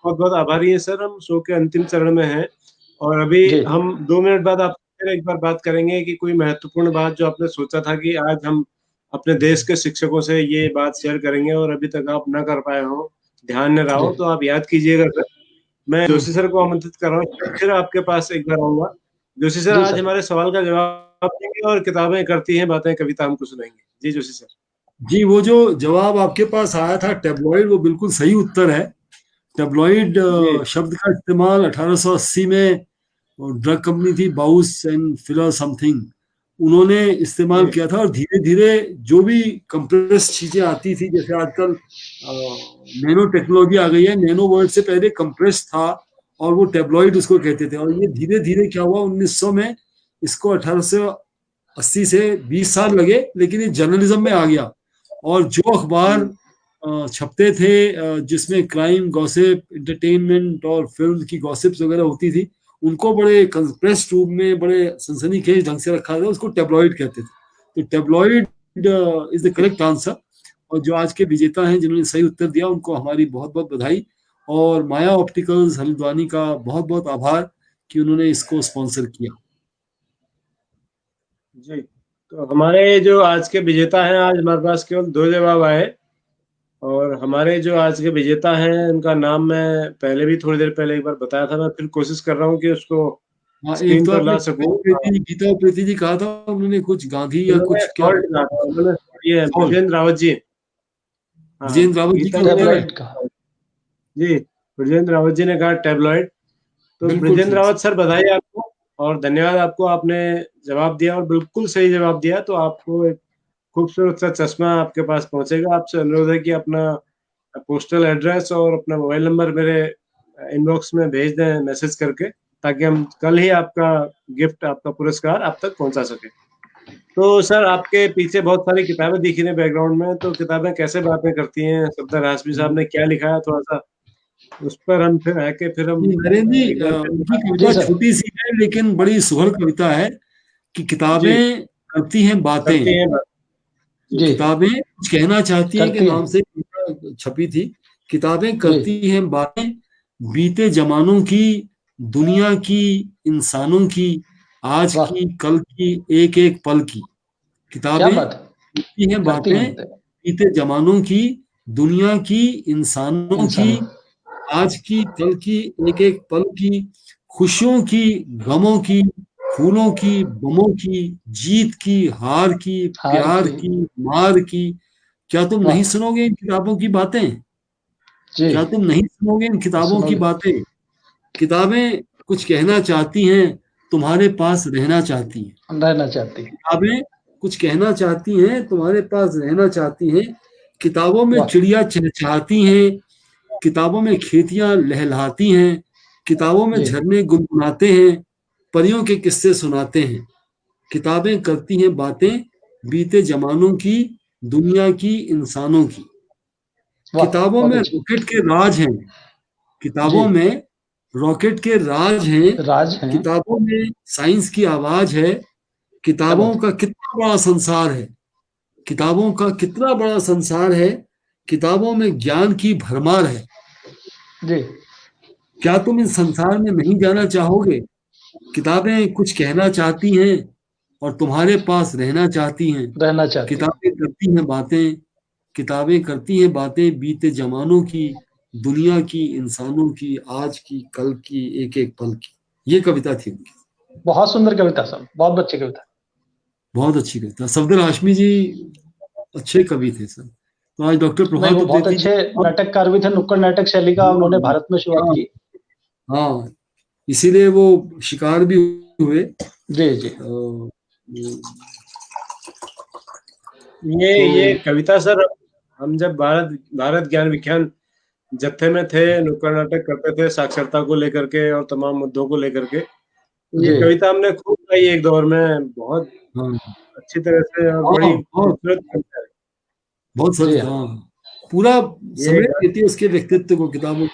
बहुत बहुत आभारी हैं सर। हम शो के अंतिम चरण में हैं और अभी हम 2 मिनट बाद आपसे एक बार बात करेंगे कि कोई महत्वपूर्ण बात जो आपने सोचा था कि आज हम अपने देश के शिक्षकों से ये बात शेयर करेंगे और अभी तक आप ना कर पाए हो, ध्यान न रहा हो, तो आप याद कीजिएगा सर। मैं जोशी सर को आमंत्रित कर रहा हूँ, फिर आपके पास एक बार आऊंगा। जोशी सर आज हमारे सवाल का जवाब देंगे और किताबें करती हैं बातें, कविता हमको सुनाएंगे। जी जोशी सर। जी, वो जो जवाब आपके पास आया था टैबलॉइड, वो बिल्कुल सही उत्तर है। टैबलॉइड शब्द का इस्तेमाल 1880 में ड्रग कंपनी थी बाउस एंड फिलर समथिंग, उन्होंने इस्तेमाल किया था। और धीरे धीरे जो भी कंप्रेस चीजें आती थी, जैसे आजकल नैनो टेक्नोलॉजी आ गई है, नैनो वर्ड से पहले कंप्रेस था और वो टैबलॉइड उसको कहते थे। और ये धीरे धीरे क्या हुआ, 1900 में इसको 1880 से 20 साल लगे, लेकिन ये जर्नलिज्म में आ गया। और जो अखबार छपते थे जिसमें क्राइम, गॉसिप, एंटरटेनमेंट और फिल्म की गॉसिप्स वगैरह होती थी, उनको बड़े कंप्रेस्ड रूप में, बड़े सनसनीखेज ढंग से रखा था, उसको टैबलॉइड कहते थे। तो tabloid is the correct answer. और जो आज के विजेता हैं जिन्होंने सही उत्तर दिया, उनको हमारी बहुत बहुत बधाई। और माया ऑप्टिकल्स हल्द्वानी का बहुत बहुत आभार कि उन्होंने इसको स्पॉन्सर किया। जी, तो हमारे जो आज के विजेता हैं, आज हमारे पास केवल 2 जवाब आए और हमारे जो आज के विजेता हैं उनका नाम मैं पहले भी थोड़ी देर पहले एक बार बताया था, मैं फिर कोशिश कर रहा हूँ कि उसको स्क्रीन पर ला सकूं। गीता उप्रेती जी कहा था, उन्होंने कुछ गांधी या कुछ क्या, ये ब्रजेंद्र रावत जी, ब्रजेंद्र रावत जी जी, ब्रजेंद्र रावत जी ने कहा टैबलॉइड। तो ब्रजेंद्र रावत सर बधाई आपको और धन्यवाद आपको, आपने जवाब दिया और बिल्कुल सही जवाब दिया। तो आपको एक खूबसूरत सा चश्मा आपके पास पहुंचेगा। आपसे अनुरोध है कि अपना पोस्टल एड्रेस और अपना मोबाइल नंबर मेरे इनबॉक्स में भेज दें मैसेज करके, ताकि हम कल ही आपका गिफ्ट, आपका पुरस्कार आप तक पहुंचा सके। तो सर आपके पीछे बहुत सारी किताबें दिख रही हैं बैकग्राउंड में, तो किताबें कैसे बातें करती हैं? सफदर हाशमी साहब ने क्या लिखा है, थोड़ा सा उस पर हम फिर आके फिर हम उनकी कविता छोटी सी है लेकिन बड़ी सुघड़ कविता है कि किताबें करती हैं बातें, किताबें कुछ कहना चाहती हैं, के नाम से छपी थी। किताबें करती हैं बातें, बीते जमानों की, दुनिया की, इंसानों की, आज की, कल की, एक एक पल की। किताबें करती हैं बातें, बीते जमानों की, दुनिया की, इंसानों की, आज की, कल की, एक एक पल की, खुशियों की, गमों की, फूलों की, बमों की, जीत की, हार की, प्यार की, मार की। क्या तुम नहीं सुनोगे इन किताबों की बातें? क्या तुम नहीं सुनोगे इन किताबों की बातें? किताबें कुछ कहना चाहती हैं, तुम्हारे पास रहना चाहती हैं। किताबें कुछ कहना चाहती हैं, तुम्हारे पास रहना चाहती हैं। किताबों में चिड़िया चहचहाती हैं, किताबों में खेतियां लहलहाती हैं, किताबों में झरने गुनगुनाते हैं, परियों के किस्से सुनाते हैं। किताबें करती हैं बातें, बीते जमानों की, दुनिया की, इंसानों की। किताबों में रॉकेट के राज हैं, किताबों में रॉकेट के राज हैं, किताबों में साइंस की आवाज है। किताबों का कितना बड़ा संसार है, किताबों का कितना बड़ा संसार है, किताबों में ज्ञान की भरमार है। क्या तुम इस संसार में नहीं जाना चाहोगे? किताबें कुछ कहना चाहती हैं और तुम्हारे पास रहना चाहती हैं। किताबें करती हैं बातें, किताबें करती हैं बातें, बीते जमानों की, दुनिया की, इंसानों की, आज की, कल की, एक एक पल की। ये कविता थी उनकी। बहुत सुंदर कविता सर, बहुत अच्छी कविता, बहुत अच्छी कविता। सफदर हाशमी जी अच्छे कवि थे सर। तो आज डॉक्टर प्रभात बहुत अच्छे नाटककार भी थे, नुक्कड़ नाटक शैली का उन्होंने भारत में शुरुआत की। हाँ, इसीलिए वो शिकार भी हुए। जी। ये कविता सर हम जब भारत ज्ञान विज्ञान जत्थे में थे, नुक्कड़ नाटक करते थे साक्षरता को लेकर के और तमाम मुद्दों को लेकर के, तो ये जी कविता हमने खूब गाई एक दौर में, बहुत हाँ अच्छी तरह से और हाँ बड़ी बहुत खूबसूरत कविता है बहुत जी। सर, हाँ पूरा ये। समेट देती है उसके व्यक्तित्व को किताबों।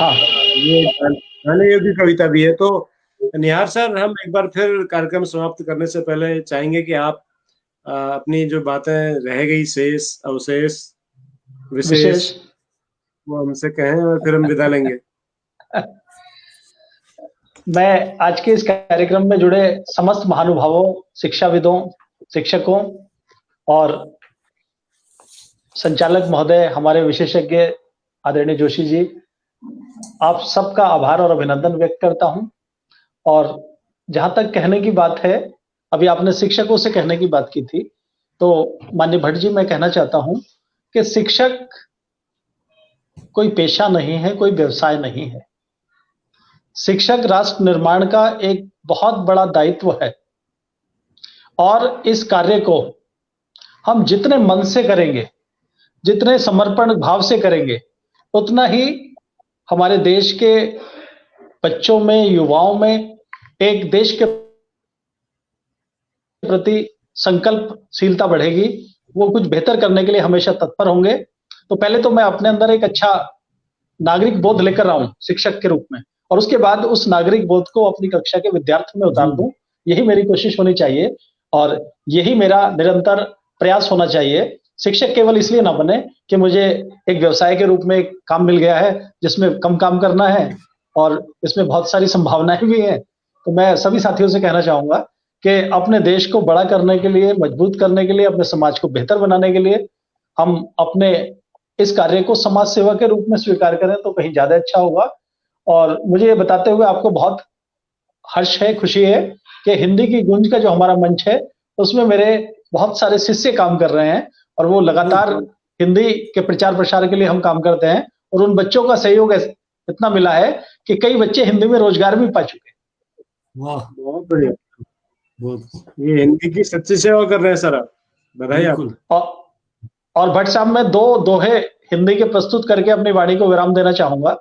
हाँ ये गाने योग्य कविता भी है। तो निहार सर, हम एक बार फिर कार्यक्रम समाप्त करने से पहले चाहेंगे कि आप अपनी जो बातें रह गई, शेष अवशेष विशेष, विशेष। वो हमसे कहें और फिर हम विदा लेंगे। मैं आज के इस कार्यक्रम में जुड़े समस्त महानुभावों, शिक्षाविदों, शिक्षकों और संचालक महोदय, हमारे विशेषज्ञ आदरणीय जोशी जी, आप सबका आभार और अभिनंदन व्यक्त करता हूं। और जहां तक कहने की बात है, अभी आपने शिक्षकों से कहने की बात की थी, तो माननीय भट्ट जी, मैं कहना चाहता हूं कि शिक्षक कोई पेशा नहीं है, कोई व्यवसाय नहीं है। शिक्षक राष्ट्र निर्माण का एक बहुत बड़ा दायित्व है और इस कार्य को हम जितने मन से करेंगे, जितने समर्पण भाव से करेंगे, उतना ही हमारे देश के बच्चों में, युवाओं में एक देश के प्रति संकल्पशीलता बढ़ेगी। वो कुछ बेहतर करने के लिए हमेशा तत्पर होंगे। तो पहले तो मैं अपने अंदर एक अच्छा नागरिक बोध लेकर रहा हूं शिक्षक के रूप में, और उसके बाद उस नागरिक बोध को अपनी कक्षा के विद्यार्थियों में उतार दूं। यही मेरी कोशिश होनी चाहिए और यही मेरा निरंतर प्रयास होना चाहिए। शिक्षक केवल इसलिए ना बने कि मुझे एक व्यवसाय के रूप में एक काम मिल गया है जिसमें कम काम करना है और इसमें बहुत सारी संभावनाएं भी हैं। तो मैं सभी साथियों से कहना चाहूंगा कि अपने देश को बड़ा करने के लिए, मजबूत करने के लिए, अपने समाज को बेहतर बनाने के लिए हम अपने इस कार्य को समाज सेवा के रूप में स्वीकार करें तो कहीं ज्यादा अच्छा होगा। और मुझे ये बताते हुए आपको बहुत हर्ष है, खुशी है कि हिंदी की गूंज का जो हमारा मंच है उसमें मेरे बहुत सारे शिष्य काम कर रहे हैं और वो लगातार हिंदी के प्रचार प्रसार के लिए हम काम करते हैं और उन बच्चों का सहयोग इतना मिला है कि कई बच्चे हिंदी में रोजगार भी पा चुके हैं। वाह, बहुत बढ़िया, बहुत ये हिंदी की सच्ची सेवा कर रहे हैं सर आप, बधाई आपको। और भट्ट साहब, मैं दो दोहे हिंदी के प्रस्तुत करके अपनी वाणी को विराम देना चाहूंगा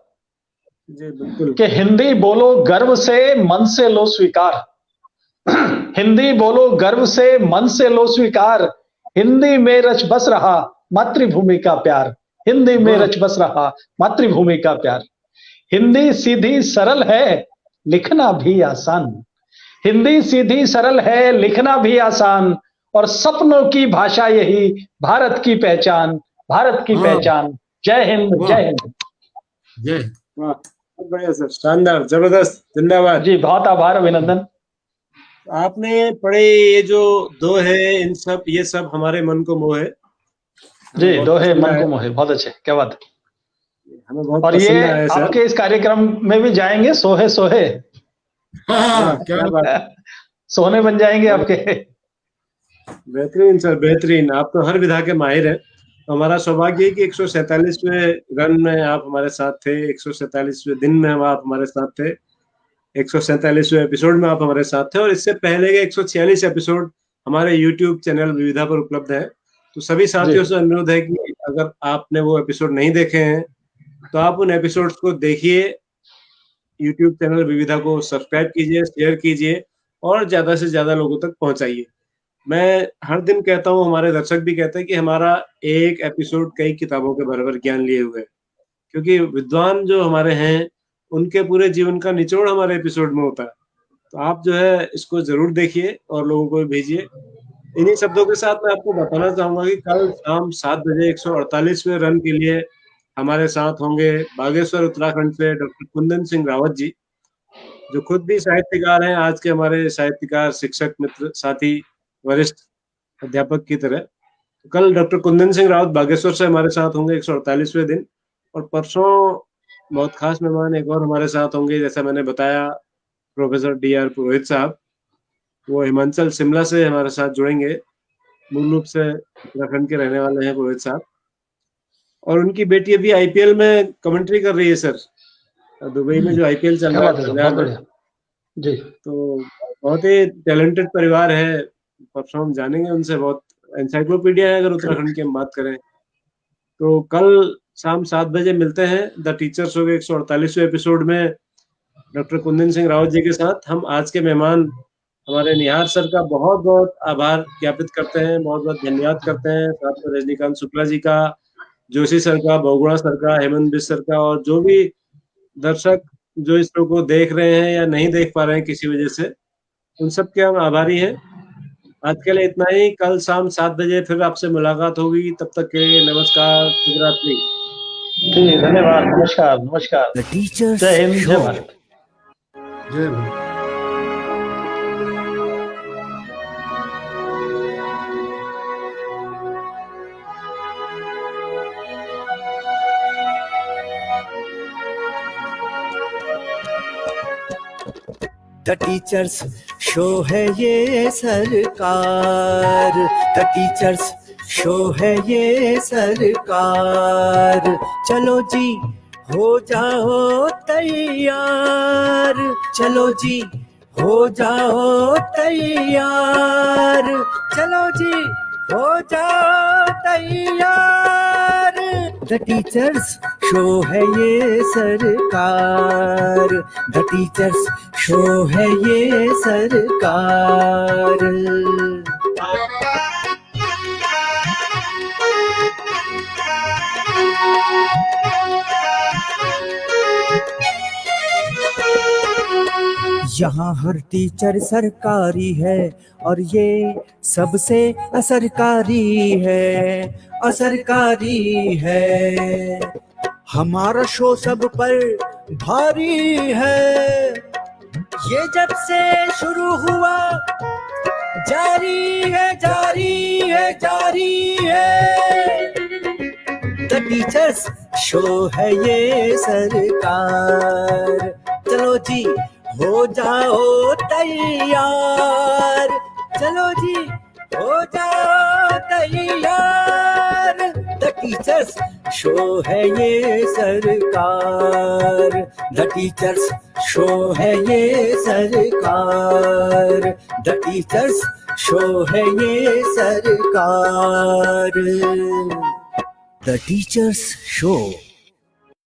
जी बिल्कुल। कि हिंदी बोलो गर्व से, मन से लो स्वीकार। हिंदी बोलो गर्व से, मन से लो स्वीकार। हिंदी में रच बस रहा मातृभूमि का प्यार। हिंदी में रच बस रहा मातृभूमि का प्यार। हिंदी सीधी सरल है, लिखना भी आसान। हिंदी सीधी सरल है, लिखना भी आसान। और सपनों की भाषा यही भारत की पहचान, भारत की पहचान। जय हिंद, जय हिंद, जय। वाह, बहुत बढ़िया सर, शानदार, जबरदस्त, जिंदाबाद जी। बहुत आभार, अभिनंदन। आपने पढ़े ये जो दो है, इन सब, ये सब हमारे मन को मोहे। जी, दोहे मन को मोहे, बहुत अच्छे, क्या बात है। हमें बहुत और ये पसंद आया सर। आपके इस कार्यक्रम में भी जाएंगे, सोहे सोहे। क्या बात, सोने बन जाएंगे आपके। बेहतरीन सर, बेहतरीन। आप तो हर विधा के माहिर हैं। हमारा सौभाग्य है कि 147वें रन में आप हमारे साथ थे, 147वें दिन में आप हमारे साथ थे, 147वें एपिसोड में आप हमारे साथ थे, और इससे पहले के 146 एपिसोड हमारे YouTube चैनल विविधा पर उपलब्ध है। तो सभी साथियों से अनुरोध है कि अगर आपने वो एपिसोड नहीं देखे हैं तो आप उन एपिसोड्स को देखिए, YouTube चैनल विविधा को सब्सक्राइब कीजिए, शेयर कीजिए और ज्यादा से ज्यादा लोगों तक पहुंचाइए। मैं हर दिन कहता हूँ, हमारे दर्शक भी कहते हैं कि हमारा एक एपिसोड कई किताबों के बराबर ज्ञान लिए हुए, क्योंकि विद्वान जो हमारे हैं उनके पूरे जीवन का निचोड़ हमारे एपिसोड में होता है। तो आप जो है इसको जरूर देखिए और लोगों को भी भेजिए। इन्हीं शब्दों के साथ मैं आपको बताना चाहूंगा कि कल शाम 7 बजे 148वें रन के लिए हमारे साथ होंगे बागेश्वर उत्तराखंड से डॉक्टर कुंदन सिंह रावत जी, जो खुद भी साहित्यकार हैं, आज के हमारे साहित्यकार, शिक्षक मित्र, साथी, वरिष्ठ अध्यापक की तरह। तो कल डॉक्टर कुंदन सिंह रावत बागेश्वर से हमारे साथ होंगे 148वें दिन। और परसों बहुत खास मेहमान एक और हमारे साथ होंगे, जैसा मैंने बताया, प्रोफेसर DR पुरोहित साहब। वो हिमाचल शिमला से हमारे साथ जुड़ेंगे, मूल रूप से उत्तराखंड के रहने वाले हैं पुरोहित साहब। और उनकी बेटी अभी IPL में कमेंट्री कर रही है सर, दुबई में जो IPL चल रहा है पंजाब में। जी, तो बहुत ही टैलेंटेड परिवार है। परसों हम जानेंगे उनसे, बहुत एनसाइक्लोपीडिया है अगर उत्तराखंड की हम बात करें। तो कल शाम 7 बजे मिलते हैं द टीचर शो के 148वें एपिसोड में डॉक्टर कुंदन सिंह रावत जी के साथ। हम आज के मेहमान हमारे निहार सर का बहुत बहुत आभार ज्ञापित करते हैं, बहुत बहुत धन्यवाद करते हैं, साथ में रजनीकांत शुक्ला जी का, जोशी सर का, बहुगुणा सर का, हेमंत बिस्ट सर का, और जो भी दर्शक जो इस शो को देख रहे हैं या नहीं देख पा रहे हैं किसी वजह से, उन सब के हम आभारी हैं। आज के लिए इतना ही। कल शाम 7 बजे फिर आपसे मुलाकात होगी। तब तक के लिए नमस्कार, शुभरात्रि। जी धन्यवाद, नमस्कार नमस्कार। द टीचर्स जय हिंद, जय शो। भारत। जय भारत। द टीचर्स शो है ये सरकार, द टीचर्स शो है ये सरकार। चलो जी हो जाओ तैयार, चलो जी हो जाओ तैयार, चलो जी हो जाओ तैयार। द टीचर्स शो है ये सरकार, द टीचर्स शो है ये सरकार। यहाँ हर टीचर सरकारी है और ये सबसे असरकारी है, असरकारी है। हमारा शो सब पर भारी है, ये जब से शुरू हुआ जारी है, जारी है, जारी है। द टीचर्स शो है ये सरकार। चलो जी हो जाओ तैयार, चलो जी हो जाओ तैयार। द टीचर्स शो है ये सरकार, द टीचर्स शो है ये सरकार, द टीचर्स शो है ये सरकार। The teachers show.